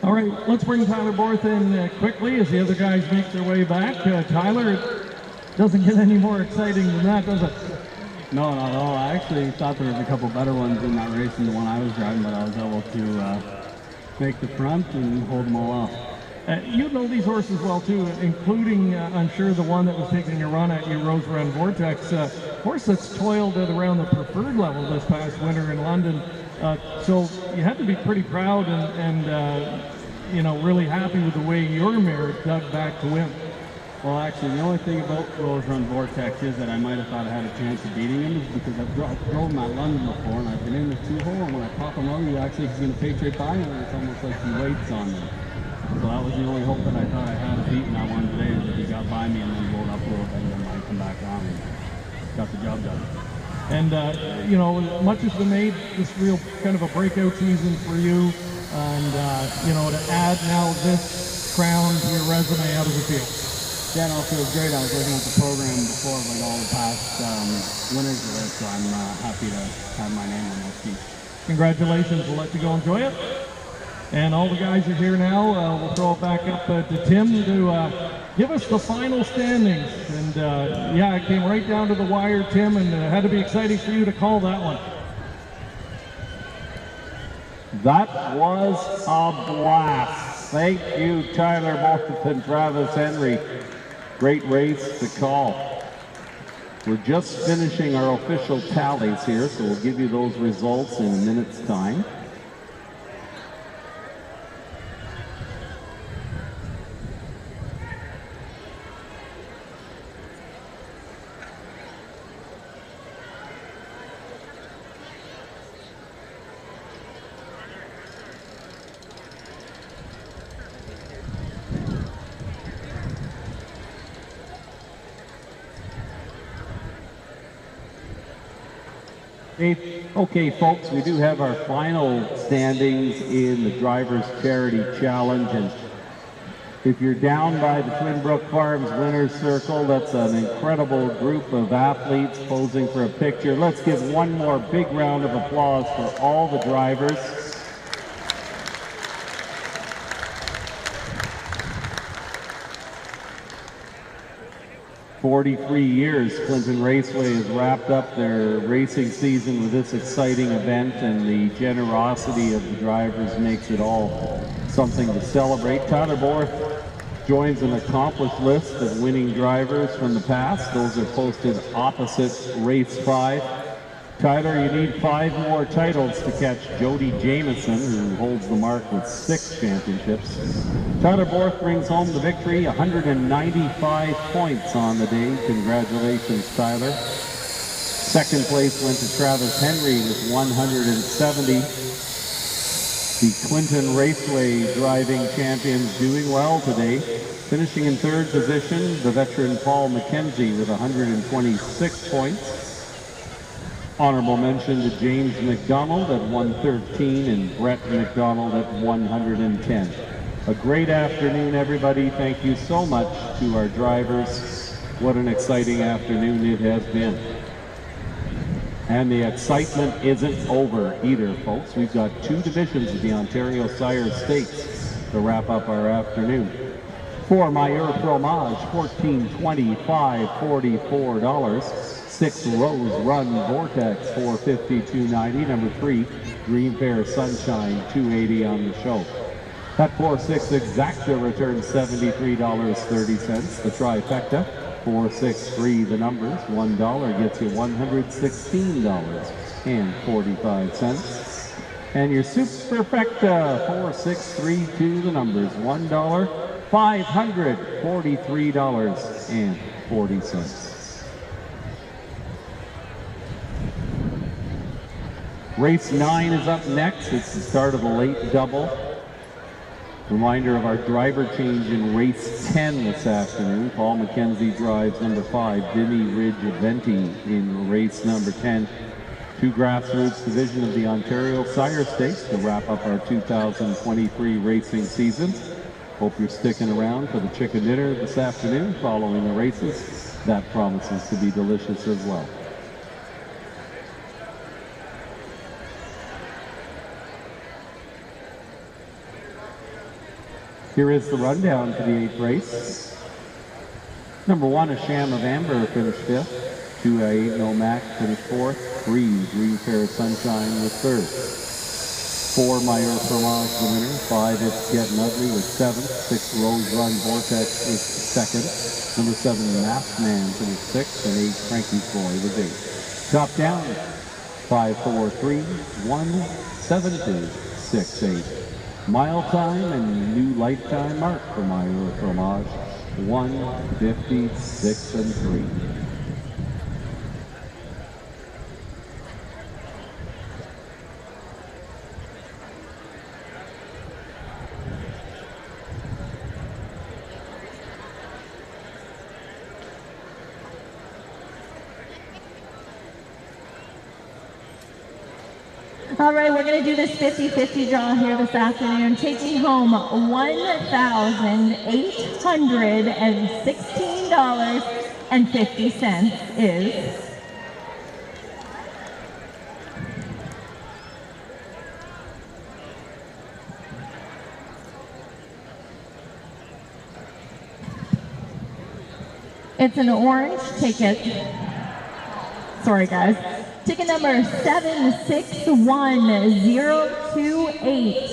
All right, let's bring Tyler Borth in quickly as the other guys make their way back. Tyler, it doesn't get any more exciting than that, does it? No, not at all. I actually thought there was a couple better ones in that race than the one I was driving, but I was able to make the front and hold them all off. You know these horses well too, including, I'm sure, the one that was taking a run at you, Rose Run Vortex. Horse that's toiled at around the preferred level this past winter in London. So you had to be pretty proud and you know, really happy with the way your mare dug back to win. Well, actually, the only thing about Rose Run Vortex is that I might have thought I had a chance of beating him is because I've drove him at London before, and I've been in the 2-hole, and when I pop him out, he's going to pace right by me, and it's almost like he waits on me. So that was the only hope that I thought I had of beating that one today, is that he got by me and then rolled up a little bit, and then I come back around and got the job done. And, you know, much has been made this real kind of a breakout season for you, and, you know, to add now this crown to your resume, how does it feel? Yeah, no, it feels great. I was looking at the program before, like all the past winners of it, so I'm happy to have my name on that sheet. Congratulations. We'll let you go enjoy it. And all the guys are here now. We'll throw it back up to Tim to give us the final standings. And yeah, it came right down to the wire, Tim, and it had to be exciting for you to call that one. That was a blast. Thank you, Tyler Borth and Travis Henry. Great race to call. We're just finishing our official tallies here, so we'll give you those results in a minute's time. Okay, folks, we do have our final standings in the Drivers' Charity Challenge, and if you're down by the Twin Brook Farms Winner's Circle, that's an incredible group of athletes posing for a picture. Let's give one more big round of applause for all the drivers. "43 years, Clinton Raceway has wrapped up their racing season with this exciting event, and the generosity of the drivers makes it all something to celebrate. Tyler Borth joins an accomplished list of winning drivers from the past. Those are posted opposite race 5. Tyler, you need 5 more titles to catch Jody Jamieson, who holds the mark with 6 championships. Tyler Borth brings home the victory, 195 points on the day. Congratulations, Tyler. Second place went to Travis Henry with 170. The Clinton Raceway driving champions doing well today. Finishing in 3rd position, the veteran Paul McKenzie with 126 points. Honorable mention to James McDonald at 113 and Brett McDonald at 110. A great afternoon, everybody. Thank you so much to our drivers. What an exciting afternoon it has been. And the excitement isn't over either, folks. We've got 2 divisions of the Ontario Sire Stakes to wrap up our afternoon. For Meyer Fromage, $14.25, $44. 6 Rose Run Vortex, $452.90. Number 3 Green Fair Sunshine, $280 on the show. That 4-6 Exacta returns $73.30. The trifecta, 4-6-3 the numbers, $1 gets you $116.45. And your superfecta, 4-6-3-2 the numbers, $1, $543.40. Race 9 is up next. It's the start of the late double. Reminder of our driver change in race 10 this afternoon. Paul McKenzie drives number 5, Vinny Ridge Venti, in race number 10. 2 grassroots division of the Ontario Sire Stakes to wrap up our 2023 racing season. Hope you're sticking around for the chicken dinner this afternoon following the races. That promises to be delicious as well. Here is the rundown for the 8th race. Number 1, A Sham of Amber finished 5th. 2, A No Mac finished 4th. 3, Green Fair Sunshine was 3rd. 4, Meyer Fromage the winner. 5, It's Getting Ugly was 7th. 6, Rose Run Vortex was 2nd. Number 7, Masked Man finished 6th. And 8, Frankie's Boy was 8th. Top down, 5, 4, 3, 1, 7, 2, 6, 8. Mile time and new lifetime mark for Meyer Fromage, 1:56 and 3. All right, we're going to do this 50-50 draw here this afternoon. Taking home $1,816.50 is it's an orange ticket. Sorry, guys. Ticket number 761028.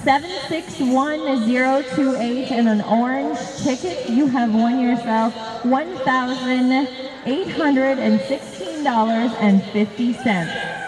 761028 and an orange ticket. You have won yourself $1,816.50.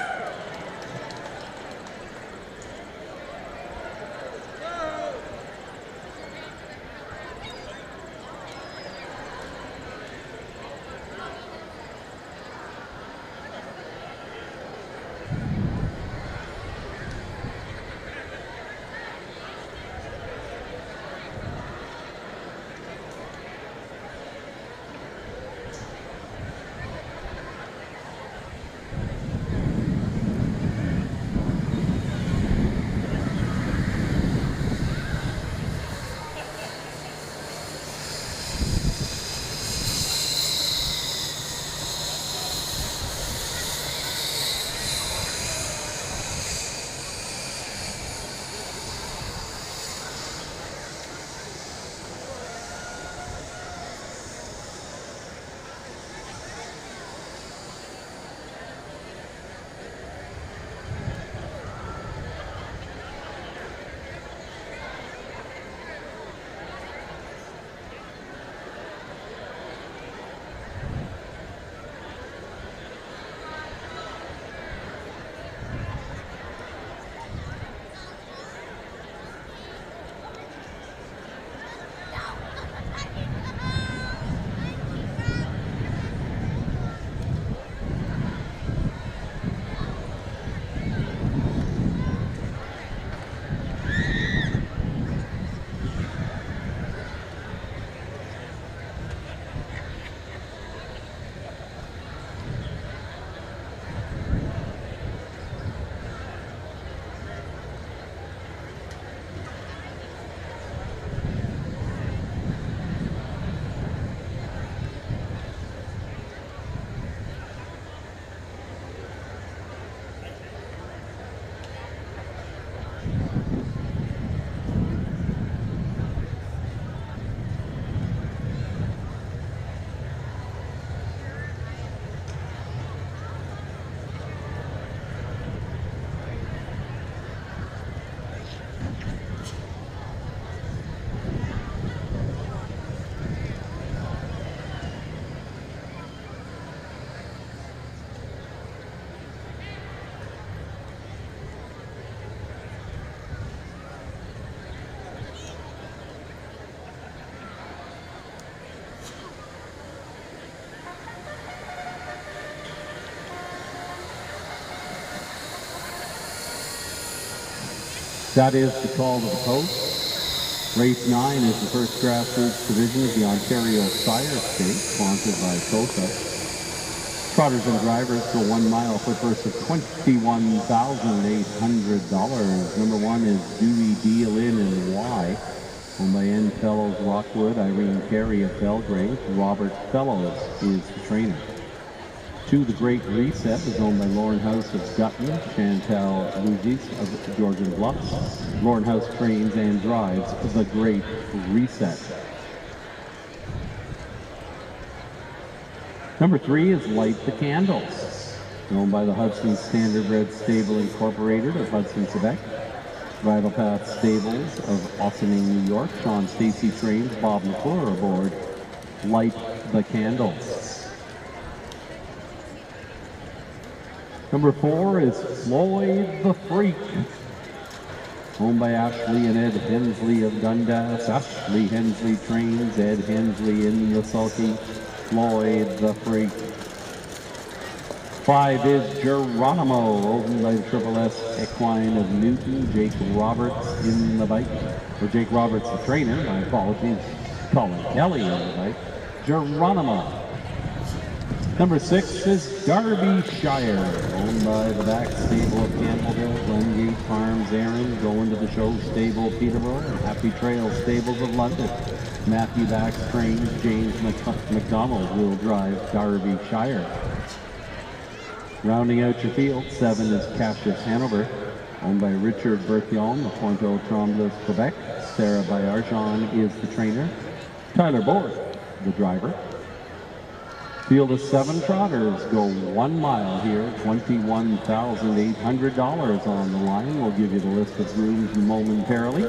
That is the call to the post. Race 9 is the first grassroots division of the Ontario Sire Stakes, sponsored by SOSA. Trotters and drivers for 1 mile for purse of $21,800. Number 1 is Dewey Deal In and Y, owned by N. Fellows Rockwood, Irene Carey of Belgrade. Robert Fellows is the trainer. 2, The Great Reset, is owned by Lauren House of Dutton, Chantal Luzis of Georgian Bluffs. Lauren House trains and drives The Great Reset. Number 3 is Light the Candles, owned by the Hudson Standardbred Stable Incorporated of Hudson, Quebec. Bridle Path Stables of Ossining, New York. Sean Stacy trains, Bob McClure aboard Light the Candles. Number 4 is Floyd the Freak, owned by Ashley and Ed Hensley of Dundas. Ashley Hensley trains, Ed Hensley in the sulky. Floyd the Freak. 5 is Geronimo, owned by the Triple S Equine of Newton. Jake Roberts in the bike, or Jake Roberts the trainer, my apologies. Colin Kelly on the bike. Geronimo. Number 6 is Derbyshire, owned by the back stable of Campbellville, Glengate Farms, Aaron, going to the show stable Peterborough, and Happy Trail Stables of London. Matthew Bax trains, James McDonald will drive Derbyshire. Rounding out your field, 7 is Cassius Hanover, owned by Richard Berthiaume of Pointe Tremblay, Quebec. Sarah Bayarjan is the trainer. Tyler Board, the driver. Field of 7 trotters go 1 mile here, $21,800 on the line. We'll give you the list of grooms momentarily.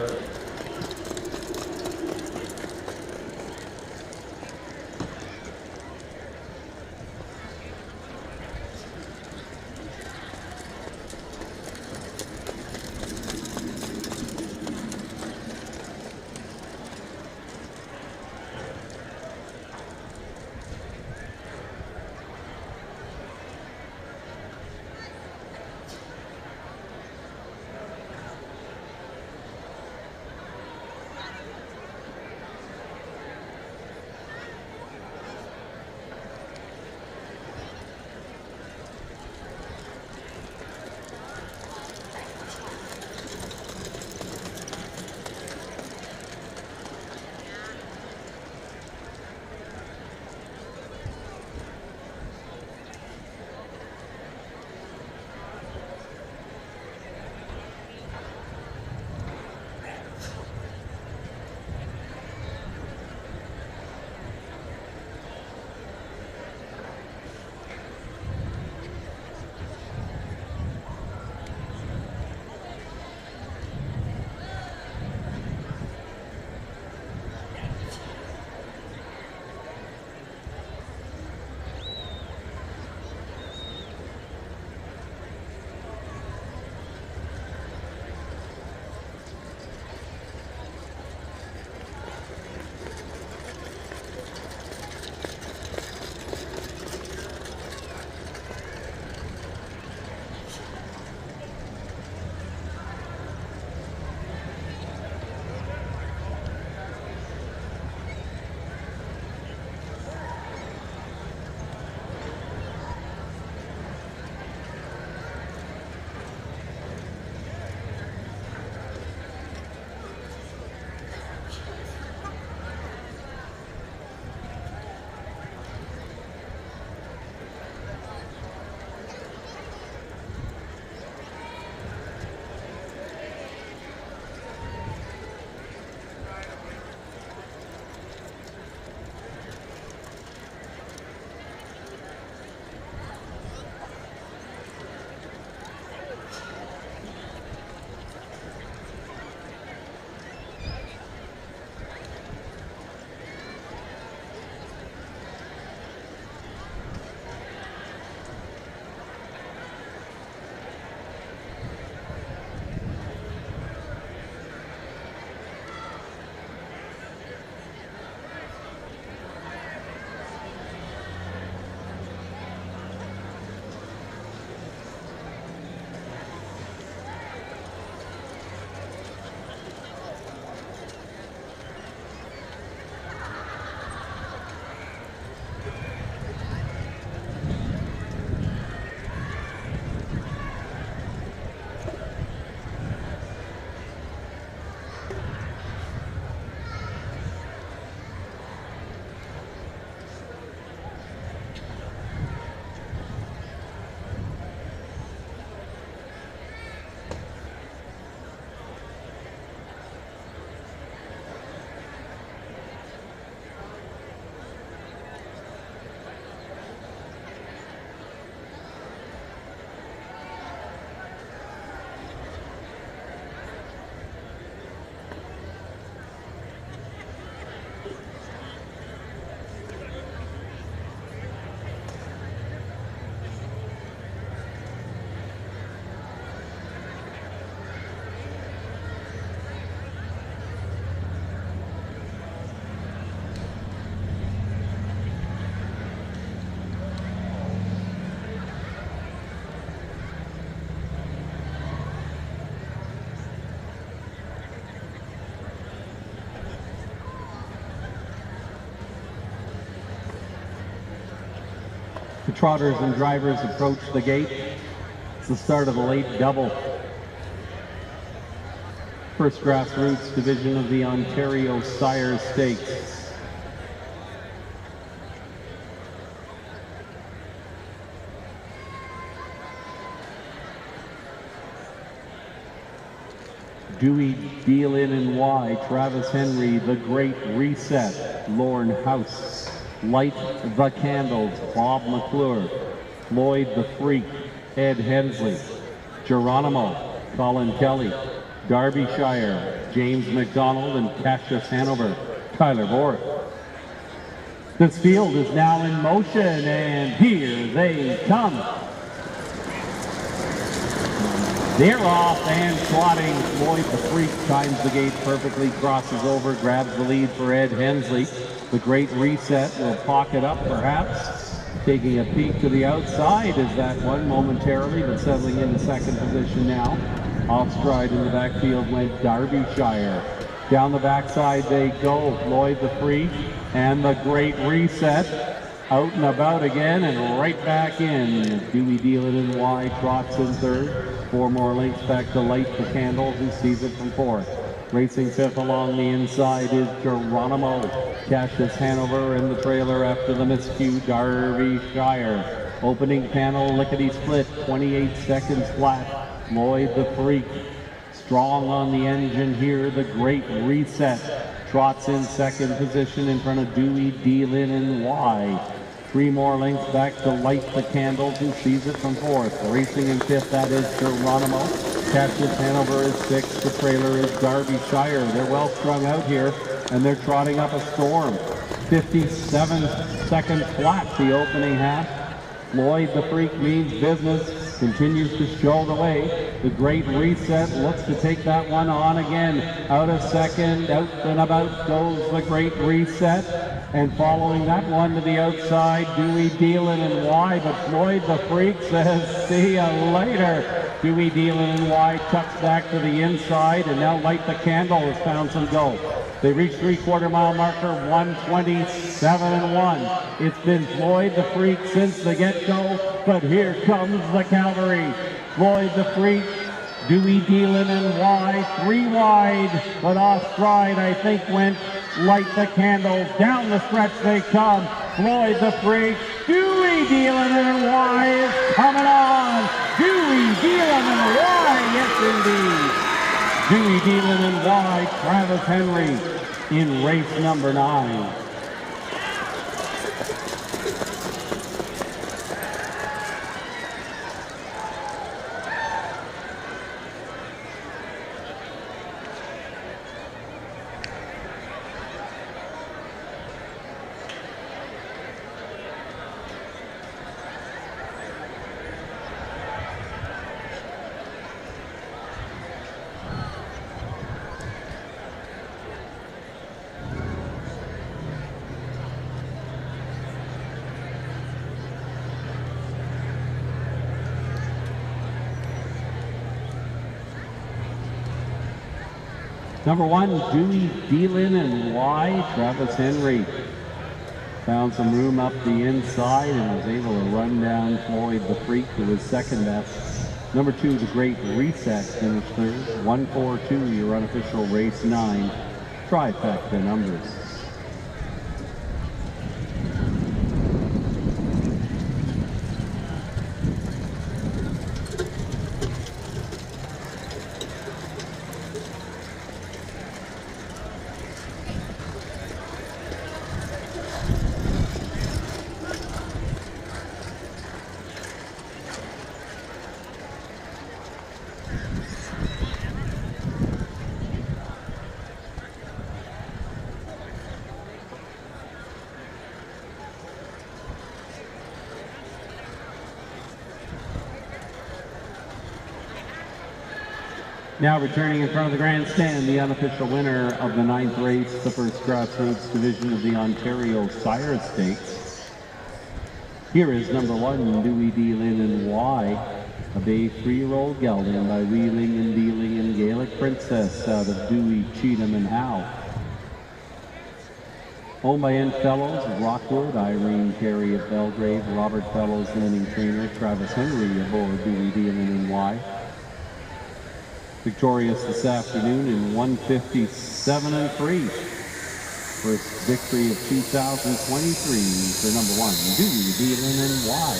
The trotters and drivers approach the gate. It's the start of the late double. First grassroots division of the Ontario Sire Stakes. Dewey, Deal In and Y, Travis Henry, The Great Reset, Lorne House, Light the Candles, Bob McClure, Floyd the Freak, Ed Hensley, Geronimo, Colin Kelly, Derbyshire, James McDonald, and Cassius Hanover, Tyler Borth. This field is now in motion, and here they come. They're off and trotting. Floyd the Freak times the gate perfectly, crosses over, grabs the lead for Ed Hensley. The Great Reset will pocket up perhaps. Taking a peek to the outside is that one momentarily, but settling into second position now. Off stride in the backfield went Derbyshire. Down the backside they go. Floyd the Freak and the Great Reset. Out and about again and right back in. Dewey, Deal It and Y trots in third. 4 more lengths back to Light the Candle, who sees it from fourth. Racing fifth along the inside is Geronimo. Cassius Hanover in the trailer after the miscue, Derbyshire. Opening panel, lickety split, 28 seconds flat. Floyd the Freak. Strong on the engine here, the Great Reset. Trots in second position in front of Dewey, Deal In and Y. 3 more lengths back to Light the Candles, who sees it from fourth. Racing in fifth, that is Geronimo. Cassius Hanover is sixth. The trailer is Derbyshire. They're well strung out here, and they're trotting up a storm. 57 seconds flat, the opening half. Floyd the Freak means business, continues to show the way. The Great Reset looks to take that one on again. Out of second, out and about goes the Great Reset. And following that one to the outside, Dewey, Deal In and Y, but Floyd the Freak says, see ya later. Dewey, Deal In and Y tucks back to the inside, and now Light the Candle has found some go. They reach 3/4 mile marker, 1:27.1. It's been Floyd the Freak since the get-go, but here comes the cavalry. Floyd the Freak, Dewey, Deal In and Y, 3 wide, but off stride I think went Light the Candle. Down the stretch they come. Floyd the Freak, Dewey, Deal In and Y is coming on. Dewey, Deal In and Y, yes indeed. Dewey, Deal In and Y, Travis Henry in race number 9. Number 1, Dewey, Deal In and Y, Travis Henry. Found some room up the inside and was able to run down Floyd the Freak, who was second best. Number 2, the Great Reset, finished third. 1-4-2, your unofficial race 9. Trifecta numbers. Now returning in front of the grandstand, the unofficial winner of the 9th race, the first grassroots division of the Ontario Sire Stakes. Here is number 1, Dewey, Deal In and Y, a bay 3-year-old gelding by Wheeling and Dealing and Gaelic Princess out of Dewey, Cheatham and Howe. Owned by N. Fellows of Rockwood, Irene Carey of Belgrade, Robert Fellows, landing trainer, Travis Henry aboard Dewey Dealin and Y. Victorious this afternoon in 157 and 3. First victory of 2023 for number 1, Dewey Dealin and Y.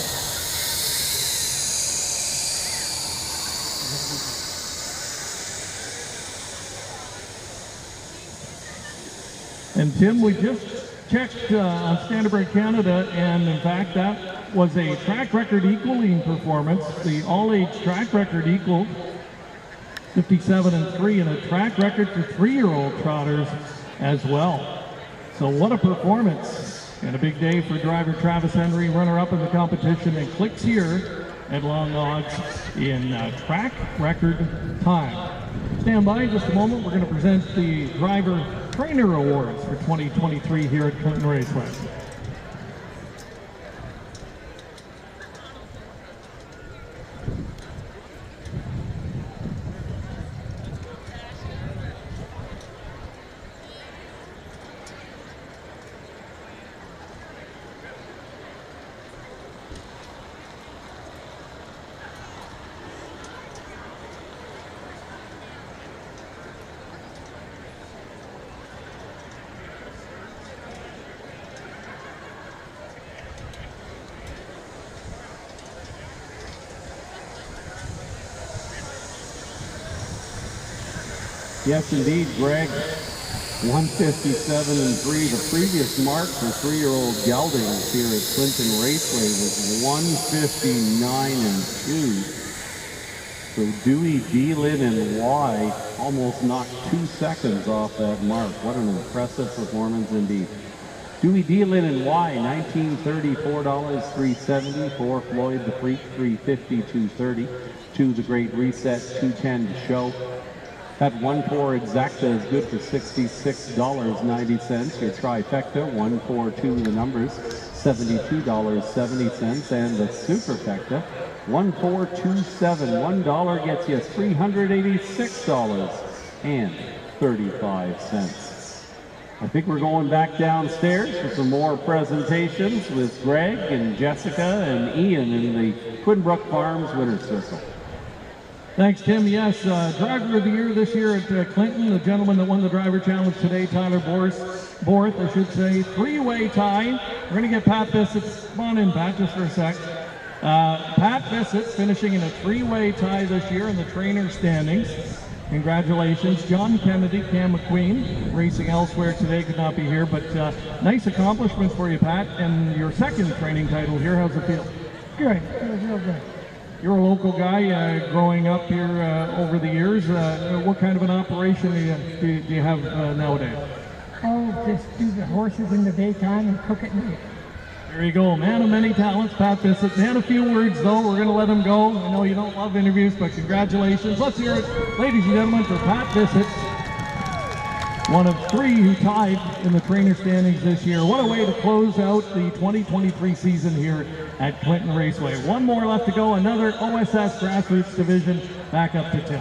And Tim, we just checked on Standardbird Canada, and in fact that was a track record equaling performance. The all-age track record equaled 57 and 3, and a track record for 3-year-old trotters as well. So what a performance, and a big day for driver Travis Henry, runner-up in the competition, and clicks here at long odds in track record time. Stand by in just a moment. We're going to present the driver trainer awards for 2023 here at Clinton Raceway. Yes, indeed, Greg. 157 and 3. The previous mark for 3-year-old geldings here at Clinton Raceway was 159 and 2. So Dewey, Dealin, and Y almost knocked 2 seconds off that mark. What an impressive performance indeed. Dewey, Dealin, and Y, $19.30, $4.370. For Floyd the Freak, $3.50, $2.30. To the Great Reset, $2.10 to show. That 1-4 exacta is good for $66.90. Your trifecta, 1-4-2 the numbers, $72.70. And the superfecta, 1-4-2-7. $1 gets you $386.35. I think we're going back downstairs for some more presentations with Greg and Jessica and Ian in the Twin Brook Farms Winner's Circle. Thanks, Tim. Yes, driver of the year this year at Clinton, the gentleman that won the driver challenge today, Tyler Borth, I should say, 3-way tie. We're going to get Pat Bissett. Come on in, Pat, just for a sec. Pat Bissett finishing in a 3-way tie this year in the trainer standings. Congratulations. John Kennedy, Cam McQueen, racing elsewhere today, could not be here, but nice accomplishments for you, Pat, and your second training title here. How's it feel? Good. Feels real good. You're a local guy growing up here over the years. What kind of an operation do you have nowadays? Oh, just do the horses in the daytime and cook at night. There you go. Man of many talents, Pat Bissett. Had a few words, though. We're going to let him go. I know you don't love interviews, but congratulations. Let's hear it, ladies and gentlemen, for Pat Bissett. One of 3 who tied in the trainer standings this year. What a way to close out the 2023 season here at Clinton Raceway. One more left to go, another OSS Grassroots Division back up to 10.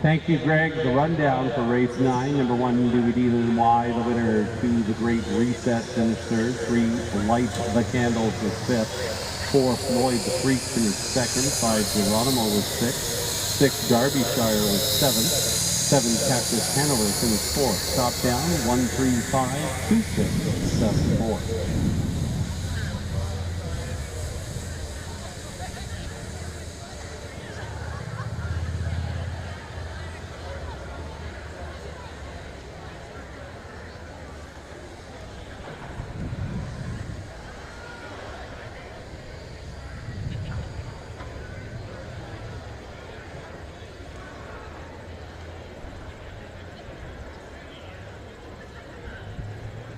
Thank you, Greg. The rundown for race 9, number 1, Dewey Dealin Y, the winner to the Great Reset, finished 3rd. 3, Light the Candles was 5th. 4, Floyd the Freak finished 2nd. 5, Geronimo was 6th. 6, Derbyshire was 7th. 7, Cactus Hanover finished 4th. Top down, 1, 3, 5, 2, 6, 7, 4.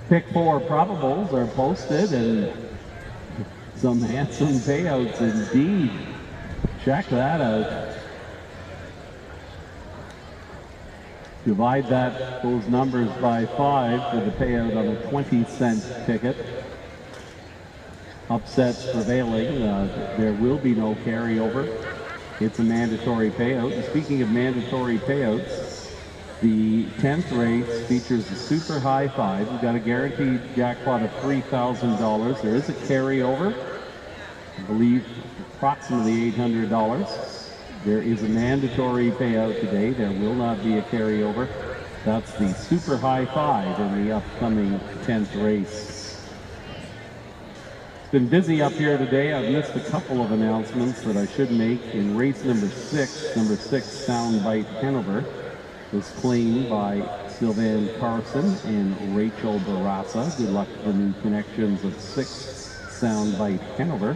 Pick 4 probables are posted, and some handsome payouts indeed. Check that out. Divide those numbers by 5 for the payout on a 20-cent ticket. Upsets prevailing. There will be no carryover. It's a mandatory payout. And speaking of mandatory payouts, The 10th race features the Super High Five. You've got a guaranteed jackpot of $3,000. There is a carryover, I believe approximately $800. There is a mandatory payout today. There will not be a carryover. That's the Super High Five in the upcoming 10th race. It's been busy up here today. I've missed a couple of announcements that I should make. In race number six, Soundbite Hanover was claimed by Sylvain Carson and Rachel Barassa. Good luck to the new connections of 6 Soundbite Hanover.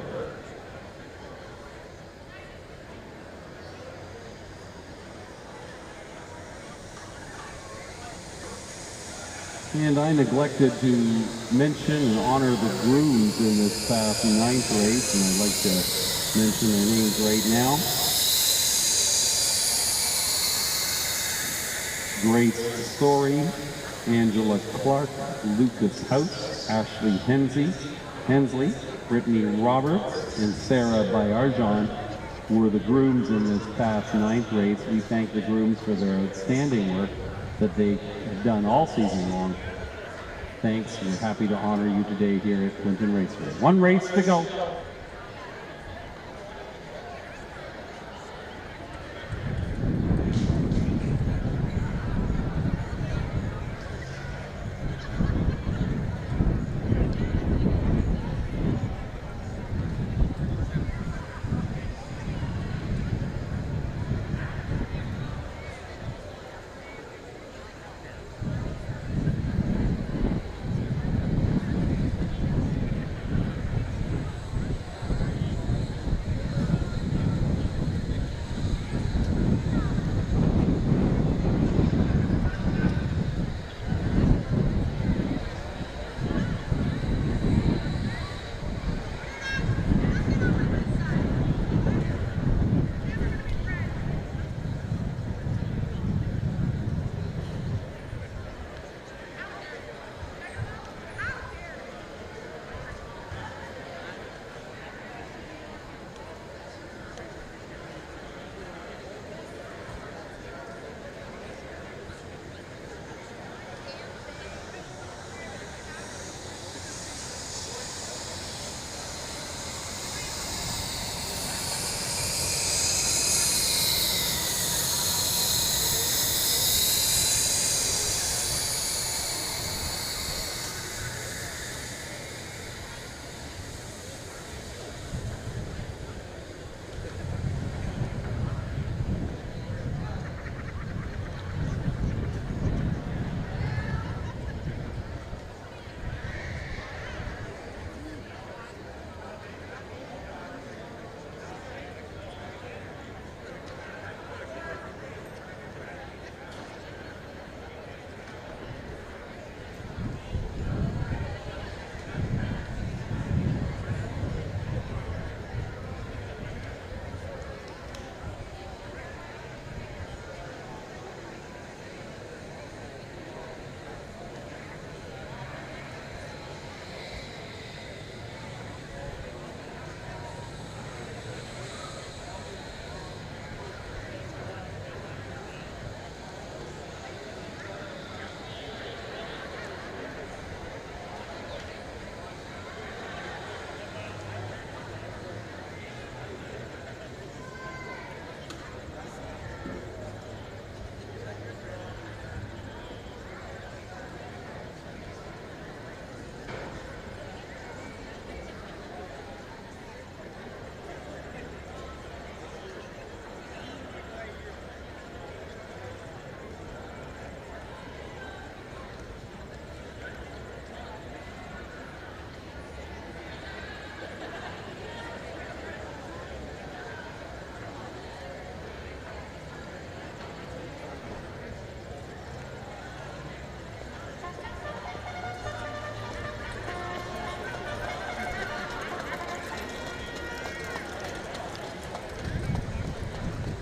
And I neglected to mention and honor the grooms in this past 9th race, and I'd like to mention their names right now. Grace Story, Angela Clark, Lucas House, Ashley Hensley, Brittany Roberts, and Sarah Bayarjan were the grooms in this past 9th race. We thank the grooms for their outstanding work that they have done all season long. Thanks. We're happy to honor you today here at Clinton Raceway. 1 race to go.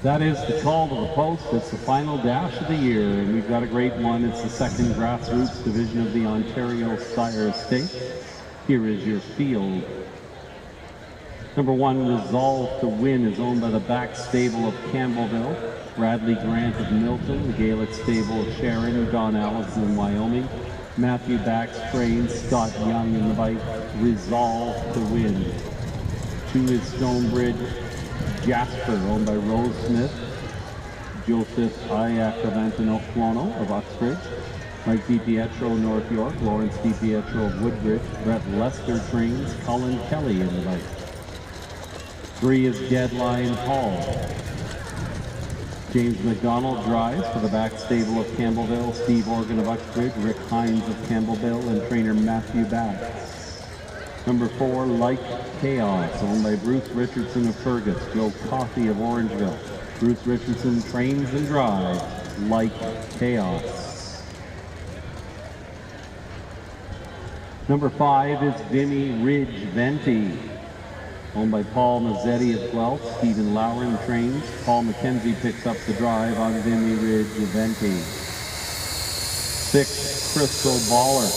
That is the call to the post. It's the final dash of the year, and we've got a great one. It's the second grassroots division of the Ontario Sire Stakes. Here is your field. Number 1, Resolve to Win, is owned by the back stable of Campbellville. Bradley Grant of Milton, the Gaelic stable of Sharon, Don Allison in Wyoming. Matthew Bax trains, Scott Young in the bike, Resolve to Win. 2 is Stonebridge Jasper, owned by Rose Smith. Joseph Iac of Antonoquono of Uxbridge. Mike DiPietro, North York. Lawrence DiPietro of Woodbridge. Brett Lester trains, Colin Kelly in the bike. 3 is Deadline Hall. James McDonald drives for the back stable of Campbellville, Steve Organ of Uxbridge, Rick Hines of Campbellville, and trainer Matthew Bax. Number 4, Like Chaos, owned by Bruce Richardson of Fergus, Joe Coffey of Orangeville. Bruce Richardson trains and drives Like Chaos. Number 5 is Vimy Ridge Venti, owned by Paul Mazzetti of Guelph. Stephen Lowren trains. Paul McKenzie picks up the drive on Vimy Ridge Venti. 6, Crystal Baller,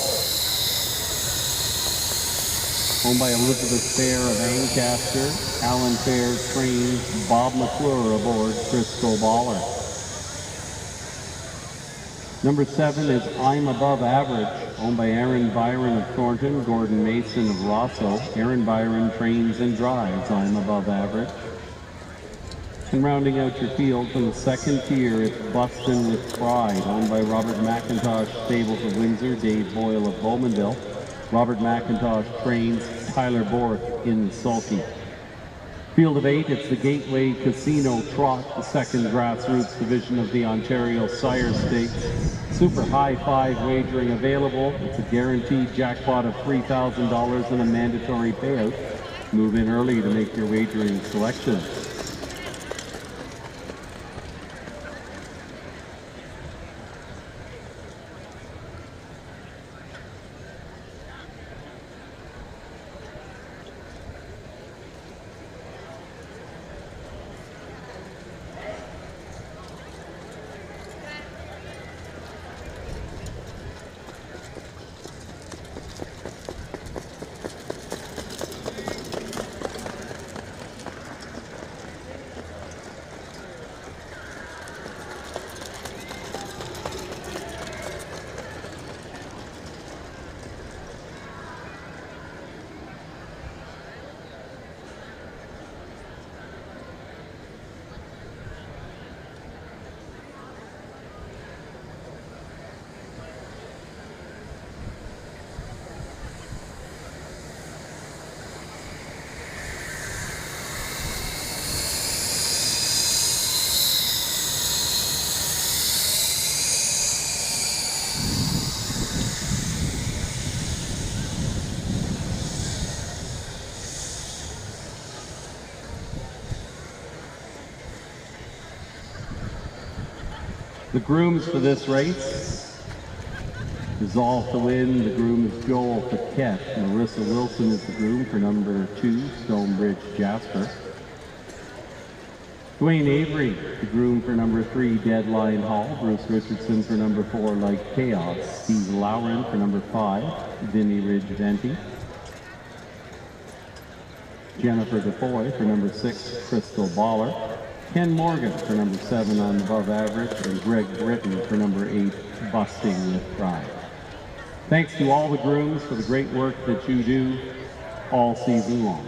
owned by Elizabeth Fair of Ancaster. Alan Fair trains, Bob McClure aboard Crystal Baller. Number 7 is I'm Above Average, owned by Aaron Byron of Thornton, Gordon Mason of Rosso. Aaron Byron trains and drives I'm Above Average. And rounding out your field from the second tier, it's Bustin' with Pride, owned by Robert McIntosh, Stables of Windsor, Dave Boyle of Bowmanville. Robert McIntosh trains, Tyler Borth in Sulky. Field of 8, it's the Gateway Casino Trot, the second grassroots division of the Ontario Sire Stakes. Super high 5 wagering available. It's a guaranteed jackpot of $3,000 and a mandatory payout. Move in early to make your wagering selection. The grooms for this race, Resolve to Win, the groom is Joel Paquette. Marissa Wilson is the groom for number 2, Stonebridge Jasper. Dwayne Avery, the groom for number 3, Deadline Hall. Bruce Richardson for number 4, Like Chaos. Steve Lowren for number 5, Vimy Ridge Venti. Jennifer DeFoy for number 6, Crystal Baller. Ken Morgan for number 7 on Above Average, and Greg Britton for number 8, Busting with Pride. Thanks to all the grooms for the great work that you do all season long.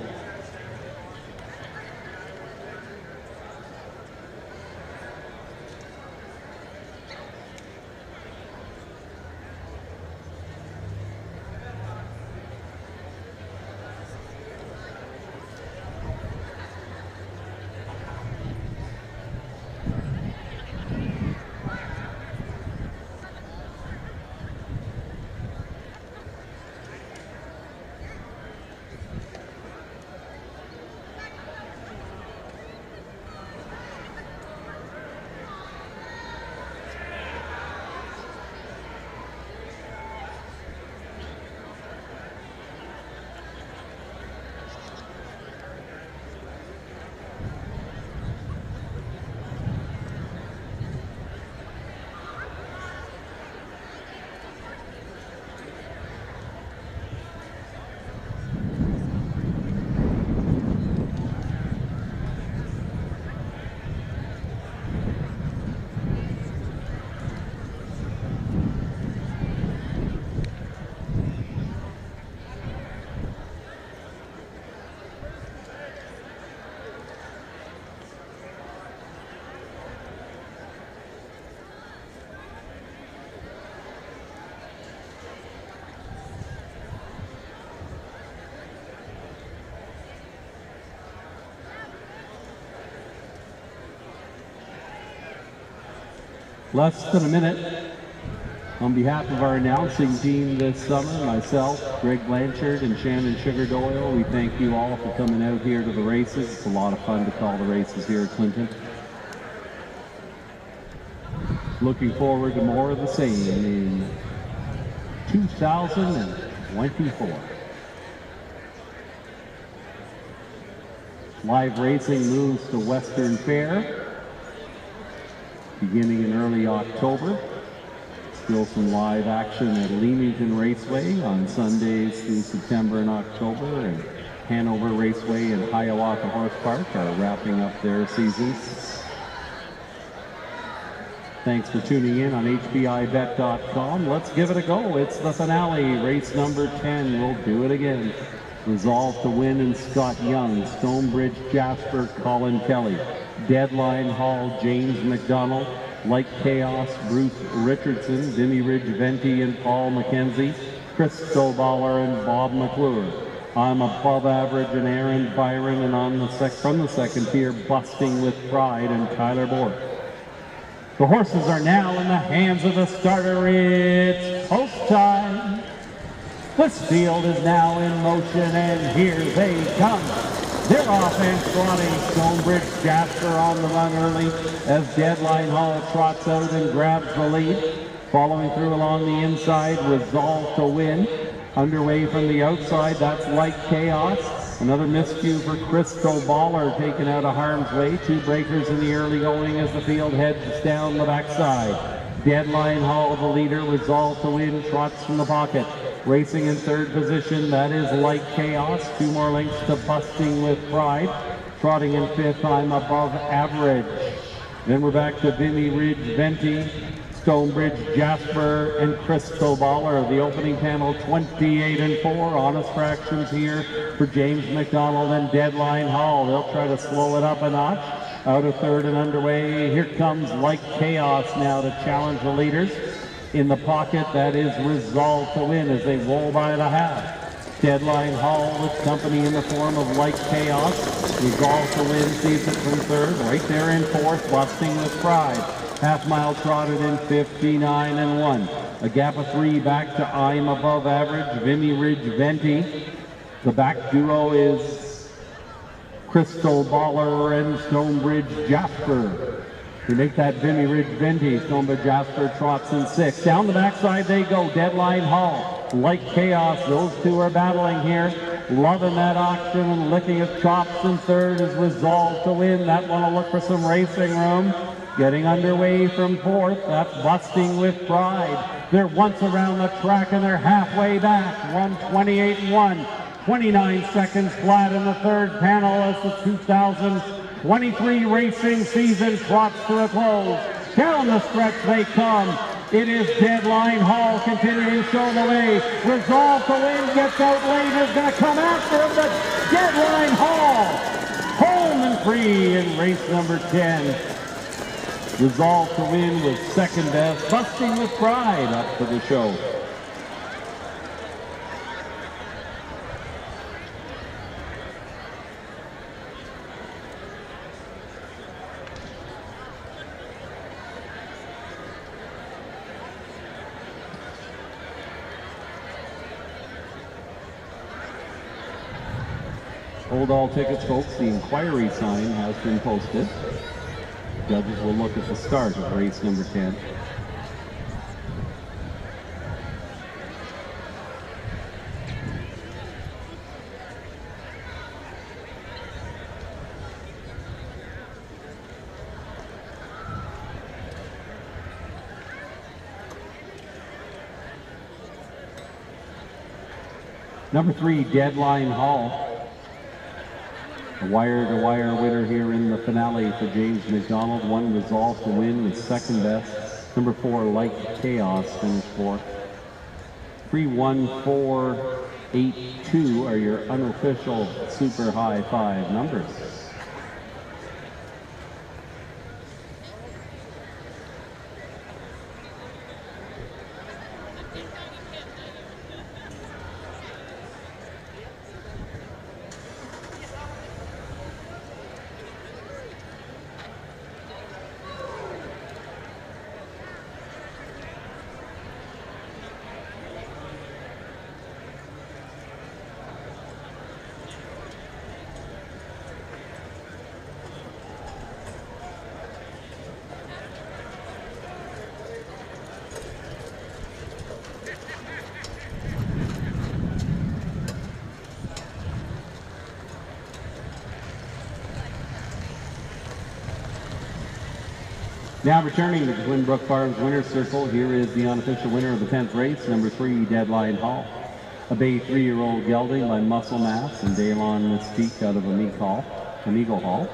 Less than a minute. On behalf of our announcing team this summer, myself, Greg Blanchard, and Shannon Sugar Doyle, we thank you all for coming out here to the races. It's a lot of fun to call the races here at Clinton. Looking forward to more of the same in 2024. Live racing moves to Western Fair, beginning in early October. Still some live action at Leamington Raceway on Sundays through September and October, and Hanover Raceway and Hiawatha Horse Park are wrapping up their seasons. Thanks for tuning in on HBIBet.com. Let's give it a go. It's the finale, race number 10. We'll do it again. Resolve to Win and Scott Young, Stonebridge Jasper, Colin Kelly, Deadline Hall, James McDonald, Like Chaos, Bruce Richardson, Vimy Ridge Venti and Paul McKenzie, Chris Stoballer and Bob McClure. I'm Above Average and Aaron Byron, and on the from the second tier, Busting with Pride and Tyler Bork. The horses are now in the hands of the starter. It's post time. This field is now in motion, and here they come. They're off and trotting. Stonebridge Jasper on the run early as Deadline Hall trots out and grabs the lead. Following through along the inside, Resolve to Win. Underway from the outside, that's Like Chaos. Another miscue for Crystal Baller, taken out of harm's way. Two breakers in the early going as the field heads down the backside. Deadline Hall, the leader. Resolve to Win trots from the pocket. Racing in third position, that is Like Chaos. Two more lengths to Busting with Pride. Trotting in fifth, I'm Above Average. Then we're back to Vimy Ridge Venti, Stonebridge Jasper, and Crystal Baller. The opening panel, 28 and 4. Honest fractions here for James McDonald and Deadline Hall. They'll try to slow it up a notch. Out of third and underway, here comes Like Chaos now to challenge the leaders. In the pocket, that is Resolve to Win as they roll by the half. Deadline Hall with company in the form of Like Chaos. Resolve to Win sees it from third. Right there in fourth, Busting with Pride. Half mile trotted in 59 and 1. A gap of 3 back to I'm Above Average, Vimy Ridge Venti. The back duo is Crystal Baller and Stonebridge Jasper. To make that Vimy Ridge Venti, Stonebridge Jasper trots in 6. Down the backside they go, Deadline Hall, Like Chaos, those two are battling here. Loving that auction and licking his chops in third is Resolve to Win. That one will look for some racing room. Getting underway from fourth, that's Busting with Pride. They're once around the track and they're halfway back, 128 and 1. 29 seconds flat in the third panel as the 2023 racing season trots to a close. Down the stretch they come. It is Deadline Hall continuing to show the way. Resolve to Win gets out late, is going to come after him, but Deadline Hall home and free in race number 10. Resolve to Win with second best, Busting with Pride up for the show. Hold all tickets, folks. The inquiry sign has been posted. Judges will look at the start of race number 10. Number 3, Deadline Hall. A wire-to-wire winner here in the finale for James McDonald. One Resolve to Win with second best. Number 4, Like Chaos, finished fourth. 3, 1, 4, 8, 2 are your unofficial super high five numbers. Now returning to the Twin Brook Farms Winner's Circle, here is the unofficial winner of the 10th race, number 3, Deadline Hall. A Bay 3-year-old gelding by Muscle Mass and Daylon Mystique out of Amigo Hall.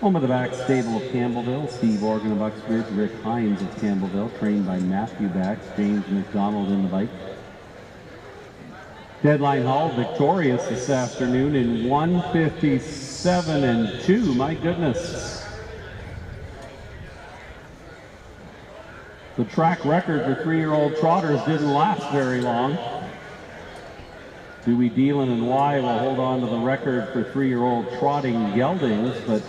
Home of the back stable of Campbellville, Steve Organ of Uxbridge, Rick Hines of Campbellville, trained by Matthew Bax, James McDonald in the bike. Deadline Hall victorious this afternoon in 1:57 and 2. My goodness. The track record for 3-year-old trotters didn't last very long. Dewey Dealin and Y will hold on to the record for 3-year-old trotting geldings, but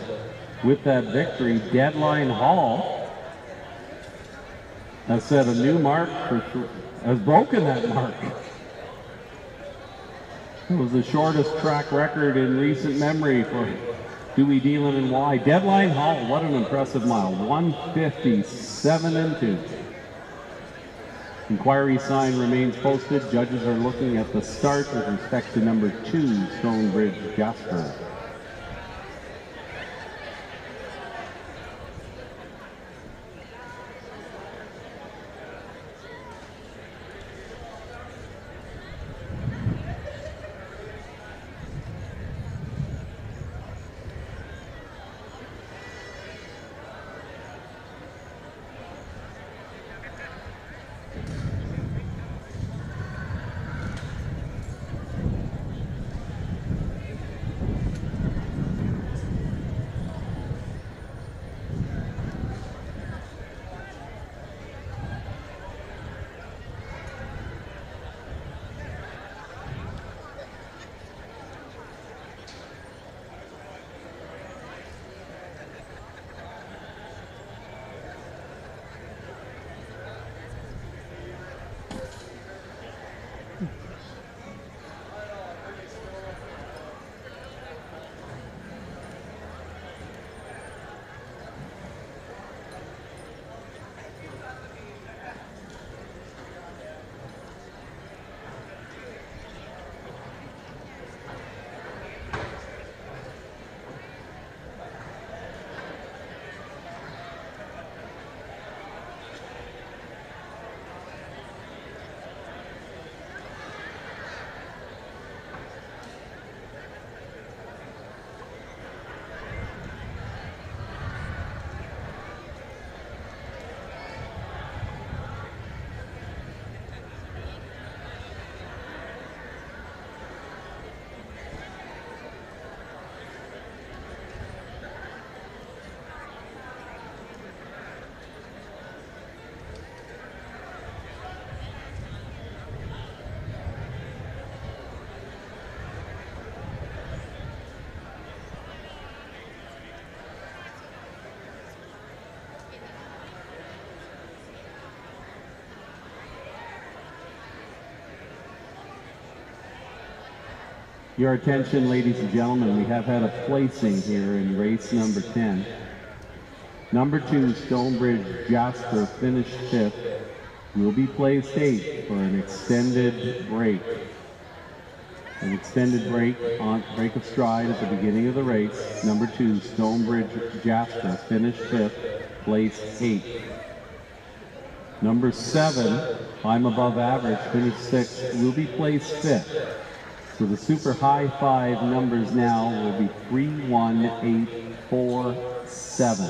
with that victory, Deadline Hall has set a new mark has broken that mark. It was the shortest track record in recent memory for Dewey Dealin and Y. Deadline Hall, what an impressive mile, 1:57 and 2. Inquiry sign remains posted. Judges are looking at the start with respect to number 2, Stonebridge Jasper. Your attention, ladies and gentlemen, we have had a placing here in race number 10. Number 2, Stonebridge Jasper, finished 5th, will be placed 8th for an extended break. An extended break of stride at the beginning of the race. Number 2, Stonebridge Jasper, finished 5th, placed 8th. Number 7, I'm Above Average, finished 6th, will be placed 5th. So the super high 5 numbers now will be 3, 1, 8, 4, 7.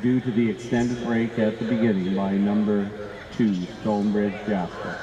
Due to the extended break at the beginning by number 2, Stonebridge Jasper.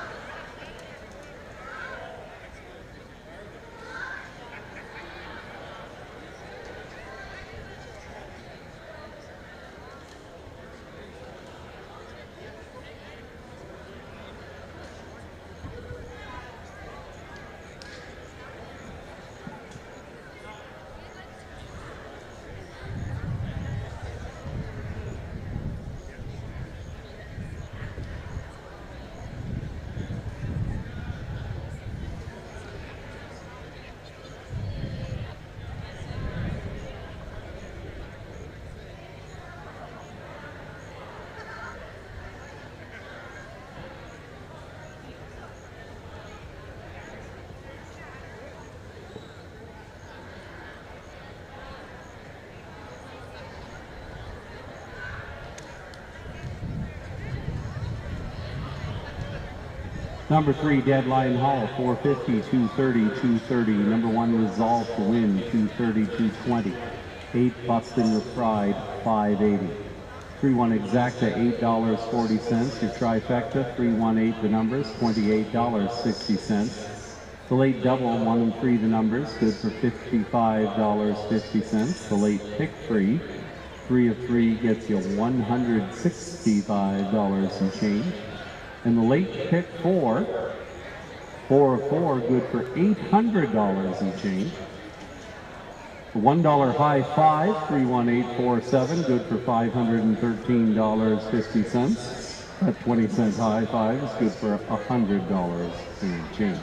Number 3, Deadline Hall, 450, 230, 230. Number 1, Resolve to Win, 230, 220. 8, Bustin' with Pride, 580. 3-1 Exacta, $8.40. Your trifecta, 3-1-8 the numbers, $28.60. The late double, 1 and 3 the numbers, good for $55.50. The late pick 3, 3 of 3 gets you $165 and change. And the late pick 4, 4 of 4, good for $800 and change. The $1 high 5, 31847, good for $513.50. That 20-cent high 5 is good for $100 and change.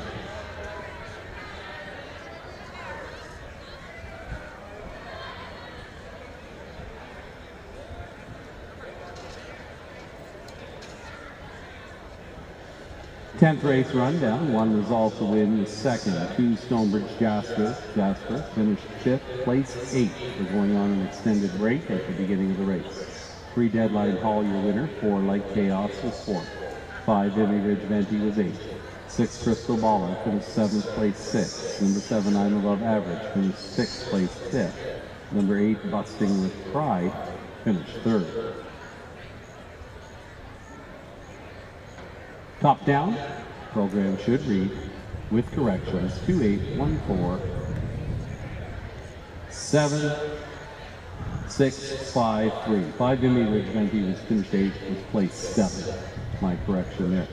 Tenth race rundown, 1 Resolve to Win is second, 2 Stonebridge Jasper finished 5th, place 8. We're going on an extended break at the beginning of the race. 3 Deadline Hall, your winner, 4 Light Chaos was 4th, 5 Vimy Ridge Venti was 8th, 6 Crystal Baller finished 7th, place 6th, number 7 I'm Above Average finished 6th, place 5th, number 8 Busting with Pride finished 3rd. Top down, program should read, with corrections, 2814 7653. 5 Vimy Ridge Venti was finished 8th, was placed 7th. My correction there.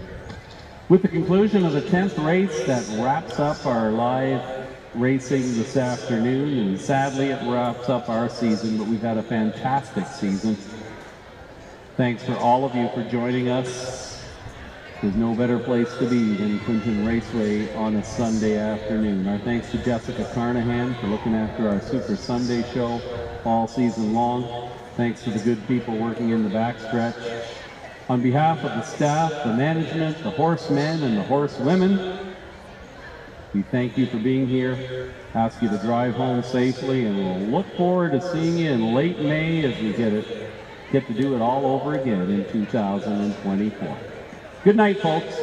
With the conclusion of the 10th race, that wraps up our live racing this afternoon, and sadly it wraps up our season, but we've had a fantastic season. Thanks for all of you for joining us. There's no better place to be than Clinton Raceway on a Sunday afternoon. Our thanks to Jessica Carnahan for looking after our Super Sunday show all season long. Thanks to the good people working in the backstretch. On behalf of the staff, the management, the horsemen, and the horsewomen, we thank you for being here. Ask you to drive home safely, and we'll look forward to seeing you in late May as we get to do it all over again in 2024. Good night, folks.